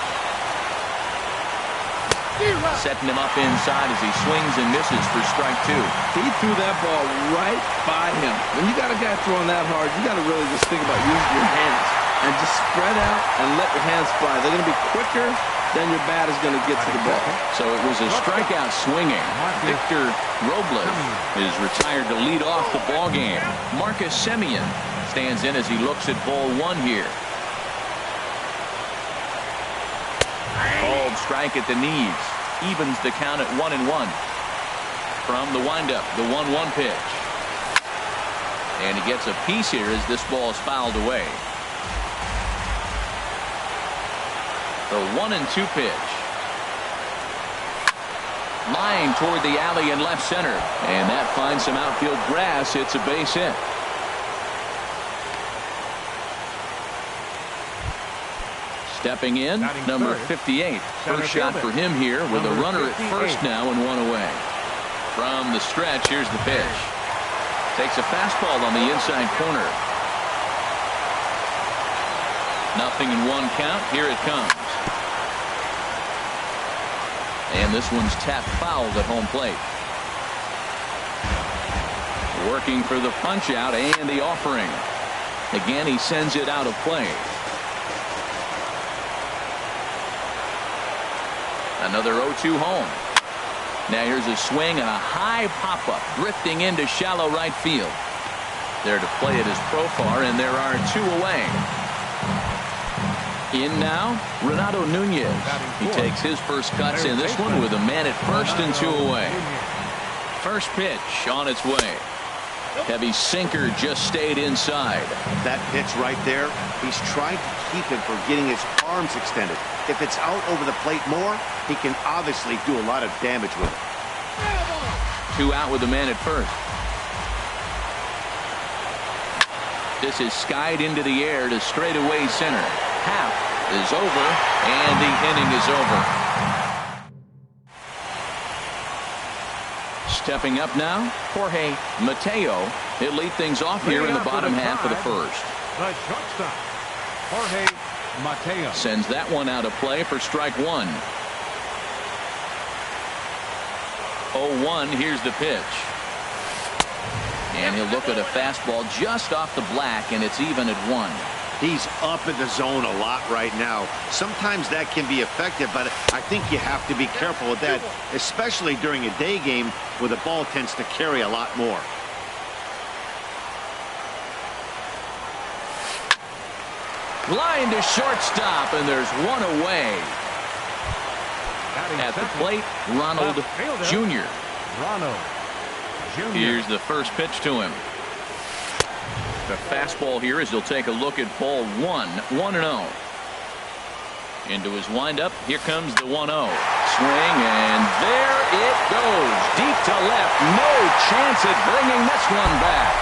Setting him up inside as he swings and misses for strike two. He threw that ball right by him. When you got a guy throwing that hard, you got to really just think about using your hands and just spread out and let your hands fly. They're going to be quicker than your bat is going to get to the ball. So it was a strikeout swinging. Victor Robles is retired to lead off the ball game. Marcus Semien stands in as he looks at ball one here. Called strike at the knees. Evens the count at 1-1. From the windup, the 1-1 pitch. And he gets a piece here as this ball is fouled away. The 1-2 pitch. Line toward the alley in left center. And that finds some outfield grass. It's a base hit. Stepping in, number 58. First shot for him here with a runner at first now and one away. From the stretch, here's the pitch. Takes a fastball on the inside corner. Nothing in one count. Here it comes. And this one's tapped fouled at home plate. Working for the punch out and the offering. Again, he sends it out of play. Another 0-2 home. Now here's a swing and a high pop-up drifting into shallow right field. There to play it is Profar, and there are two away. In now, Renato Nunez. He takes his first cuts in this one with a man at first and two away. First pitch on its way. Heavy sinker just stayed inside. That pitch right there, he's trying to keep him from getting his arms extended. If it's out over the plate more, he can obviously do a lot of damage with it. Two out with the man at first. This is skied into the air to straightaway center. Half is over, and the inning is over. Stepping up now, Jorge Mateo. He'll lead things off here in the bottom half of the first. The shortstop, Jorge Mateo. Sends that one out of play for strike one. 0-1, here's the pitch. And he'll look at a fastball just off the black, and it's even at 1. He's up in the zone a lot right now. Sometimes that can be effective, but I think you have to be careful with that, especially during a day game where the ball tends to carry a lot more. Line to shortstop, and there's one away. At the plate, Ronald Jr. Here's the first pitch to him. The fastball here as he'll take a look at ball 1-0. Into his windup. Here comes the 1-0. Swing, and there it goes. Deep to left. No chance at bringing this one back.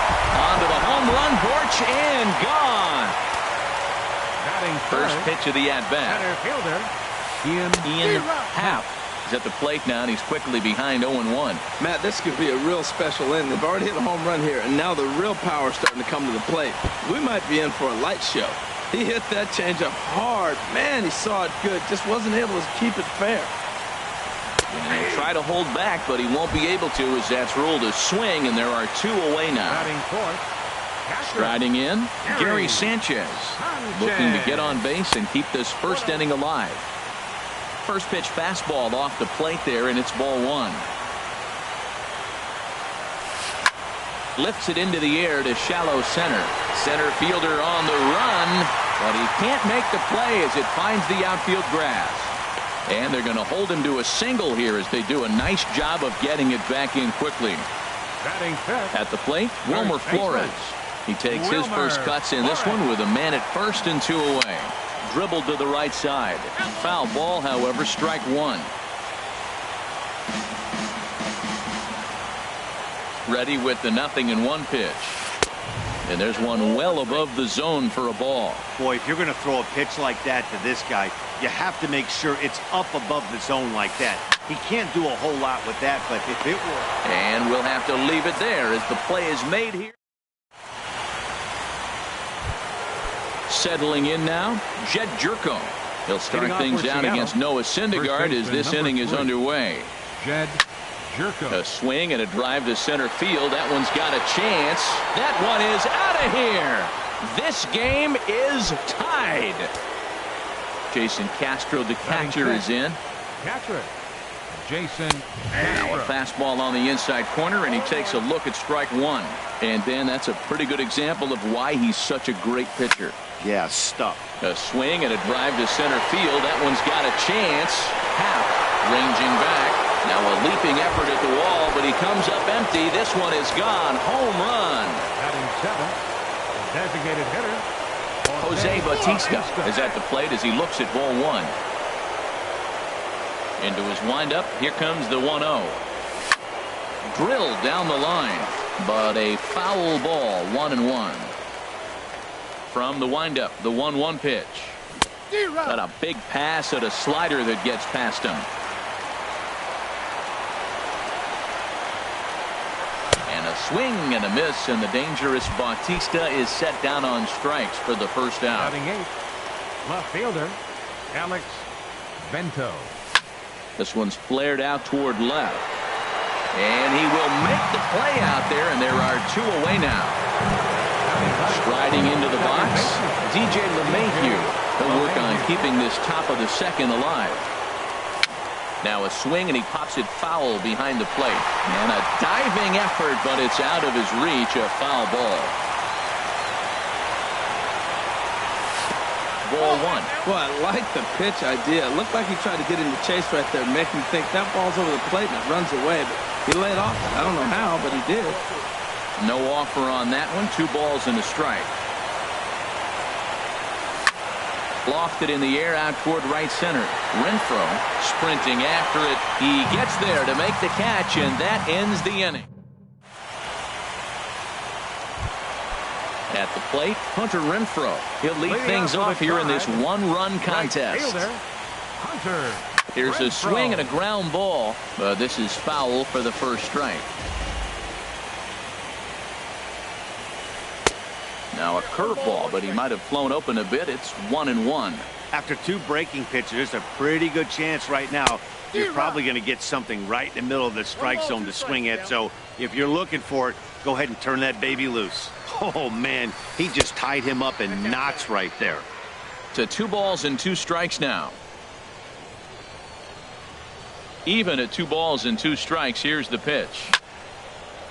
Onto the home run porch and gone. First pitch of the at-bat. Center fielder, Ian Happ He's at the plate now, and he's quickly behind 0-1. Matt, this could be a real special inning. They've already hit a home run here, and now the real power is starting to come to the plate. We might be in for a light show. He hit that changeup hard. Man, he saw it good. Just wasn't able to keep it fair. And he'll try to hold back, but he won't be able to, as that's ruled a swing, and there are 2 away now. Batting fourth, Striding in, Gary Sanchez, looking to get on base and keep this first inning alive. First pitch fastball off the plate there, and it's ball 1. Lifts it into the air to shallow center. Center fielder on the run, but he can't make the play as it finds the outfield grass. And they're going to hold him to a single here as they do a nice job of getting it back in quickly. batting fifth. At the plate, Wilmer Flores. He takes his first cuts in this one with a man at first and 2 away. Dribbled to the right side. Foul ball, however, strike 1. Ready with the 0-1 pitch. And there's one well above the zone for a ball. Boy, if you're going to throw a pitch like that to this guy, you have to make sure it's up above the zone like that. He can't do a whole lot with that, but if it were... And we'll have to leave it there as the play is made here. Settling in now, Jed Jerko. He'll start things out against Noah Syndergaard as this inning is underway. Jed Jerko. A swing and a drive to center field. That one's got a chance. That one is out of here. This game is tied. Jason Castro, the catcher, is in. Catcher. Jason Now a fastball on the inside corner, and he takes a look at strike 1. And then that's a pretty good example of why he's such a great pitcher. Yeah, stuck. A swing and a drive to center field. That one's got a chance. Half ranging back. Now a leaping effort at the wall, but he comes up empty. This one is gone. Home run. Batting seventh, the designated hitter, Jose Bautista is at the plate as he looks at ball 1. Into his windup. Here comes the 1-0. Drilled down the line, but a foul ball. 1-1. From the windup, the 1-1 pitch. Got a big pass at a slider that gets past him. And a swing and a miss, and the dangerous Bautista is set down on strikes for the first out. batting eighth, left fielder, Alex Bento. This one's flared out toward left. And he will make the play out there, and there are 2 away now. Striding into the box, DJ LeMahieu. He'll work on keeping this top of the second alive. Now a swing, and he pops it foul behind the plate. And a diving effort, but it's out of his reach, a foul ball. Ball 1. Well, I like the pitch idea. It looked like he tried to get in the chase right there, make him think that ball's over the plate and it runs away. But he laid off it. I don't know how, but he did. No offer on that one. 2 balls and a strike. Lofted in the air out toward right center. Renfroe sprinting after it. He gets there to make the catch, and that ends the inning. At the plate, Hunter Renfroe. He'll lead things off here in this 1-run contest. Hunter. Here's a swing and a ground ball. This is foul for the first strike. Now a curveball, but he might have flown open a bit. It's 1-1. After 2 breaking pitches, there's a pretty good chance right now you're probably going to get something right in the middle of the strike zone to swing at. So if you're looking for it, go ahead and turn that baby loose. Oh, man, he just tied him up in knots right there. To 2 balls and 2 strikes now. Even at 2 balls and 2 strikes, here's the pitch.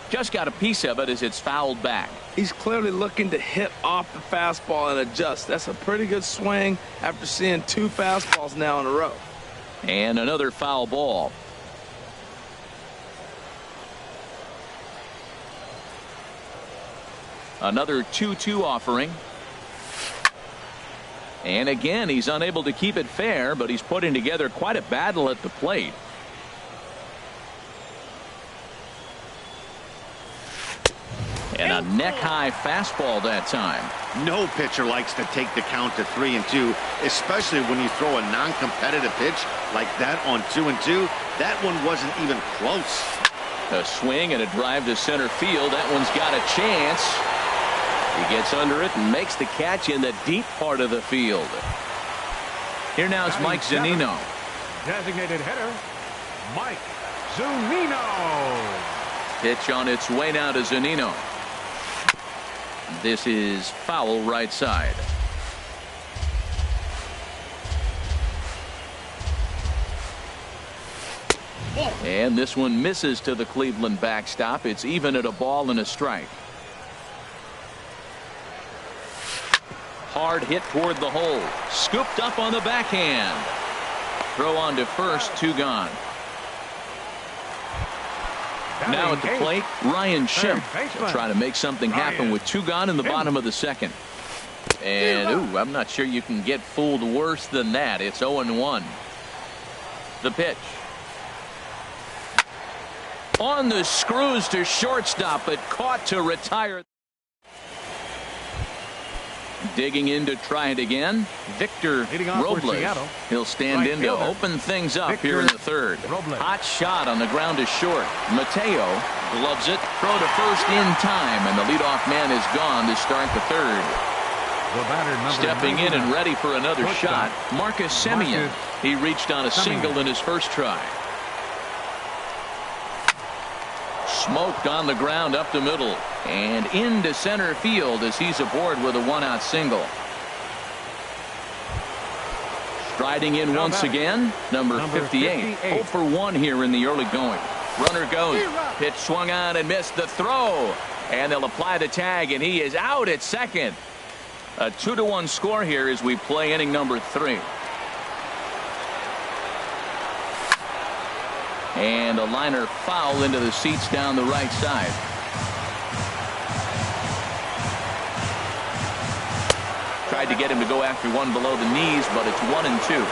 Just got a piece of it as it's fouled back. He's clearly looking to hit off the fastball and adjust. That's a pretty good swing after seeing 2 fastballs now in a row. And another foul ball. Another 2-2 offering. And again, he's unable to keep it fair, but he's putting together quite a battle at the plate. And a A neck-high fastball that time. No pitcher likes to take the count to 3-2, especially when you throw a non-competitive pitch like that on 2-2. That one wasn't even close. A swing and a drive to center field. That one's got a chance. He gets under it and makes the catch in the deep part of the field. Here now is Mike Zunino. Designated hitter, Mike Zunino. Pitch on its way now to Zunino. This is foul right side. And this one misses to the Cleveland backstop. It's even at a ball and a strike. Hard hit toward the hole. Scooped up on the backhand. Throw on to first, 2 gone. Now at the plate, Ryan Schimpf will try to make something happen with 2 gone in the bottom of the second. And, ooh, I'm not sure you can get fooled worse than that. It's 0-1. The pitch. On the screws to shortstop, but caught to retire. Digging in to try it again, Victor Robles. He'll stand in to open things up here in the third. Hot shot on the ground is short. Mateo gloves it. Throw to first in time, and the leadoff man is gone to start the third. Stepping in and ready for another shot, Marcus Semien. He reached on a single in his first try. Smoked on the ground up the middle and into center field as he's aboard with a 1-out single. Striding in once again, number 58. 0 for 1 here in the early going. Runner goes. Pitch swung on and missed the throw. And they'll apply the tag, and he is out at second. A 2-1 score here as we play inning number 3. And a liner foul into the seats down the right side. Tried to get him to go after one below the knees, but it's 1-2.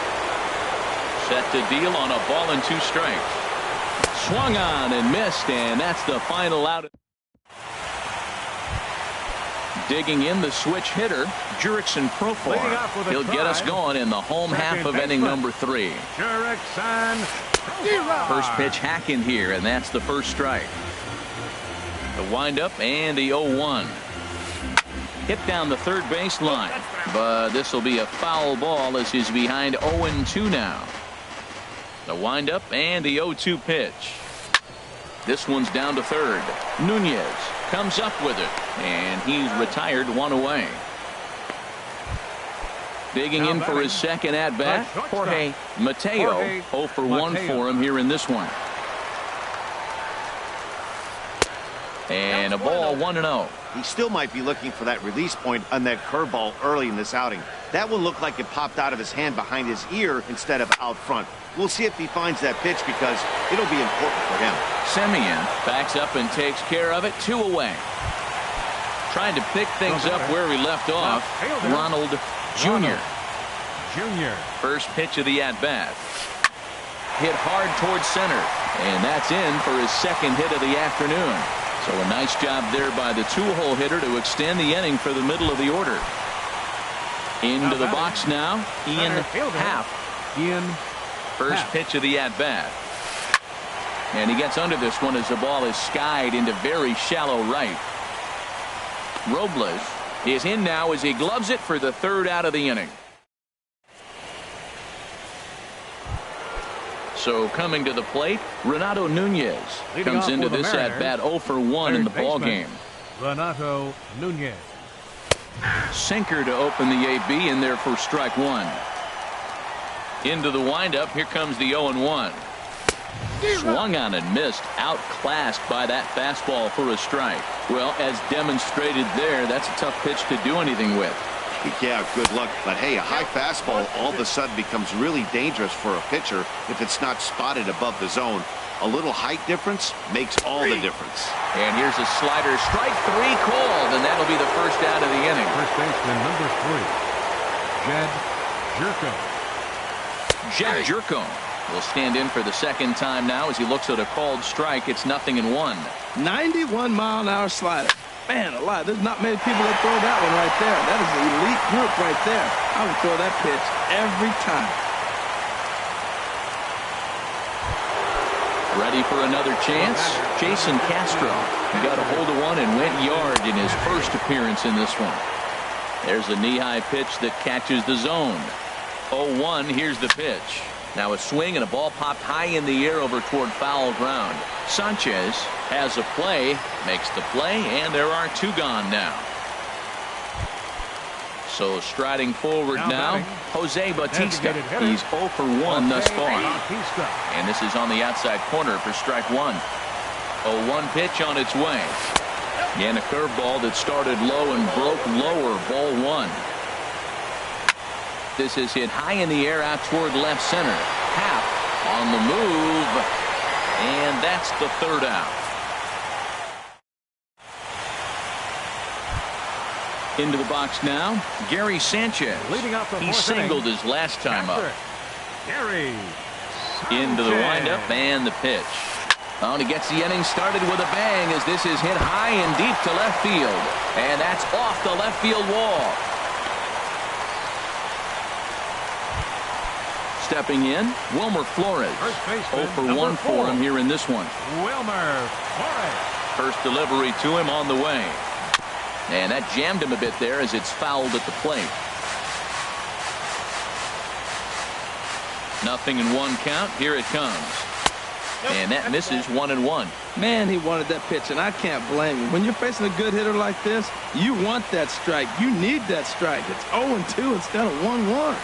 Set to deal on a ball and 2 strikes. Swung on and missed, and that's the final out. Digging in the switch hitter, Jurickson Profar. He'll get us going in the home half of inning number 3. First pitch hacking here, and that's the first strike. The windup and the 0-1. Hit down the third base line, but this will be a foul ball as he's behind 0-2 now. The windup and the 0-2 pitch. This one's down to third. Nunez comes up with it, and he's retired 1 away. Digging in for his second at-bat, Jorge Mateo. 0 for 1 for him here in this one. And a ball 1-0. He still might be looking for that release point on that curveball early in this outing. That one looked like it popped out of his hand behind his ear instead of out front. We'll see if he finds that pitch because it'll be important for him. Semien backs up and takes care of it. 2 away. Trying to pick things up where he left off. Ronald Jr. First pitch of the at-bat. Hit hard towards center, and that's in for his second hit of the afternoon. So a nice job there by the 2-hole hitter to extend the inning for the middle of the order. Into the box now, Ian Happ. First pitch of the at-bat. And he gets under this one as the ball is skied into very shallow right. Robles is in now as he gloves it for the 3rd out of the inning. So coming to the plate, Renato Nunez comes into this at-bat 0 for 1 in the ball game. Renato Nunez. Sinker to open the AB in there for strike 1. Into the windup, here comes the 0-1. Swung on and missed, outclassed by that fastball for a strike. Well, as demonstrated there, that's a tough pitch to do anything with. Yeah, good luck. But hey, a high fastball all of a sudden becomes really dangerous for a pitcher if it's not spotted above the zone. A little height difference makes all the difference. And here's a slider, strike 3 called, and that'll be the first out of the inning. First baseman number 3, Jed Jerko. Jed Jerko will stand in for the second time now as he looks at a called strike. It's 0-1. 91-mile-an-hour slider. Man alive, there's not many people that throw that one right there. That is an elite group right there. I would throw that pitch every time. Ready for another chance? Jason Castro. He got a hold of one and went yard in his first appearance in this one. There's a knee-high pitch that catches the zone. 0-1, here's the pitch. Now a swing and a ball popped high in the air over toward foul ground. Sanchez has a play, makes the play, and there are two gone now. So striding forward now, Jose Bautista. He's 0 for 1 thus far. And this is on the outside corner for strike one. 0-1 pitch on its way. And a curveball that started low and broke lower, ball one. This is hit high in the air out toward left center. Half on the move, and that's the third out. Into the box now, Gary Sanchez. He singled his last time up. Gary Into the windup and the pitch. Oh, and he gets the inning started with a bang as this is hit high and deep to left field. And that's off the left field wall. Stepping in, Wilmer Flores. 0 for 1 for him here in this one. Wilmer Flores. First delivery to him on the way. And that jammed him a bit there as it's fouled at the plate. 0-1 count. Here it comes. And that misses 1-1. Man, he wanted that pitch, and I can't blame him. When you're facing a good hitter like this, you want that strike. You need that strike. It's 0-2 instead of 1-1.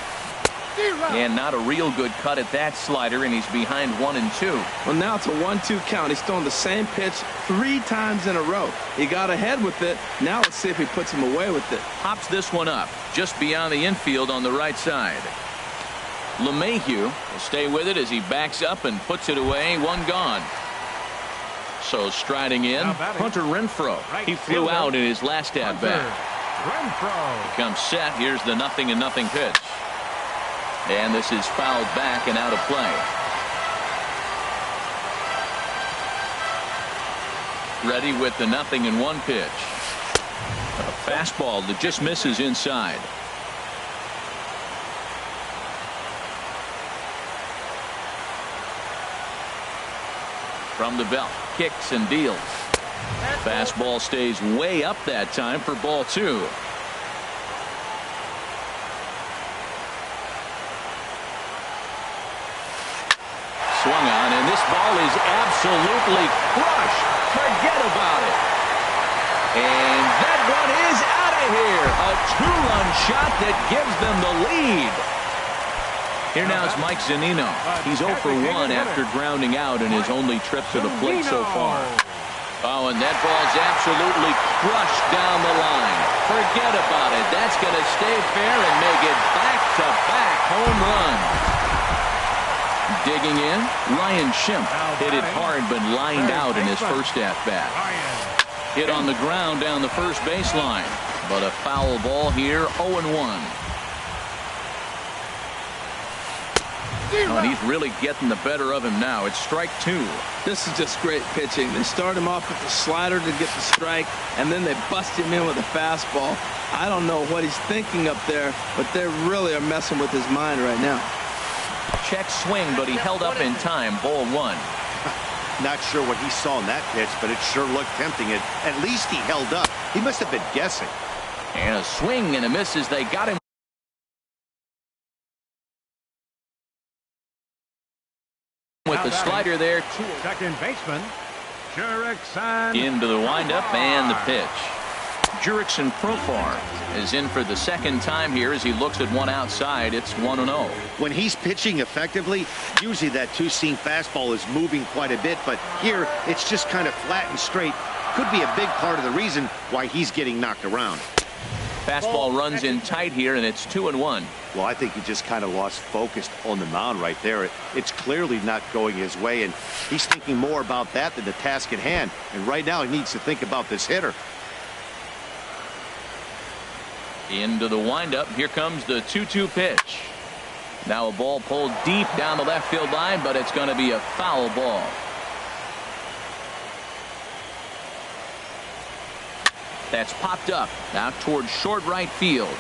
And not a real good cut at that slider, and he's behind 1-2. Well, now it's a 1-2 count. He's thrown the same pitch 3 times in a row. He got ahead with it. Now let's see if he puts him away with it. Pops this one up just beyond the infield on the right side. LeMahieu will stay with it as he backs up and puts it away. One gone. So striding in, Hunter Renfroe. He flew out in his last at-bat. He comes set. Here's the 0-0 pitch. And this is fouled back and out of play. Ready with the 0-1 pitch. A fastball that just misses inside. From the belt, kicks and deals. Fastball stays way up that time for ball two. Swung on, and this ball is absolutely crushed. Forget about it. And that one is out of here. A two-run shot that gives them the lead. Here now is Mike Zunino. He's 0 for 1 after grounding out in his only trip to the plate so far. Oh, and that ball's absolutely crushed down the line. Forget about it. That's going to stay fair and make it back-to-back home runs. Digging in, Ryan Schimpf hit it hard but lined out in his first at-bat. Hit on the ground down the first baseline, but a foul ball here, 0-1. Oh, and he's really getting the better of him now. It's strike two. This is just great pitching. They start him off with the slider to get the strike, and then they bust him in with a fastball. I don't know what he's thinking up there, but they really are messing with his mind right now. Check swing, but he held up in time. Ball one. Not sure what he saw in that pitch, but it sure looked tempting. At least he held up. He must have been guessing. And a swing and a miss as they got him with the slider there. Second baseman, Jurickson. Into the windup and the pitch. Jurickson Profar is in for the second time here as he looks at one outside. It's 1-0. When he's pitching effectively, usually that two-seam fastball is moving quite a bit, but here it's just kind of flat and straight. Could be a big part of the reason why he's getting knocked around. Fastball runs in tight here, and it's 2-1. Well, I think he just kind of lost focus on the mound right there. It's clearly not going his way, and he's thinking more about that than the task at hand. And right now he needs to think about this hitter. Into the windup. Here comes the 2-2 pitch. Now a ball pulled deep down the left field line, but it's going to be a foul ball. That's popped up out towards short right field.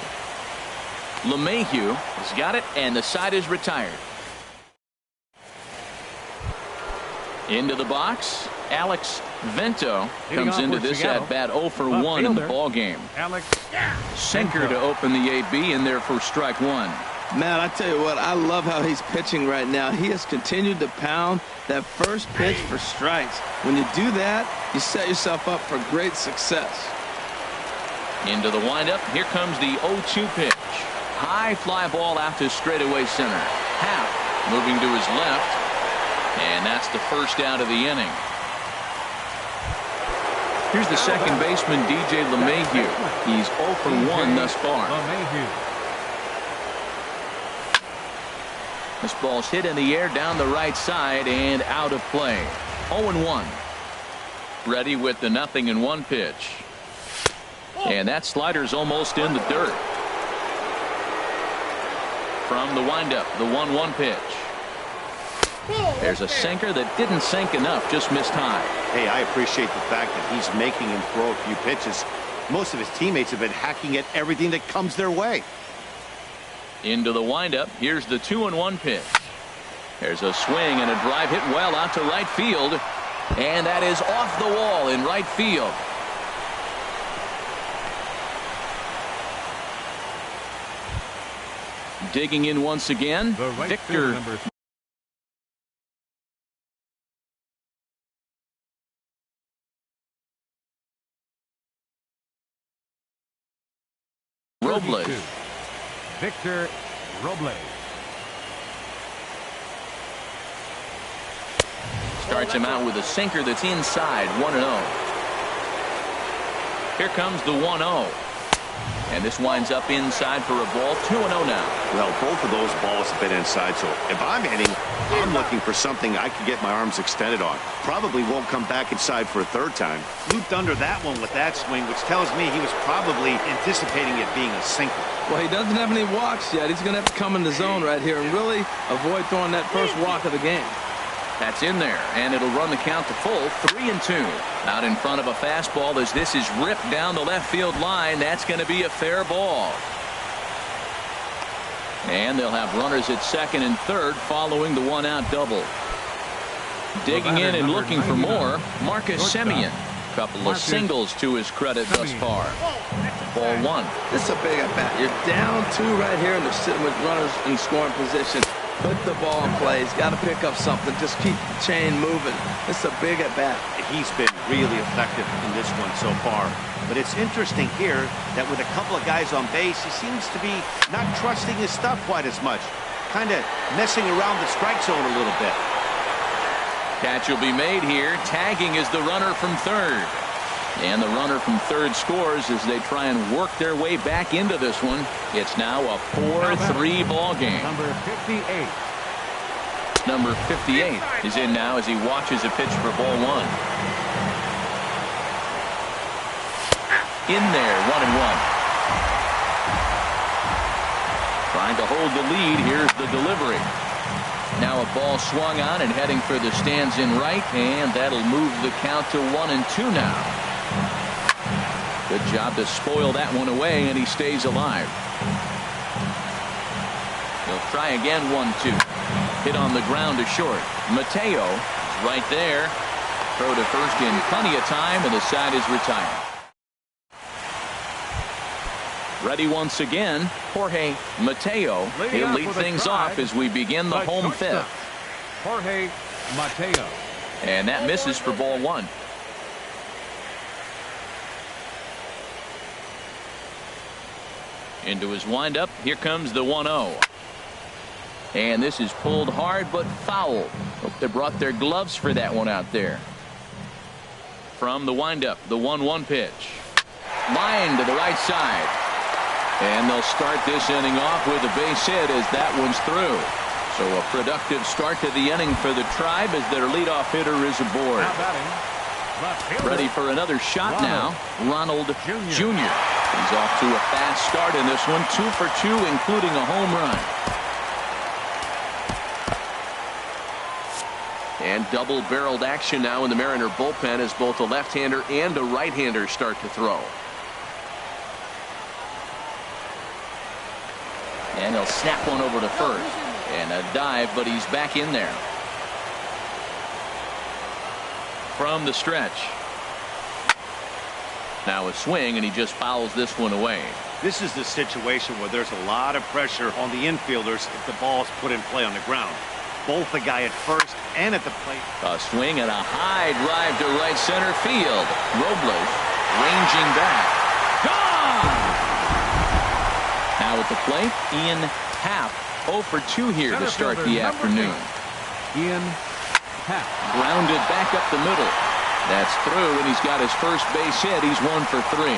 LeMahieu has got it, and the side is retired. Into the box, Alex Vento comes into this at bat 0 for 1 in the ball game. Sinker to open the AB, in there for strike 1. Man, I tell you what, I love how he's pitching right now. He has continued to pound that first pitch for strikes. When you do that, you set yourself up for great success. Into the windup. Here comes the 0-2 pitch. High fly ball out to straightaway center. Happ moving to his left. And that's the first out of the inning. Here's the second baseman, DJ LeMahieu. He's 0 for 1 thus far. This ball's hit in the air down the right side and out of play. 0-1. Ready with the 0-1 pitch. And that slider's almost in the dirt. From the windup, the 1-1 pitch. There's a sinker that didn't sink enough, just missed high. Hey, I appreciate the fact that he's making him throw a few pitches. Most of his teammates have been hacking at everything that comes their way. Into the windup. Here's the 2-1 pitch. There's a swing and a drive hit well out to right field. And that is off the wall in right field. Digging in once again, Victor Robles. Victor Robles. Starts him out with a sinker that's inside. 1-0. Here comes the 1-0. And this winds up inside for a ball. 2-0 now. Well, both of those balls have been inside, so if I'm hitting, I'm looking for something I can get my arms extended on. Probably won't come back inside for a third time. Looped under that one with that swing, which tells me he was probably anticipating it being a sinker. Well, he doesn't have any walks yet. He's going to have to come in the zone right here and really avoid throwing that first walk of the game. That's in there, and it'll run the count to full. 3-2. Out in front of a fastball as this is ripped down the left field line. That's going to be a fair ball. And they'll have runners at second and third following the one-out double. Digging in and looking for more, Marcus Semien. Couple of singles to his credit thus far. Ball 1. This is a big at-bat. You're down 2 right here, and they're sitting with runners in scoring position. Put the ball in play. He's got to pick up something. Just keep the chain moving. It's a big at-bat. He's been really effective in this one so far. But it's interesting here that with a couple of guys on base, he seems to be not trusting his stuff quite as much. Kind of messing around the strike zone a little bit. Catch will be made here. Tagging is the runner from third. And the runner from third scores as they try and work their way back into this one. It's now a 4-3 ball game. Number 58. Number 58 is in now as he watches a pitch for ball 1. In there, 1-1. Trying to hold the lead. Here's the delivery. Now a ball swung on and heading for the stands in right, and that'll move the count to 1-2 now. Good job to spoil that one away, and he stays alive. He'll try again. 1-2. Hit on the ground to short. Mateo is right there. Throw to first in plenty of time, and the side is retired. Ready once again, Jorge Mateo. He'll lead things off as we begin the home fifth. Jorge Mateo. And that misses for ball 1. Into his windup. Here comes the 1-0. And this is pulled hard but foul. Hope they brought their gloves for that one out there. From the windup, the 1-1 pitch. Line to the right side. And they'll start this inning off with a base hit as that one's through. So a productive start to the inning for the Tribe as their leadoff hitter is aboard. Ready for another shot now, Ronald Jr. He's off to a fast start in this one, 2 for 2, including a home run. And double-barreled action now in the Mariner bullpen as both a left-hander and a right-hander start to throw. And he'll snap one over to first. And a dive, but he's back in there. From the stretch. Now a swing, and he just fouls this one away. This is the situation where there's a lot of pressure on the infielders if the ball is put in play on the ground. Both the guy at first and at the plate. A swing and a high drive to right center field. Robles ranging back. Gone! Now at the plate, Ian Happ 0 for 2 here to start the afternoon. Ian Happ. Grounded back up the middle. That's through, and he's got his first base hit. He's 1 for 3.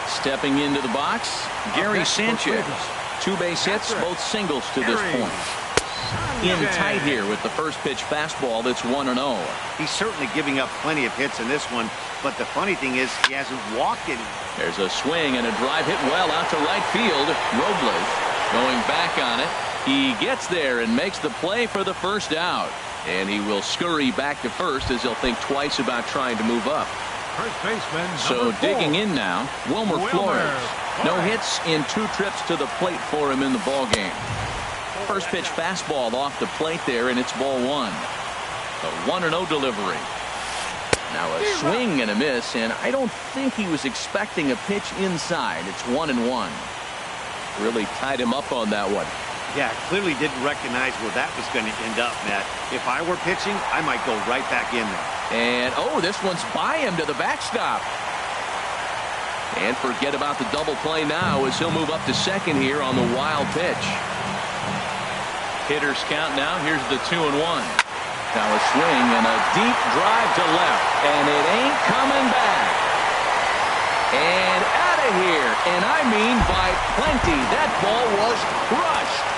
Stepping into the box, Gary Sanchez. 2 base hits, both singles to this point. In tight here with the first pitch fastball that's 1-0. He's certainly giving up plenty of hits in this one, but the funny thing is he hasn't walked any. There's a swing and a drive hit well out to right field. Robles going back on it. He gets there and makes the play for the first out. And he will scurry back to first as he'll think twice about trying to move up. First baseman. So digging in now, Wilmer Flores. No hits in 2 trips to the plate for him in the ball game. First pitch fastball off the plate there, and it's ball 1. A 1-0 delivery. Now a swing and a miss, and I don't think he was expecting a pitch inside. It's 1-1. Really tied him up on that one. Yeah, clearly didn't recognize where that was going to end up, Matt. If I were pitching, I might go right back in there. And, oh, this one's by him to the backstop. And forget about the double play now as he'll move up to second here on the wild pitch. Hitters count now. Here's the 2-1. Now a swing and a deep drive to left. And it ain't coming back. And out of here. And I mean by plenty. That ball was crushed.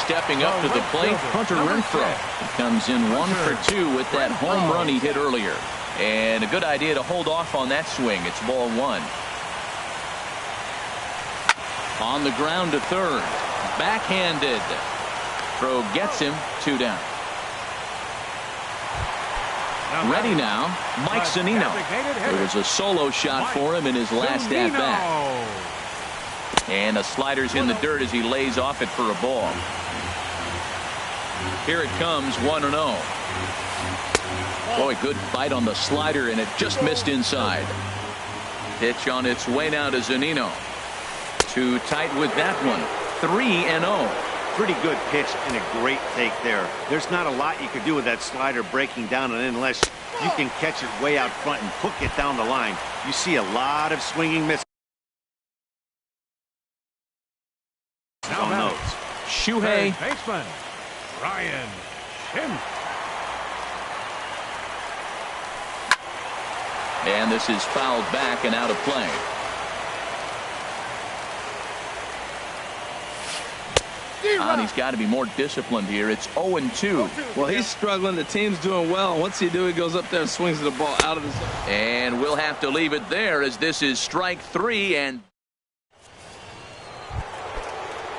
Stepping up to the plate, Hunter Renfroe. He comes in 1 for 2 with that home run he hit earlier. And a good idea to hold off on that swing. It's ball 1. On the ground to third. Backhanded. Throw gets him. 2 down. Ready now, Mike Zunino. It was a solo shot for him in his last at-bat. And the slider's in the dirt as he lays off it for a ball. Here it comes, 1-0. Boy, good bite on the slider, and it just missed inside. Pitch on its way now to Zunino. Too tight with that one. 3-0. Pretty good pitch and a great take there. There's not a lot you could do with that slider breaking down and unless you can catch it way out front and hook it down the line. You see a lot of swinging misses on those. Shuhei. Baseman Ryan Schimpf. And this is fouled back and out of play. And he's got to be more disciplined here. It's 0-2. Well, he's struggling. The team's doing well. Once he goes up there and swings the ball out of the zone. And we'll have to leave it there as this is strike 3 and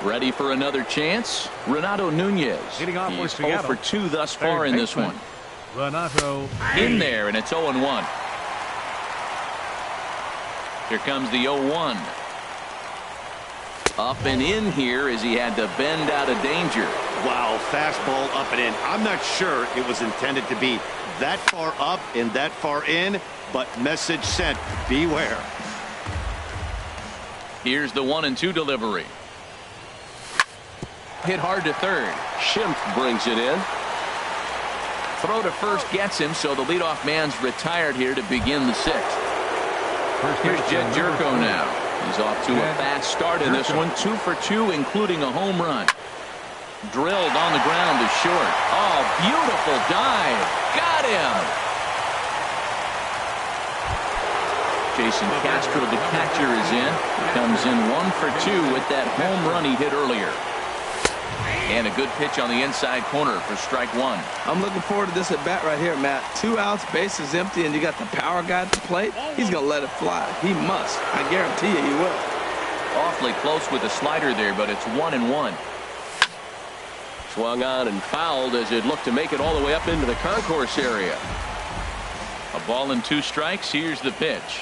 ready for another chance. Renato Nunez. He's 0 for 2 thus far in this one. Renato in there, and it's 0-1. Here comes the 0-1. Up and in here as he had to bend out of danger. Wow, fastball up and in. I'm not sure it was intended to be that far up and that far in, but message sent, beware. Here's the 1-2 delivery. Hit hard to third. Schimpf brings it in. Throw to first gets him, so the leadoff man's retired here to begin the 6th. Here's Jed Jerko now. He's off to a fast start in this one. 2 for 2, including a home run. Drilled on the ground to short. Oh, beautiful dive. Got him. Jason Castro, the catcher, is in. He comes in 1 for 2 with that home run he hit earlier. And a good pitch on the inside corner for strike 1. I'm looking forward to this at bat right here, Matt. 2 outs, base is empty, and you got the power guy at the plate. He's going to let it fly. He must. I guarantee you he will. Awfully close with the slider there, but it's 1-1. Swung on and fouled as it looked to make it all the way up into the concourse area. A ball and 2 strikes. Here's the pitch.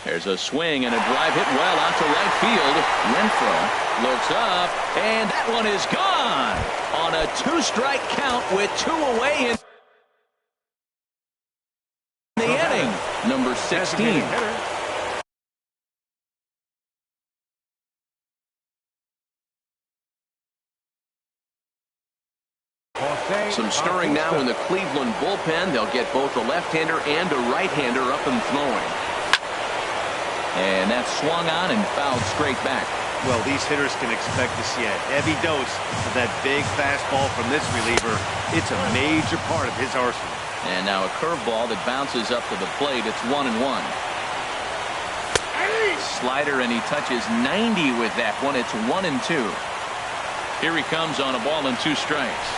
There's a swing and a drive hit well out to right field. Renfroe looks up, and that one is gone on a 2-strike count with 2 away in the inning. Number 16. Some stirring now in the Cleveland bullpen. They'll get both a left-hander and a right-hander up and throwing. And that's swung on and fouled straight back. Well, these hitters can expect to see a heavy dose of that big fastball from this reliever. It's a major part of his arsenal. And now a curveball that bounces up to the plate. It's 1-1. Slider, and he touches 90 with that one. It's 1-2. Here he comes on a ball and 2 strikes.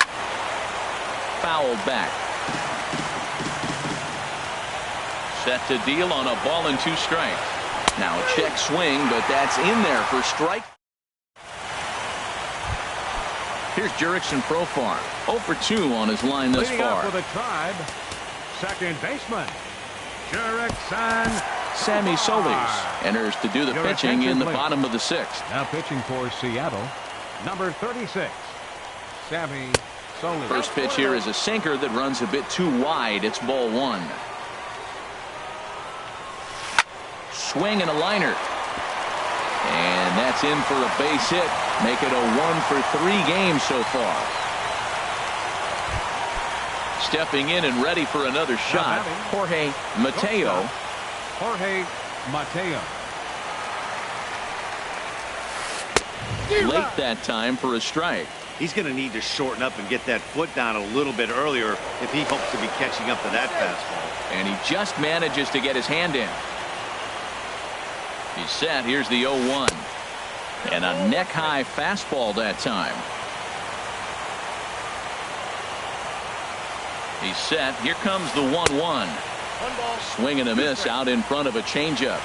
Fouled back. Set to deal on a ball and 2 strikes. Now a check swing, but that's in there for strike. Here's Jurickson Profar. 0 for 2 on his line thus far. For the Tribe, second baseman, Jurickson. Sammy Solis enters to do the pitching in the bottom of the 6th. Now pitching for Seattle, number 36, Sammy Solis. First pitch here is a sinker that runs a bit too wide. It's ball 1. Swing and a liner. And that's in for a base hit. Make it a 1 for 3 games so far. Stepping in and ready for another shot, Jorge Mateo. Jorge Mateo. Late that time for a strike. He's going to need to shorten up and get that foot down a little bit earlier if he hopes to be catching up to that fastball. And he just manages to get his hand in. He's set. Here's the 0-1. And a neck-high fastball that time. He's set. Here comes the 1-1. Swing and a miss out in front of a changeup.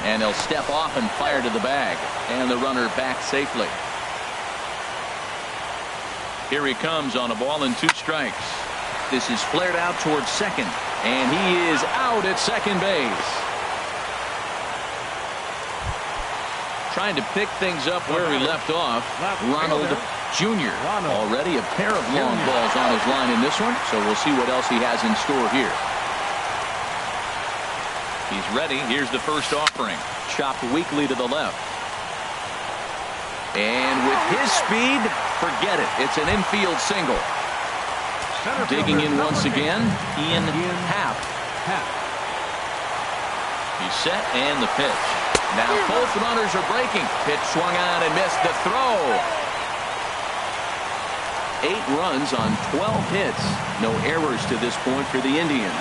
And he'll step off and fire to the bag. And the runner back safely. Here he comes on a ball and 2 strikes. This is flared out towards second. And he is out at second base. Trying to pick things up where he left off. Ronald Jr. Already a pair of long balls on his line in this one. So we'll see what else he has in store here. He's ready. Here's the first offering. Chopped weakly to the left. And with his speed, forget it. It's an infield single. Digging in once again, Ian Happ. He's set and the pitch. Now both runners are breaking. Pitch swung on and missed the throw. 8 runs on 12 hits. No errors to this point for the Indians.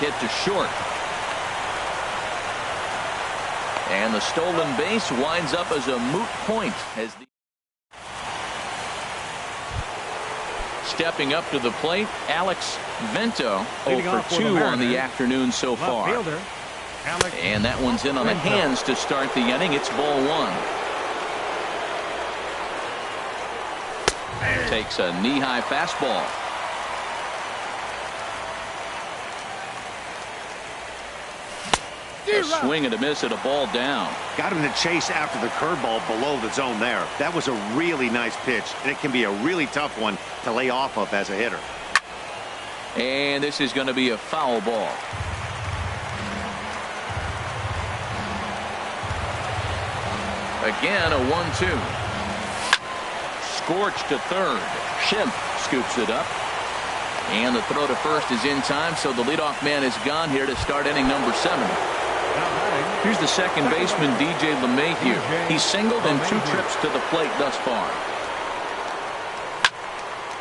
Hit to short. And the stolen base winds up as a moot point as the stepping up to the plate, Alex Vento, 0 for 2 on the afternoon so far. And that one's in on the hands to start the inning. It's ball 1. Takes a knee-high fastball. A swing and a miss at a ball down. Got him to chase after the curveball below the zone there. That was a really nice pitch, and it can be a really tough one to lay off of as a hitter. And this is going to be a foul ball. Again, a 1-2. Scorched to third. Schimpf scoops it up. And the throw to first is in time, so the leadoff man is gone here to start inning number 7. Here's the second baseman, DJ LeMahieu. He's singled in 2 trips to the plate thus far.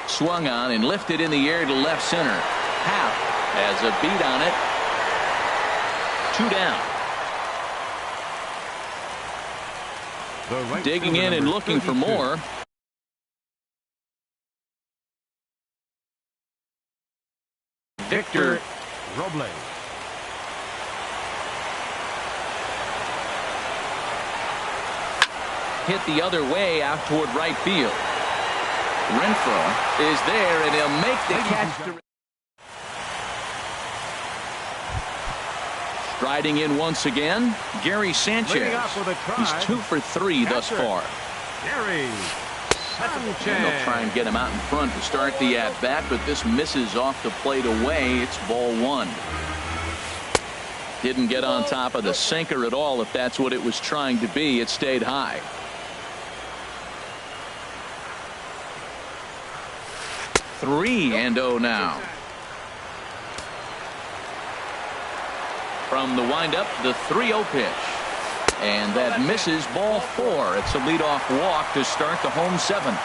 Swung on and lifted in the air to left center. Happ has a beat on it. 2 down. Digging in and looking for more. Victor Robles. Hit the other way out toward right field. Renfroe is there, and he'll make the catch. Striding in once again, Gary Sanchez. He's 2 for 3 thus far. Gary And they'll try and get him out in front to start the at-bat, but this misses off the plate away. It's ball 1. Didn't get on top of the sinker at all. If that's what it was trying to be, it stayed high. Three and 0 now. From the windup, the 3-0 pitch. And that misses ball 4. It's a leadoff walk to start the home 7th.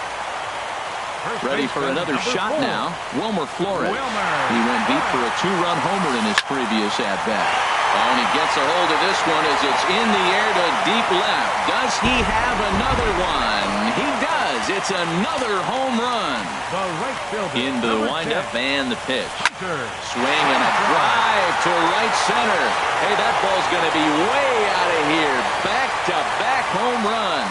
Ready for another shot now, Wilmer Flores. He went deep for a 2-run homer in his previous at-bat. Oh, and he gets a hold of this one as it's in the air to deep left. Does he have another one? He does. It's another home run. Into the windup and the pitch. Swing and a drive to right center. Hey, that ball's going to be way out of here. Back-to-back home run.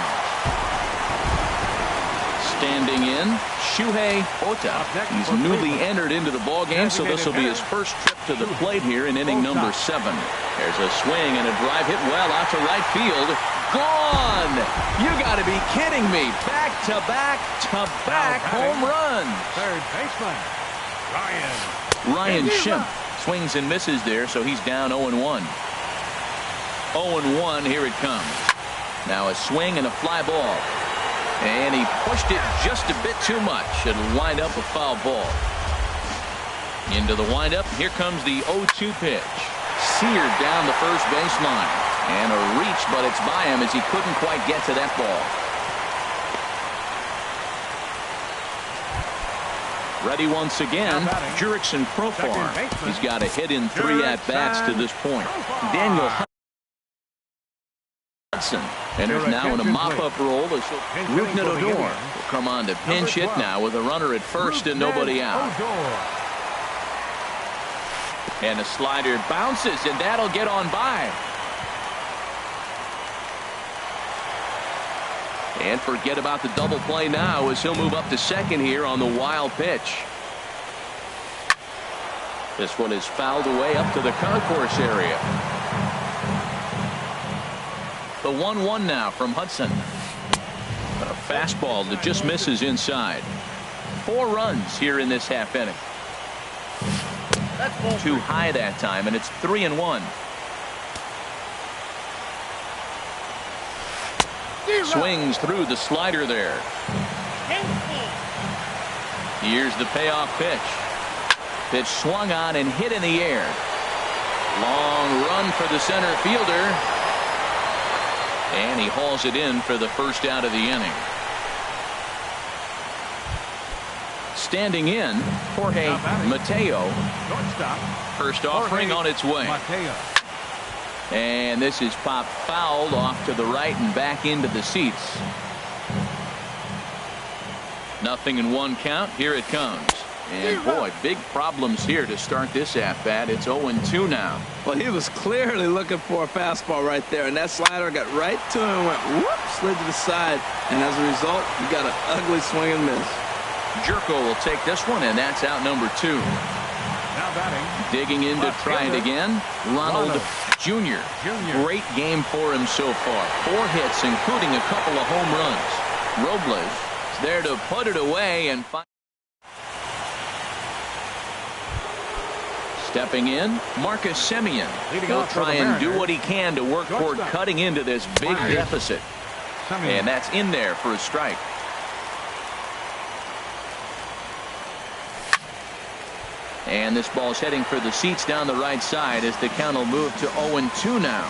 Standing in, Shuhei Ota. He's newly entered into the ballgame, so this will be his first trip to the plate here in inning number 7. There's a swing and a drive hit well out to right field. Gone! You got to be kidding me. Back-to-back home run. Third baseman, Ryan Schimpf swings and misses there, so he's down 0-1. 0-1, here it comes. Now a swing and a fly ball. And he pushed it just a bit too much. It'll wind up a foul ball. Into the windup. Here comes the 0-2 pitch. Seared down the first baseline. And a reach, but it's by him as he couldn't quite get to that ball. Ready once again, Jurickson Profar. He's got a hit in 3 at-bats to this point. Daniel Hudson enters now in a mop-up role as Rougned Odor will come on to pinch hit now with a runner at first and nobody out. And a slider bounces, and that'll get on by. And forget about the double play now as he'll move up to second here on the wild pitch. This one is fouled away up to the concourse area. The 1-1 now from Hudson. A fastball that just misses inside. 4 runs here in this half inning. Too high that time, and it's 3-1. Swings through the slider there. Here's the payoff pitch. Pitch swung on and hit in the air. Long run for the center fielder. And he hauls it in for the first out of the inning. Standing in, Jorge Mateo. First offering on its way. And this is popped fouled off to the right and back into the seats. 0-1 count. Here it comes. And boy, big problems here to start this at-bat. It's 0-2 now. Well, he was clearly looking for a fastball right there, and that slider got right to him and went whoop, slid to the side. And as a result, you got an ugly swing and miss. Jerko will take this one, and that's out number 2. Now batting. Digging in to try it again, Ronald Jr. Great game for him so far. 4 hits, including a couple of home runs. Robles is there to put it away and find. Stepping in, Marcus Semien. He'll try and do what he can to work toward cutting into this big deficit. And that's in there for a strike. And this ball's heading for the seats down the right side as the count will move to 0-2 now.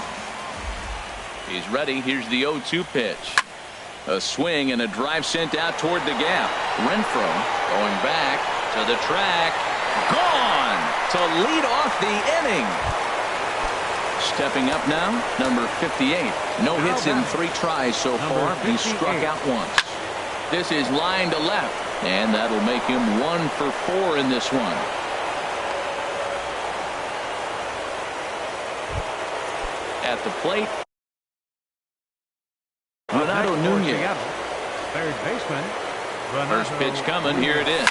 He's ready. Here's the 0-2 pitch. A swing and a drive sent out toward the gap. Renfroe going back to the track. Gone to lead off the inning. Stepping up now, number 58. No hits in 3 tries so far. He struck out once. This is line to left, and that'll make him 1 for 4 in this one. At the plate, Renato Nunez. Third baseman. First pitch coming. Here it is.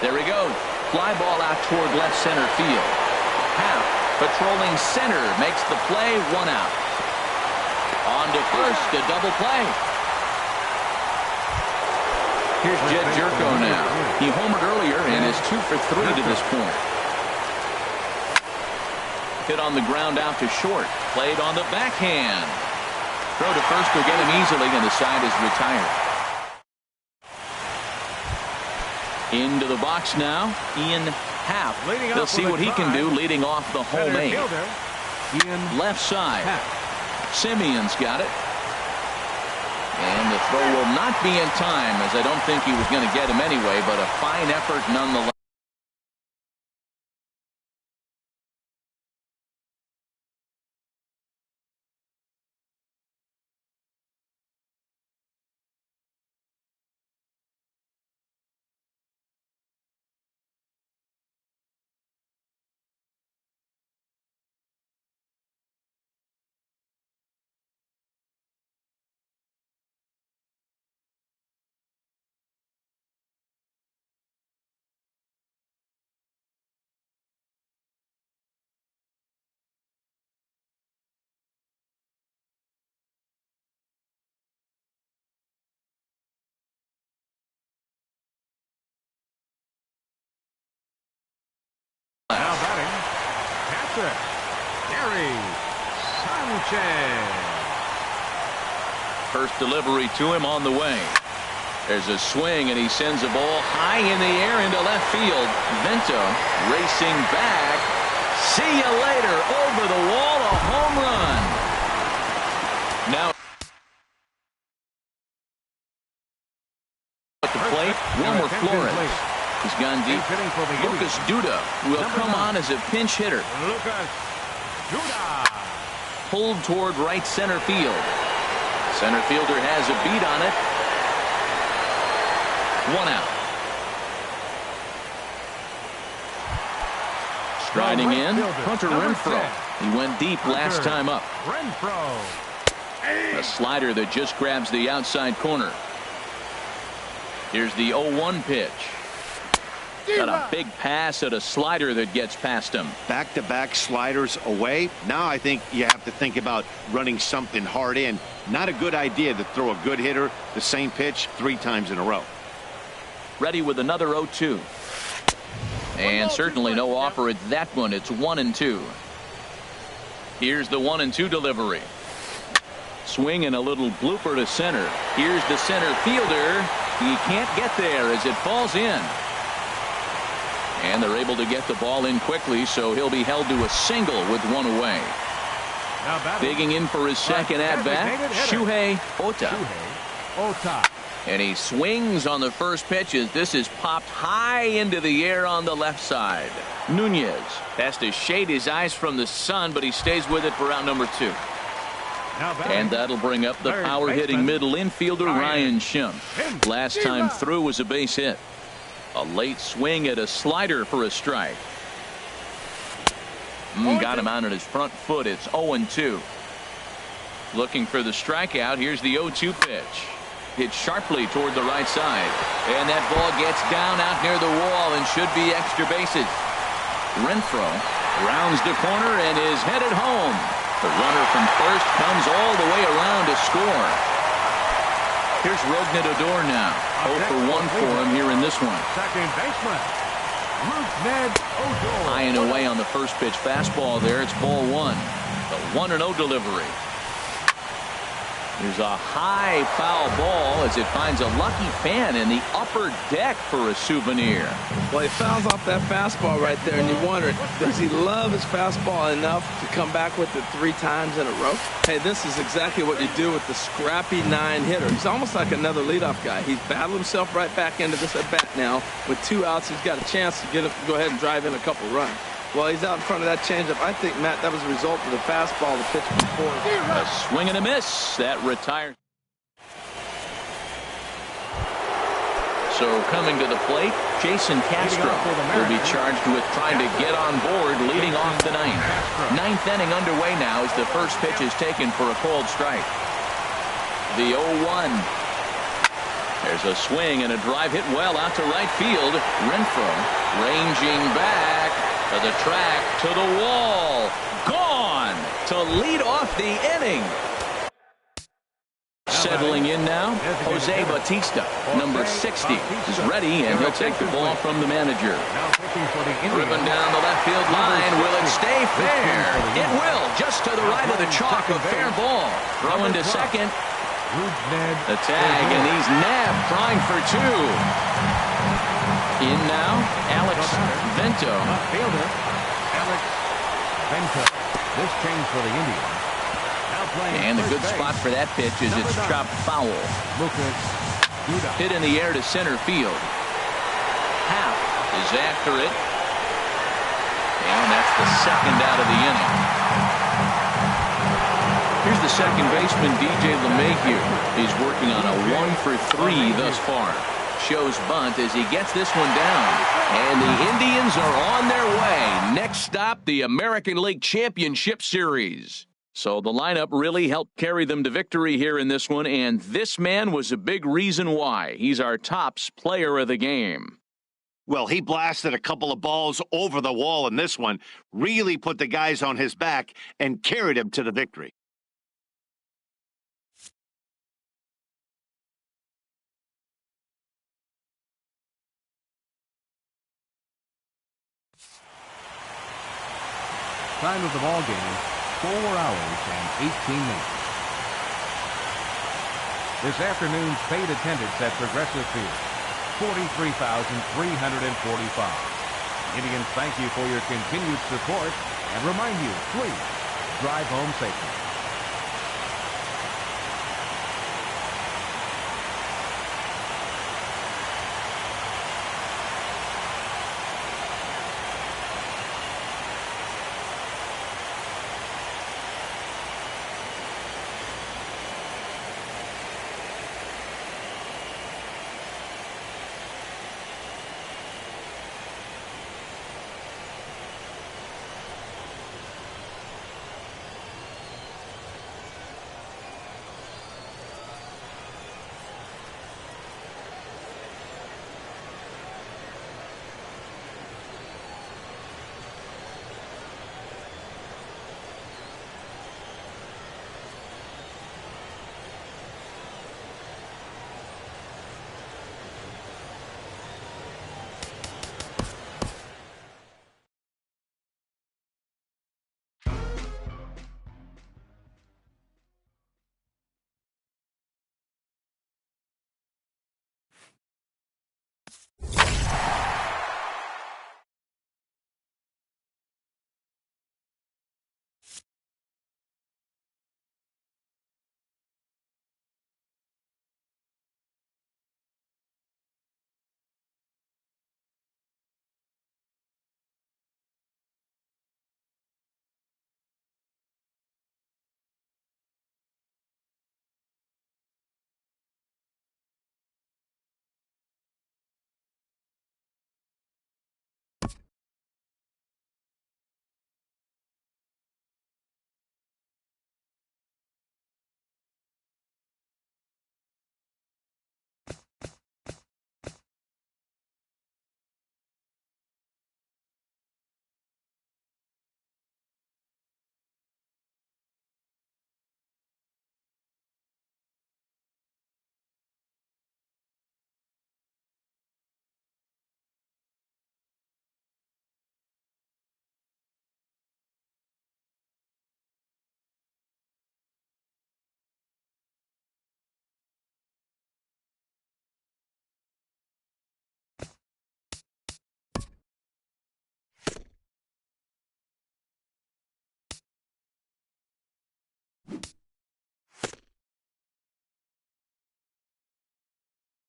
There he goes. Fly ball out toward left center field. Half Patrolling center makes the play, 1 out. On to first, a double play. Here's Jed Jerko now. He homered earlier and is 2 for 3 to this point. Hit on the ground out to short. Played on the backhand. Throw to first will get him easily, and the side is retired. Into the box now, Ian Happ. They'll see what he can do leading off the home 8. Left side. Simeon's got it. And the throw will not be in time, as I don't think he was going to get him anyway, but a fine effort nonetheless. Now batting, catcher, Gary Sanchez. First delivery to him on the way. There's a swing, and he sends a ball high in the air into left field. Vento racing back. See you later. Over the wall, a home run. Now at the plate, Wilmer Flores. He's gone deep. Lucas Duda will come on as a pinch hitter. Lucas Duda. Pulled toward right center field. Center fielder has a beat on it. 1 out. Striding in, Hunter Renfroe. He went deep last time up. A slider that just grabs the outside corner. Here's the 0-1 pitch. Got a big pass at a slider that gets past him. Back-to-back sliders away. Now I think you have to think about running something hard in. Not a good idea to throw a good hitter the same pitch 3 times in a row. Ready with another 0-2. And certainly no offer at that one. It's 1-2. Here's the 1-2 delivery. Swing and a little blooper to center. Here's the center fielder. He can't get there as it falls in. And they're able to get the ball in quickly, so he'll be held to a single with 1 away. Digging in for his second at-bat, Shuhei Ota. And he swings on the first pitch as this is popped high into the air on the left side. Nunez has to shade his eyes from the sun, but he stays with it for out number 2. And that'll bring up the power-hitting middle infielder Ryan Schimpf. Last time through was a base hit. A late swing at a slider for a strike. Got him out on his front foot. It's 0-2. Looking for the strikeout. Here's the 0-2 pitch. Hit sharply toward the right side. And that ball gets down out near the wall and should be extra bases. Renfroe rounds the corner and is headed home. The runner from first comes all the way around to score. Here's Rougned Odor now. 0 for 1 for him here in this one. Second baseman, Rougned Odor. High and away on the first pitch fastball there. It's ball 1. The 1-0 delivery. There's a high foul ball as it finds a lucky fan in the upper deck for a souvenir. Well, he fouls off that fastball right there, and you wonder, does he love his fastball enough to come back with it 3 times in a row? Hey, this is exactly what you do with the scrappy 9 hitter. He's almost like another leadoff guy. He's battled himself right back into this at bat now. With 2 outs, he's got a chance to go ahead and drive in a couple runs. Well, he's out in front of that changeup. I think, Matt, that was a result of the fastball, the pitch before. A swing and a miss. That retired. So coming to the plate, Jason Castro will be charged with trying to get on board leading off the 9th. 9th inning underway now as the first pitch is taken for a called strike. The 0-1. There's a swing and a drive hit well out to right field. Renfroe ranging back. To the track, to the wall. Gone to lead off the inning. Settling in now, Jose Bautista, number 60, is ready, and he'll take the ball from the manager. Driven down the left field line. Will it stay fair? It will, just to the right of the chalk, a fair ball. Throwing to second. The tag, and he's nabbed, trying for two. In now, Alex Vento. Fielder, Alex Vento. This change for the Indians. And the good spot for that pitch is it's chopped foul. Hit in the air to center field. Happ is after it. And that's the second out of the inning. Here's the second baseman, DJ LeMahieu. He's working on a 1-for-3 thus far. Shows bunt as he gets this one down. And the Indians are on their way. Next stop, the American League Championship Series. So the lineup really helped carry them to victory here in this one, and this man was a big reason why. He's our tops player of the game. Well, he blasted a couple of balls over the wall in this one, really put the guys on his back, and carried him to the victory. Time of the ball game, 4 hours and 18 minutes. This afternoon's paid attendance at Progressive Field, 43,345. Indians thank you for your continued support and remind you, please drive home safely.